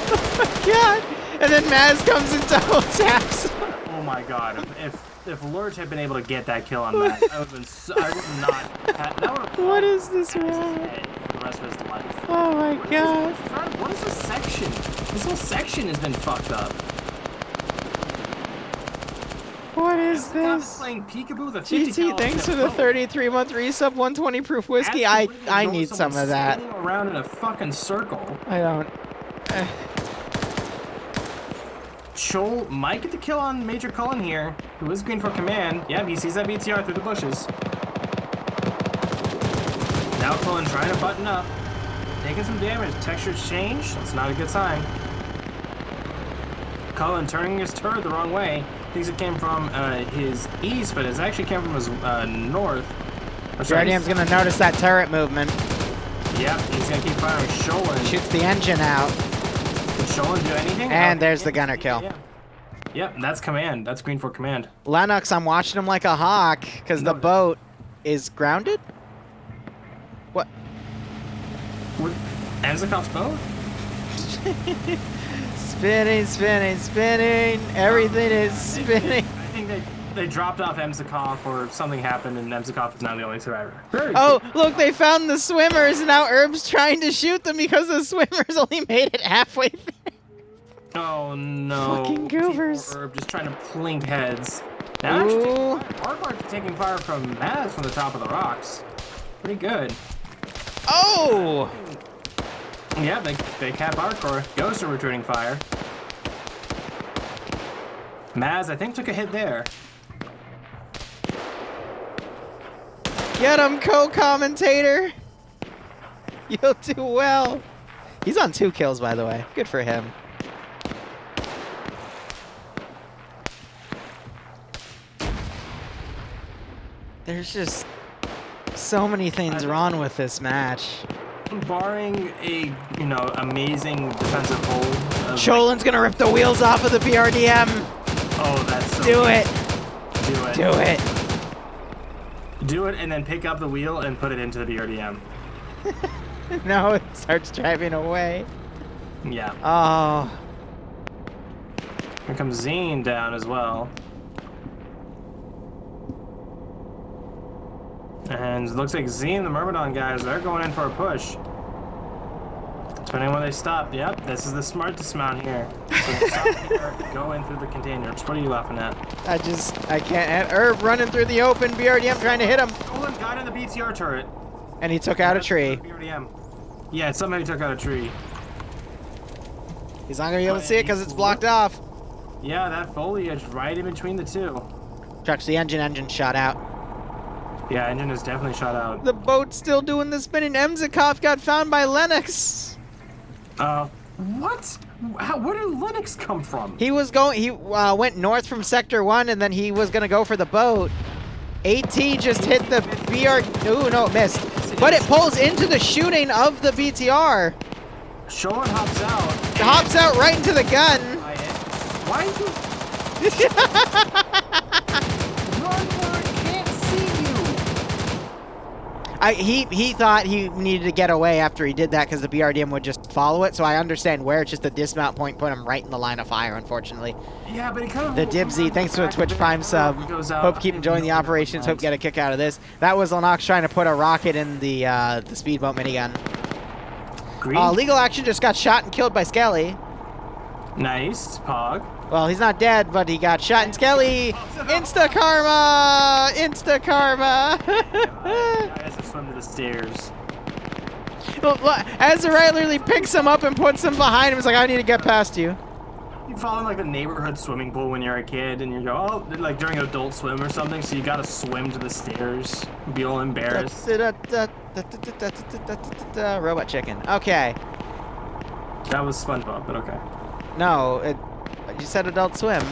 Speaker 1: Oh my god! And then Maz comes and double taps.
Speaker 2: Oh my god. If Lurch had been able to get that kill on that, I would have been so, I would not have, that would have
Speaker 1: What is this,
Speaker 2: man?
Speaker 1: man?
Speaker 2: The rest of his life.
Speaker 1: Oh my god.
Speaker 2: What is this section? This whole section has been fucked up.
Speaker 1: What is
Speaker 2: Stop
Speaker 1: this?
Speaker 2: playing peekaboo with a 50
Speaker 1: GT,
Speaker 2: cal
Speaker 1: thanks for
Speaker 2: in a
Speaker 1: the
Speaker 2: boat.
Speaker 1: 33-month resub, 120 proof whiskey. I need some of that.
Speaker 2: Spinning around in a fucking circle.
Speaker 1: I don't.
Speaker 2: Chol might get the kill on Major Cullen here, who is green for command. Yep, he sees that BTR through the bushes. Now Cullen trying to button up. Taking some damage. Textures change. That's not a good sign. Cullen turning his turret the wrong way. Thinks it came from his east, but it actually came from his north.
Speaker 1: BRDM's gonna notice that turret movement.
Speaker 2: Yep, he's gonna keep firing. Sholin.
Speaker 1: Shoots the engine out.
Speaker 2: Did Sholin do anything?
Speaker 1: And there's the gunner kill.
Speaker 2: Yeah. Yep, that's command. That's green for command.
Speaker 1: Lennox, I'm watching him like a hawk, because the boat is grounded? What?
Speaker 2: Emzakov's boat?
Speaker 1: Spinning, spinning, spinning. Everything is spinning.
Speaker 2: I think they dropped off Emzakov or something happened and Emzakov is now the only survivor.
Speaker 1: Oh, look, they found the swimmers, and now Herb's trying to shoot them because the swimmers only made it halfway there.
Speaker 2: Oh no.
Speaker 1: Fucking goobers.
Speaker 2: T4 Herb just trying to plink heads. Now actually taking fire from Maz from the top of the rocks. Pretty good.
Speaker 1: Oh!
Speaker 2: Yeah, they cap hardcore. Ghosts are returning fire. Maz, I think, took a hit there.
Speaker 1: Get him, co-commentator! You'll do well. He's on 2 kills, by the way. Good for him. There's just so many things wrong with this match.
Speaker 2: Barring a, amazing defensive hold.
Speaker 1: Cholin's gonna rip the wheels off of the BRDM.
Speaker 2: Oh, that's so
Speaker 1: Do
Speaker 2: good.
Speaker 1: it.
Speaker 2: Do it.
Speaker 1: Do it.
Speaker 2: Do it and then pick up the wheel and put it into the BRDM.
Speaker 1: No, it starts driving away.
Speaker 2: Yeah.
Speaker 1: Oh.
Speaker 2: Here comes Zine down as well. And it looks like Zine and the Myrmidon guys, they're going in for a push. Depending on where they stop. Yep, this is the smart dismount here. So stop here, go in through the containers. What are you laughing at?
Speaker 1: I can't. And Herb running through the open. BRDM trying to hit him.
Speaker 2: Oh, got in the BTR turret.
Speaker 1: And he took out a tree.
Speaker 2: BRDM. Yeah, somehow he took out a tree.
Speaker 1: He's not gonna be able to see it because it's blocked off.
Speaker 2: Yeah, that foliage right in between the two.
Speaker 1: Chucks the engine shot out.
Speaker 2: Yeah, engine is definitely shot out.
Speaker 1: The boat's still doing the spinning. Emzikov got found by Lennox.
Speaker 2: What? Where did Lennox come from?
Speaker 1: He was going. He went north from Sector 1, and then he was gonna go for the boat. AT just hit the BR. Ooh, no, it missed. But it pulls into the shooting of the BTR.
Speaker 2: Sean hops out.
Speaker 1: It hops out right into the gun.
Speaker 2: Why is he? Run where it can't see you.
Speaker 1: He thought he needed to get away after he did that because the BRDM would just follow it. So I understand where. It's just the dismount point put him right in the line of fire, unfortunately.
Speaker 2: Yeah, but he kind of.
Speaker 1: The Dibsy, thanks for a Twitch Prime sub. Hope keep enjoying the operations. Hope get a kick out of this. That was Lennox trying to put a rocket in the speedboat minigun. Legal Action just got shot and killed by Skelly.
Speaker 2: Nice, Pog.
Speaker 1: Well, he's not dead, but he got shot. And Skelly, insta karma, insta karma.
Speaker 2: I has to swim to the stairs.
Speaker 1: Ezra regularly picks him up and puts him behind him. He's like, I need to get past you.
Speaker 2: You fall in like a neighborhood swimming pool when you're a kid, and you go, oh, like during Adult Swim or something. So you gotta swim to the stairs, be all embarrassed.
Speaker 1: Robot chicken. Okay.
Speaker 2: That was SpongeBob, but okay.
Speaker 1: No, you said Adult Swim.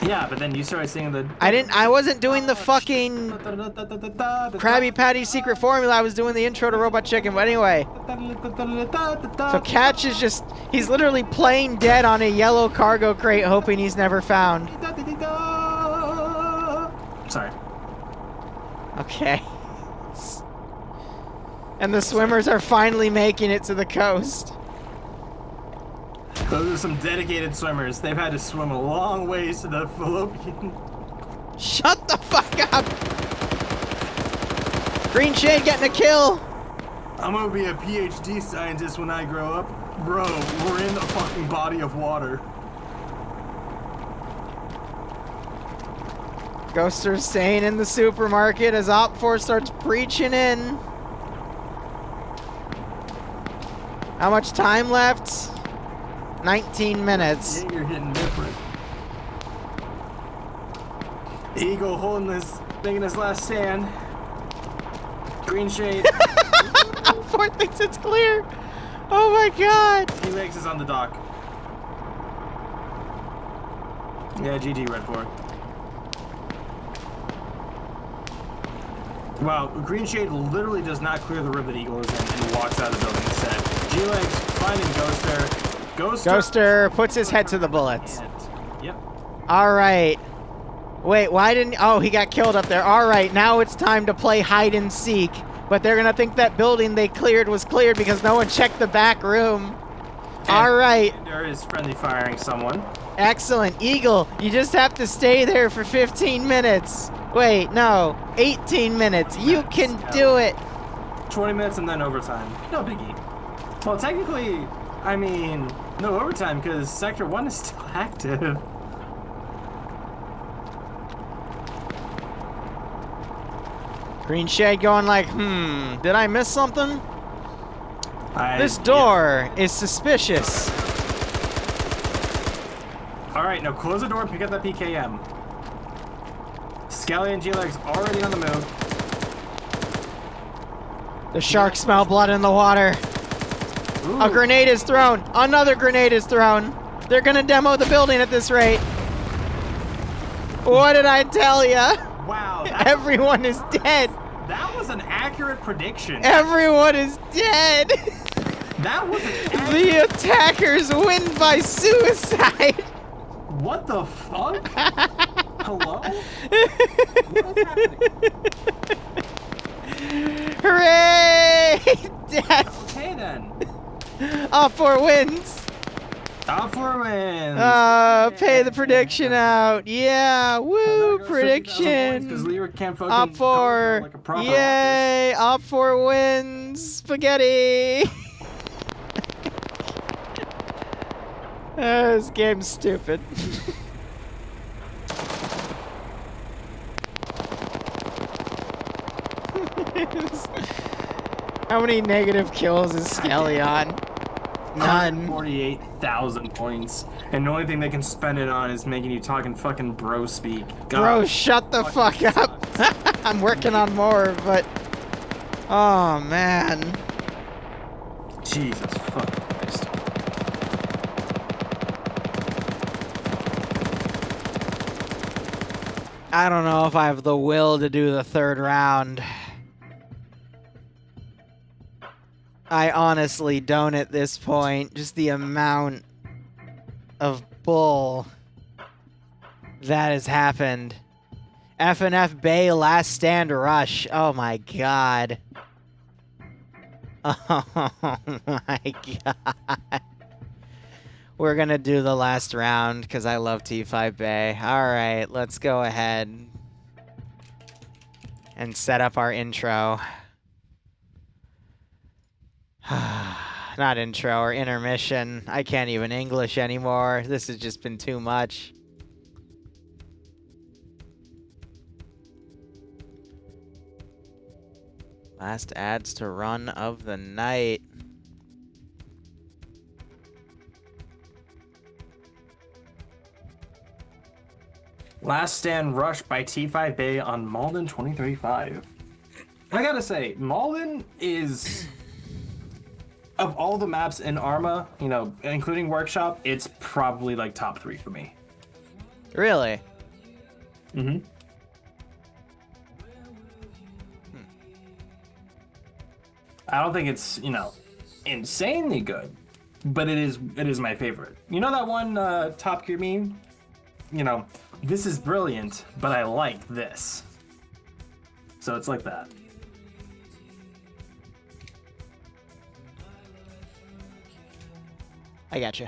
Speaker 2: Yeah, but then you started singing the.
Speaker 1: I wasn't doing the fucking Krabby Patty secret formula. I was doing the intro to Robot Chicken. But anyway. So Catch is just, he's literally playing dead on a yellow cargo crate, hoping he's never found.
Speaker 2: Sorry.
Speaker 1: Okay. And the swimmers are finally making it to the coast.
Speaker 2: Those are some dedicated swimmers. They've had to swim a long ways to the Fallopian.
Speaker 1: Shut the fuck up! Green Shade getting a kill!
Speaker 2: I'm gonna be a PhD scientist when I grow up. Bro, we're in a fucking body of water.
Speaker 1: Ghoster's staying in the supermarket as Op4 starts preaching in. How much time left? 19 minutes.
Speaker 2: Yeah, you're hitting different. Eagle holding this, making his last stand. Green Shade.
Speaker 1: Op4 thinks it's clear. Oh my god.
Speaker 2: T-Legs is on the dock. Yeah, GG Red 4. Wow, Green Shade literally does not clear the room that Eagle is in and walks out of the building instead. G-Legs finding Ghoster.
Speaker 1: Ghoster puts his head to the bullets.
Speaker 2: Yep.
Speaker 1: Alright. Wait, why didn't... Oh, he got killed up there. Alright, now it's time to play hide and seek. But they're gonna think that building they cleared was cleared because no one checked the back room. Alright.
Speaker 2: There is friendly firing someone.
Speaker 1: Excellent. Eagle, you just have to stay there for 15 minutes. Wait, no. 18 minutes. You can do it.
Speaker 2: 20 minutes and then overtime. No biggie. Well, technically, I mean, no overtime because Sector 1 is still active.
Speaker 1: Green Shade going like, did I miss something? This door is suspicious.
Speaker 2: Alright, now close the door and pick up that PKM. Skelly and G-Legs already on the move.
Speaker 1: The sharks smell blood in the water.
Speaker 2: Ooh.
Speaker 1: A grenade is thrown. Another grenade is thrown. They're gonna demo the building at this rate. What did I tell ya?
Speaker 2: Wow.
Speaker 1: Everyone is dead.
Speaker 2: That was an accurate prediction.
Speaker 1: Everyone is dead.
Speaker 2: That was an
Speaker 1: The attackers win by suicide.
Speaker 2: What the fuck? Hello? What is happening?
Speaker 1: Hooray! Death.
Speaker 2: Okay then.
Speaker 1: Op4 wins.
Speaker 2: Op4 wins.
Speaker 1: Pay the prediction out. Yeah, woo, prediction.
Speaker 2: Because Liru can't fucking
Speaker 1: Op4.
Speaker 2: like a proper
Speaker 1: Yay, Op4 wins. Spaghetti. This game's stupid. How many negative kills is Skelly on? None.
Speaker 2: 148,000 points. And the only thing they can spend it on is making you talking fucking bro speak. God.
Speaker 1: Bro, shut the fuck up. I'm working on more, but... Oh, man.
Speaker 2: Jesus fucking Christ.
Speaker 1: I don't know if I have the will to do the third round. I honestly don't at this point. Just the amount of bull that has happened. FNF Bay Last Stand Rush. Oh my god. Oh my god. We're gonna do the last round because I love T5 Bay. Alright, let's go ahead and set up our intro. Not intro, or intermission. I can't even English anymore. This has just been too much. Last ads to run of the night.
Speaker 2: Last Stand Rush by T5 Bay on Malden 2035. I gotta say, Malden is... Of all the maps in Arma, you know, including Workshop, it's probably like top 3 for me.
Speaker 1: Really?
Speaker 2: Mm-hmm. I don't think it's, you know, insanely good, but it is my favorite. You know that one Top Gear meme? You know, this is brilliant, but I like this. So it's like that.
Speaker 1: I gotcha.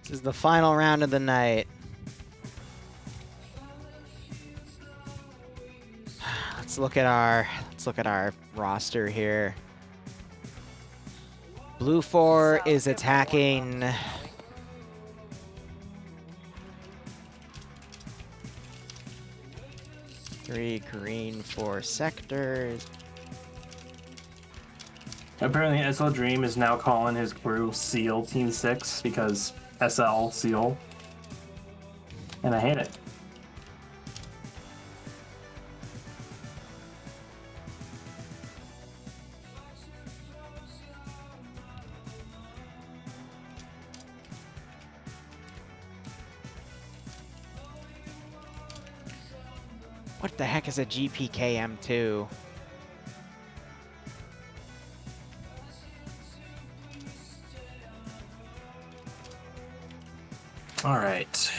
Speaker 1: This is the final round of the night. Let's look at our roster here. Blue 4 is attacking. Three green 4 sectors.
Speaker 2: Apparently SL Dream is now calling his crew SEAL Team 6 because SL SEAL. And I hate it.
Speaker 1: What the heck is a GPKM2?
Speaker 2: All right.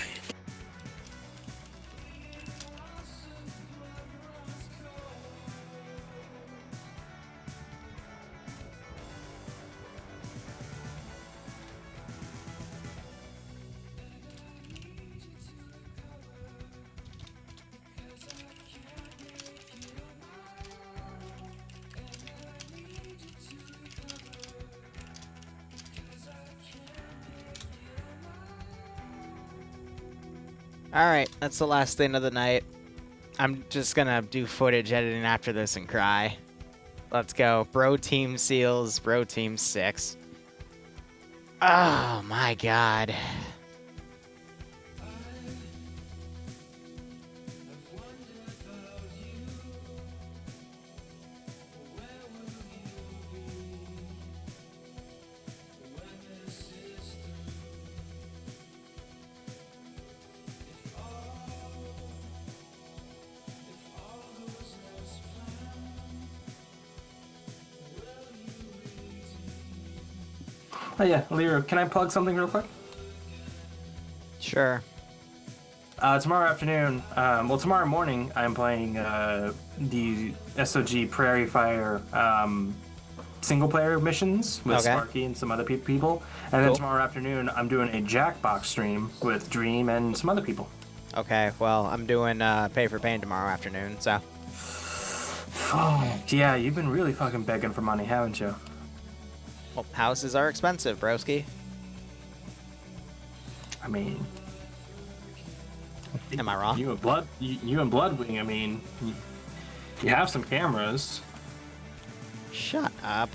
Speaker 1: Alright, that's the last thing of the night. I'm just gonna do footage editing after this and cry. Let's go. Bro Team Seals, Bro Team 6. Oh my god.
Speaker 2: Oh yeah, Liru, can I plug something real quick?
Speaker 1: Sure.
Speaker 2: Tomorrow afternoon, well, tomorrow morning, I'm playing the SOG Prairie Fire single-player missions with
Speaker 1: Okay.
Speaker 2: Sparky and some other people. And then
Speaker 1: Cool.
Speaker 2: tomorrow afternoon, I'm doing a Jackbox stream with Dream and some other people.
Speaker 1: Okay, well, I'm doing Pay for Pain tomorrow afternoon, so.
Speaker 2: Fuck, yeah, you've been really fucking begging for money, haven't you?
Speaker 1: Well, houses are expensive, broski.
Speaker 2: I mean,
Speaker 1: Am I wrong?
Speaker 2: you and Bloodwing. I mean, you have some cameras.
Speaker 1: Shut up.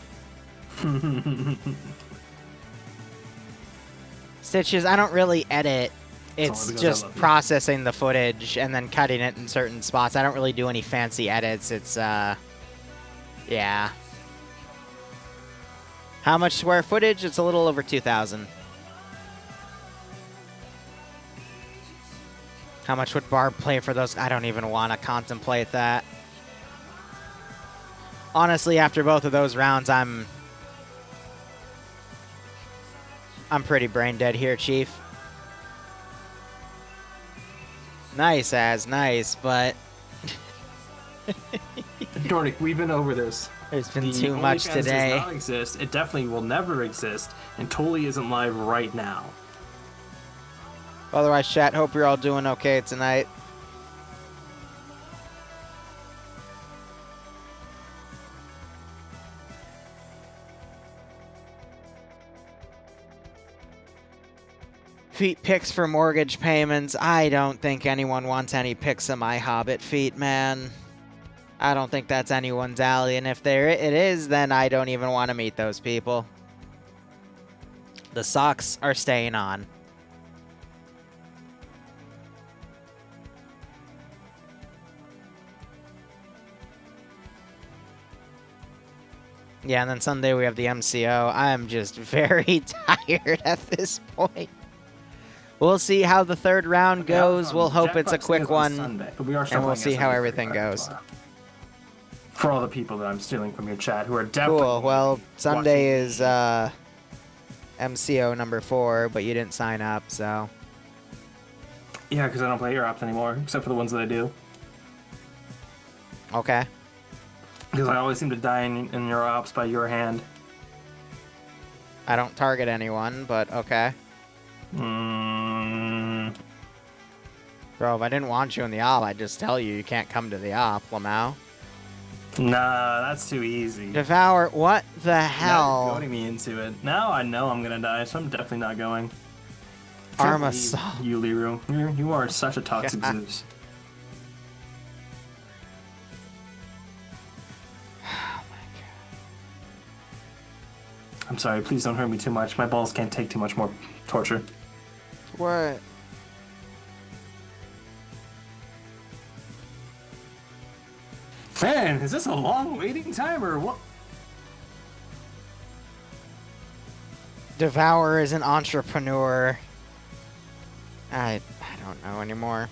Speaker 1: Stitches, I don't really edit. It's
Speaker 2: because I
Speaker 1: just
Speaker 2: love you.
Speaker 1: processing the footage and then cutting it in certain spots. I don't really do any fancy edits. It's, yeah. How much square footage? It's a little over 2,000. How much would Barb play for those? I don't even want to contemplate that. Honestly, after both of those rounds, I'm pretty brain dead here, Chief. Nice, nice, but
Speaker 2: Dornick, we've been over this.
Speaker 1: there's been
Speaker 2: The
Speaker 1: too much
Speaker 2: OnlyFans
Speaker 1: today.
Speaker 2: does not exist. It definitely will never exist, and totally isn't live right now.
Speaker 1: Otherwise, chat, hope you're all doing okay tonight. Feet picks for mortgage payments. I don't think anyone wants any pics of my Hobbit feet, man. I don't think that's anyone's alley, and if it is, then I don't even want to meet those people. The socks are staying on. Yeah, and then Sunday we have the MCO. I am just very tired at this point. We'll see how the third round goes. We'll hope it's a quick one,
Speaker 2: Sunday, but we are
Speaker 1: and we'll see how everything goes.
Speaker 2: For all the people that I'm stealing from your chat, who are definitely
Speaker 1: Cool. Well, Sunday
Speaker 2: watching
Speaker 1: is MCO number 4, but you didn't sign up, so.
Speaker 2: Yeah, because I don't play your ops anymore, except for the ones that I do.
Speaker 1: Okay.
Speaker 2: Because I always seem to die in your ops by your hand.
Speaker 1: I don't target anyone, but okay.
Speaker 2: Mm,
Speaker 1: Bro, if I didn't want you in the op, I'd just tell you can't come to the op, Lamau.
Speaker 2: nah, that's too easy.
Speaker 1: Devour, what the
Speaker 2: Now you're
Speaker 1: hell?
Speaker 2: goading me into it. Now I know I'm gonna die, so I'm definitely not going.
Speaker 1: Arma
Speaker 2: Can't believe you, Liru. You are such a toxic
Speaker 1: Yeah.
Speaker 2: Zeus. I'm sorry, please don't hurt me too much. My balls can't take too much more torture.
Speaker 1: What?
Speaker 2: Man, is this a long waiting time or what?
Speaker 1: Devour is an entrepreneur. I don't know anymore.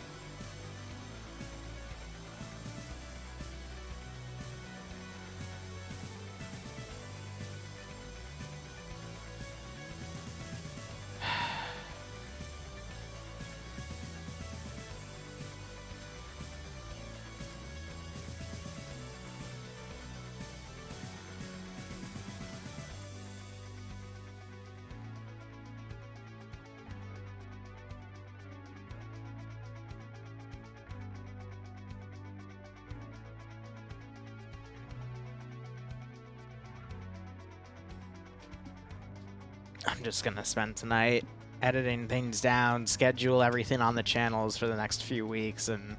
Speaker 1: I'm just gonna spend tonight editing things down, schedule everything on the channels for the next few weeks, and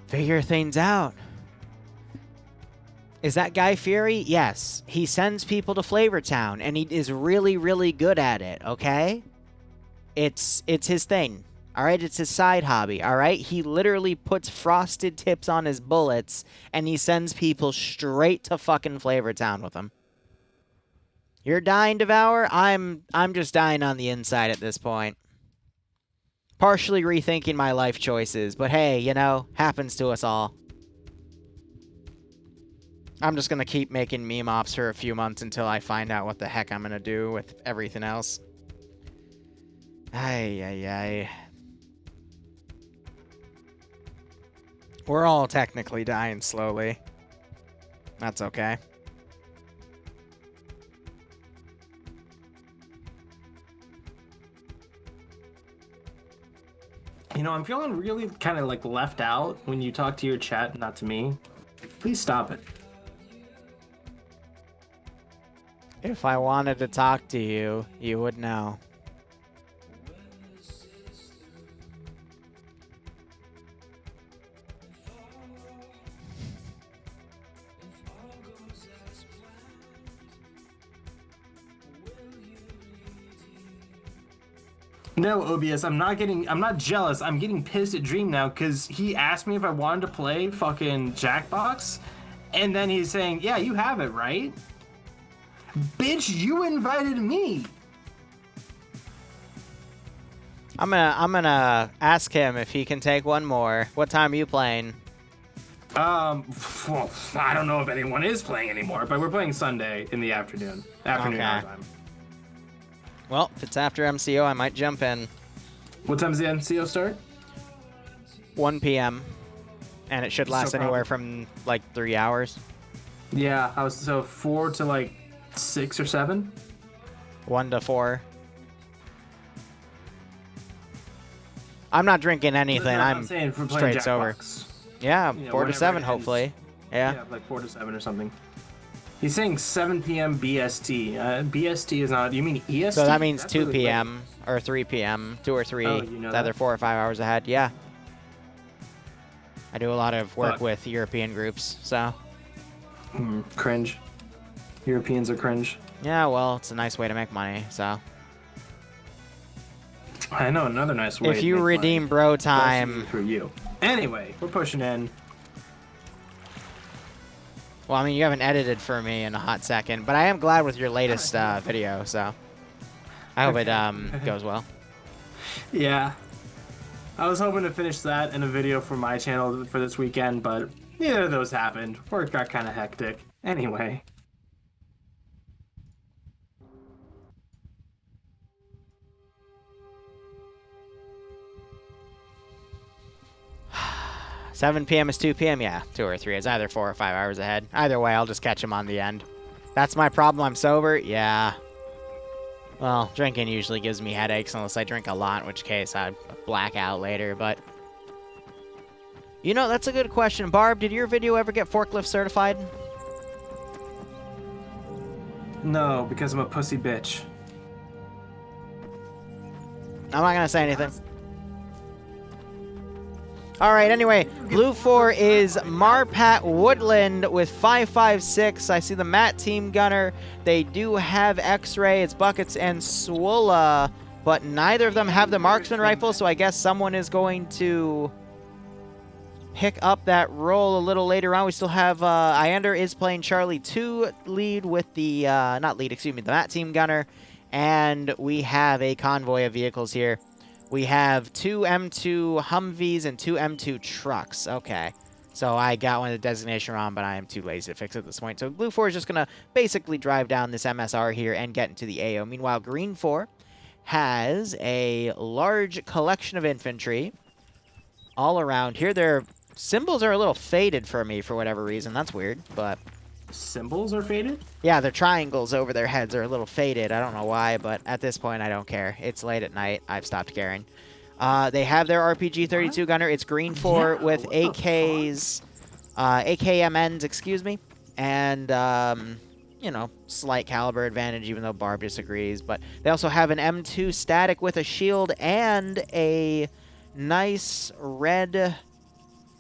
Speaker 1: figure things out. Is that Guy Fieri? Yes. He sends people to Flavortown, and he is really, really good at it, okay? It's his thing, all right? It's his side hobby, all right? He literally puts frosted tips on his bullets, and he sends people straight to fucking Flavortown with him. You're dying, Devour? I'm just dying on the inside at this point. Partially rethinking my life choices, but hey, you know, happens to us all. I'm just gonna keep making meme ops for a few months until I find out what the heck I'm gonna do with everything else. Ay. We're all technically dying slowly. That's okay.
Speaker 2: You know, I'm feeling really kind of like left out when you talk to your chat, not to me. Please stop it.
Speaker 1: If I wanted to talk to you, you would know.
Speaker 2: No, OBS, I'm not jealous. I'm getting pissed at Dream now because he asked me if I wanted to play fucking Jackbox, and then he's saying, yeah, you have it, right? Bitch, you invited me.
Speaker 1: I'm gonna ask him if he can take one more. What time are you playing?
Speaker 2: Well, I don't know if anyone is playing anymore, but we're playing Sunday in the afternoon. Afternoon
Speaker 1: Okay.
Speaker 2: time.
Speaker 1: Well, if it's after MCO, I might jump in.
Speaker 2: What time's the MCO start?
Speaker 1: 1 p.m. And it should last
Speaker 2: So
Speaker 1: anywhere from like 3 hours.
Speaker 2: Yeah, I was so 4 to like 6 or 7.
Speaker 1: 1 to 4. I'm not drinking anything. I'm
Speaker 2: saying if we're playing
Speaker 1: straight sober.
Speaker 2: Jackbox.
Speaker 1: Yeah,
Speaker 2: You know,
Speaker 1: 4 to
Speaker 2: whenever
Speaker 1: 7,
Speaker 2: it ends.
Speaker 1: hopefully. Yeah.
Speaker 2: Yeah, like 4 to 7 or something. He's saying 7 p.m. BST. BST is not. You mean EST?
Speaker 1: So that means
Speaker 2: That's
Speaker 1: 2
Speaker 2: really late.
Speaker 1: p.m. or 3 p.m. 2 or 3.
Speaker 2: Oh, you know
Speaker 1: the other
Speaker 2: that?
Speaker 1: 4 or 5 hours ahead. Yeah. I do a lot of work
Speaker 2: Fuck.
Speaker 1: with European groups, so.
Speaker 2: Cringe. Europeans are cringe.
Speaker 1: Yeah, well, it's a nice way to make money, so.
Speaker 2: I know another nice way.
Speaker 1: If
Speaker 2: to
Speaker 1: you
Speaker 2: make
Speaker 1: redeem
Speaker 2: money.
Speaker 1: bro
Speaker 2: That's
Speaker 1: time.
Speaker 2: through you. Anyway, we're pushing in.
Speaker 1: Well, I mean, you haven't edited for me in a hot second, but I am glad with your latest video, so. I hope it goes well.
Speaker 2: Yeah. I was hoping to finish that in a video for my channel for this weekend, but neither of those happened. Work got kind of hectic. Anyway.
Speaker 1: Seven p.m. is 2 p.m. Yeah, 2 or 3. It's either 4 or 5 hours ahead. Either way, I'll just catch him on the end. That's my problem. I'm sober. Yeah. Well, drinking usually gives me headaches unless I drink a lot, in which case I black out later. But you know, that's a good question. Barb, did your video ever get forklift certified?
Speaker 2: No, because I'm a pussy bitch.
Speaker 1: I'm not gonna say anything. All right, anyway, Blue 4 is Marpat Woodland with 556. I see the Matt Team Gunner. They do have X-Ray, it's Buckets and Swola, but neither of them have the Marksman Rifle, so I guess someone is going to pick up that role a little later on. We still have, Iander is playing Charlie 2 lead with the, not lead, excuse me, the Matt Team Gunner, and we have a convoy of vehicles here. We have 2 M2 Humvees and 2 M2 trucks. Okay. So I got one of the designation wrong, but I am too lazy to fix it at this point. So Blue 4 is just going to basically drive down this MSR here and get into the AO. Meanwhile, Green 4 has a large collection of infantry all around here. Their symbols are a little faded for me for whatever reason. That's weird, but...
Speaker 2: Symbols are faded?
Speaker 1: Yeah, their triangles over their heads are a little faded. I don't know why, but at this point, I don't care. It's late at night. I've stopped caring. They have their RPG-32 gunner. It's Green 4 with AKs, AKMNs, excuse me, and, you know, slight caliber advantage, even though Barb disagrees. But they also have an M2 static with a shield and a nice red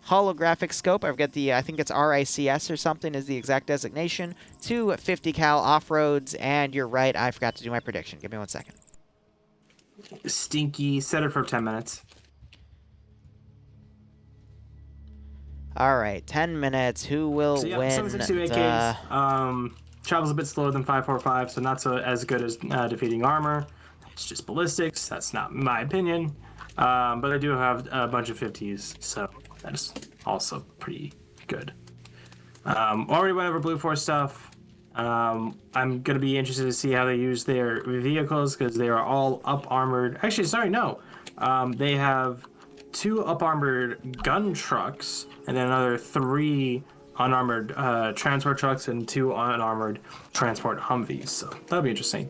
Speaker 1: holographic scope. I've got the, I think it's RICS or something is the exact designation. 2 50 cal off-roads, and you're right, I forgot to do my prediction. Give me 1 second.
Speaker 2: Stinky. Set it for 10 minutes.
Speaker 1: All right, 10 minutes. Who will
Speaker 2: So, yeah,
Speaker 1: win?
Speaker 2: 762 AKs. Travels a bit slower than 545, so not so as good as defeating armor. It's just ballistics. That's not my opinion. But I do have a bunch of 50s, so that is also pretty good. Already went over Blue 4 stuff. I'm going to be interested to see how they use their vehicles because they are all up-armored. Actually, sorry, no. They have 2 up-armored gun trucks and then another 3 unarmored transport trucks and 2 unarmored transport Humvees. So that'll be interesting.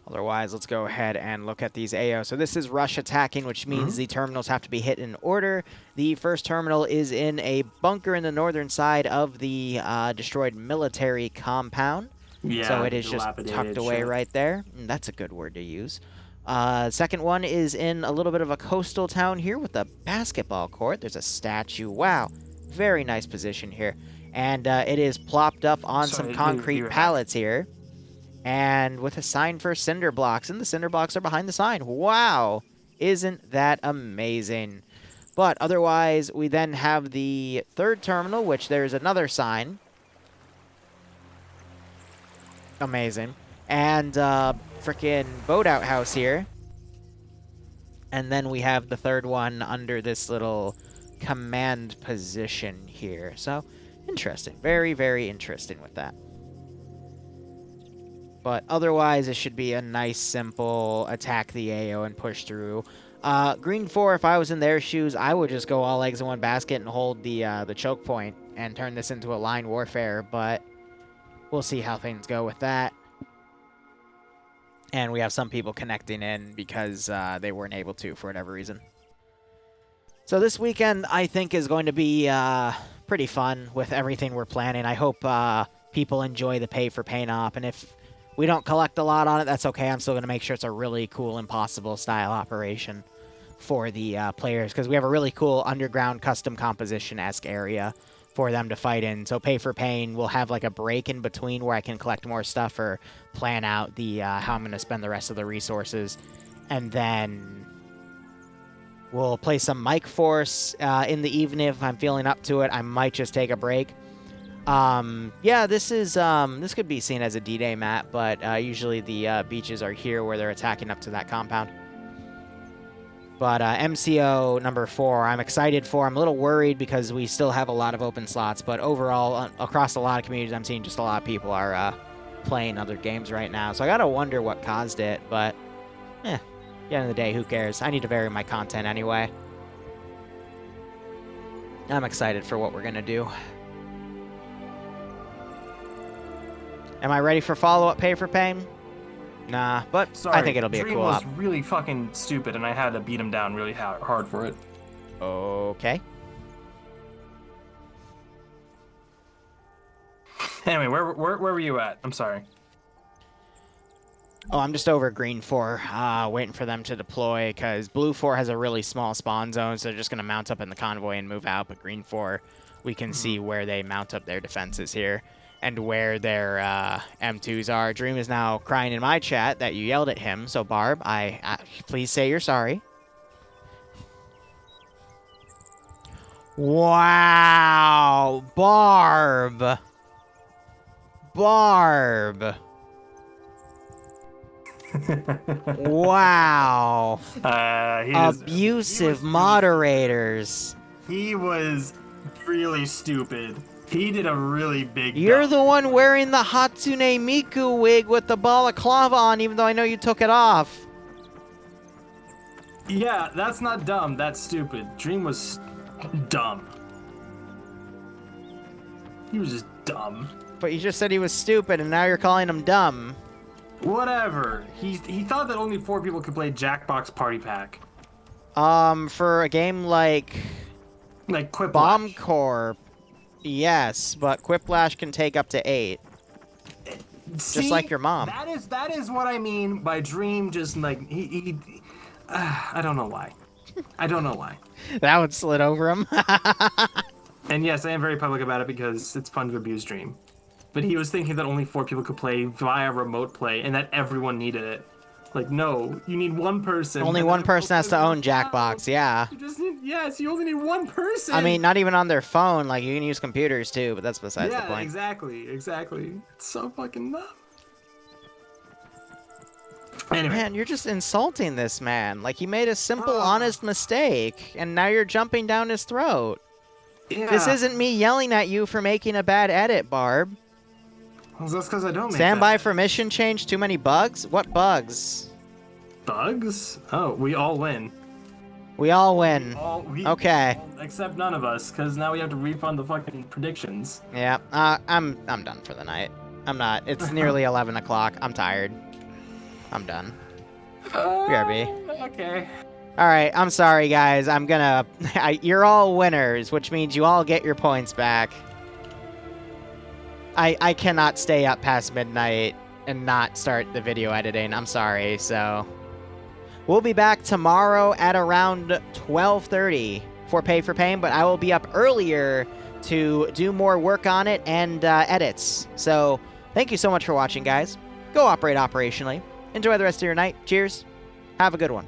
Speaker 1: A Otherwise, let's go ahead and look at these AO. So this is rush attacking, which means the terminals have to be hit in order. The first terminal is in a bunker in the northern side of the destroyed military compound.
Speaker 2: Yeah,
Speaker 1: so it is just
Speaker 2: dilapidated
Speaker 1: tucked away
Speaker 2: shit.
Speaker 1: right there. That's a good word to use. Second one is in a little bit of a coastal town here with a basketball court. There's a statue. Wow. Very nice position here. And it is plopped up on some concrete pallets here. And with a sign for cinder blocks. And the cinder blocks are behind the sign. Wow. Isn't that amazing? But otherwise, we then have the third terminal, which there's another sign. Amazing. And frickin' boat outhouse here. And then we have the third one under this little command position here. So, interesting. Very, very interesting with that. But otherwise, it should be a nice, simple attack the AO and push through. Green 4, if I was in their shoes, I would just go all eggs in one basket and hold the choke point and turn this into a line warfare. But we'll see how things go with that. And we have some people connecting in because they weren't able to for whatever reason. So this weekend, I think, is going to be pretty fun with everything we're planning. I hope people enjoy the pay for paint op. And if we don't collect a lot on it, that's okay. I'm still going to make sure it's a really cool Impossible style operation for the players. Because we have a really cool underground custom composition-esque area for them to fight in. So pay for pain, we'll have like a break in between where I can collect more stuff or plan out the how I'm going to spend the rest of the resources. And then we'll play some Mike Force in the evening if I'm feeling up to it. I might just take a break. Yeah, this could be seen as a D-Day map, but usually the beaches are here where they're attacking up to that compound. But MCO number 4, I'm excited for. I'm a little worried because we still have a lot of open slots, but overall, across a lot of communities, I'm seeing just a lot of people are playing other games right now. So I gotta wonder what caused it, but at the end of the day, who cares? I need to vary my content anyway. I'm excited for what we're gonna do. Am I ready for follow-up pay for pain? Nah, but
Speaker 2: Sorry,
Speaker 1: I think it'll be a
Speaker 2: Dream
Speaker 1: cool
Speaker 2: was
Speaker 1: op.
Speaker 2: really fucking stupid, and I had to beat him down really hard for it.
Speaker 1: Okay.
Speaker 2: Anyway, where were you at? I'm sorry.
Speaker 1: Oh, I'm just over Green 4, waiting for them to deploy, because Blue 4 has a really small spawn zone, so they're just going to mount up in the convoy and move out, but Green 4, we can see where they mount up their defenses here. And where their M2s are. Dream is now crying in my chat that you yelled at him. So, Barb, please say you're sorry. Wow. Barb. Barb. Wow. Abusive moderators.
Speaker 2: He was really stupid. He did a really big
Speaker 1: You're the one wearing the Hatsune Miku wig with the balaclava on, even though I know you took it off.
Speaker 2: Yeah, that's not dumb. That's stupid. Dream was dumb. He was just dumb.
Speaker 1: But you just said he was stupid, and now you're calling him dumb.
Speaker 2: Whatever. He thought that only 4 people could play Jackbox Party Pack.
Speaker 1: For a game like
Speaker 2: Quiplash.
Speaker 1: Bomb Corp, yes, but Quiplash can take up to 8.
Speaker 2: See,
Speaker 1: just like your mom.
Speaker 2: That is what I mean by Dream. Just like I don't know why. I don't know why.
Speaker 1: That would slid over him.
Speaker 2: And yes, I am very public about it because it's fun to abuse Dream. But he was thinking that only 4 people could play via remote play and that everyone needed it. Like, no, you need one person.
Speaker 1: Only one person has to own Jackbox, yeah.
Speaker 2: You just need, yes, you only need one person.
Speaker 1: I mean, not even on their phone. Like, you can use computers too, but that's besides the point.
Speaker 2: Yeah, exactly. It's so fucking dumb. Anyway.
Speaker 1: Man, you're just insulting this man. Like, he made a simple, honest mistake, and now you're jumping down his throat.
Speaker 2: Yeah.
Speaker 1: This isn't me yelling at you for making a bad edit, Barb.
Speaker 2: Well, that's because I don't make
Speaker 1: Stand by
Speaker 2: that.
Speaker 1: for mission change. Too many bugs? What bugs?
Speaker 2: Bugs? Oh, we all win.
Speaker 1: We all win. Okay.
Speaker 2: Except none of us, because now we have to refund the fucking predictions.
Speaker 1: Yeah, I'm done for the night. I'm not. It's nearly 11 o'clock. I'm tired. I'm done. BRB.
Speaker 2: Okay.
Speaker 1: All right, I'm sorry, guys. I'm gonna... you're all winners, which means you all get your points back. I cannot stay up past midnight and not start the video editing. I'm sorry, so... We'll be back tomorrow at around 12:30 for Pay for Pain, but I will be up earlier to do more work on it and edits. So, thank you so much for watching, guys. Go operate operationally. Enjoy the rest of your night. Cheers. Have a good one.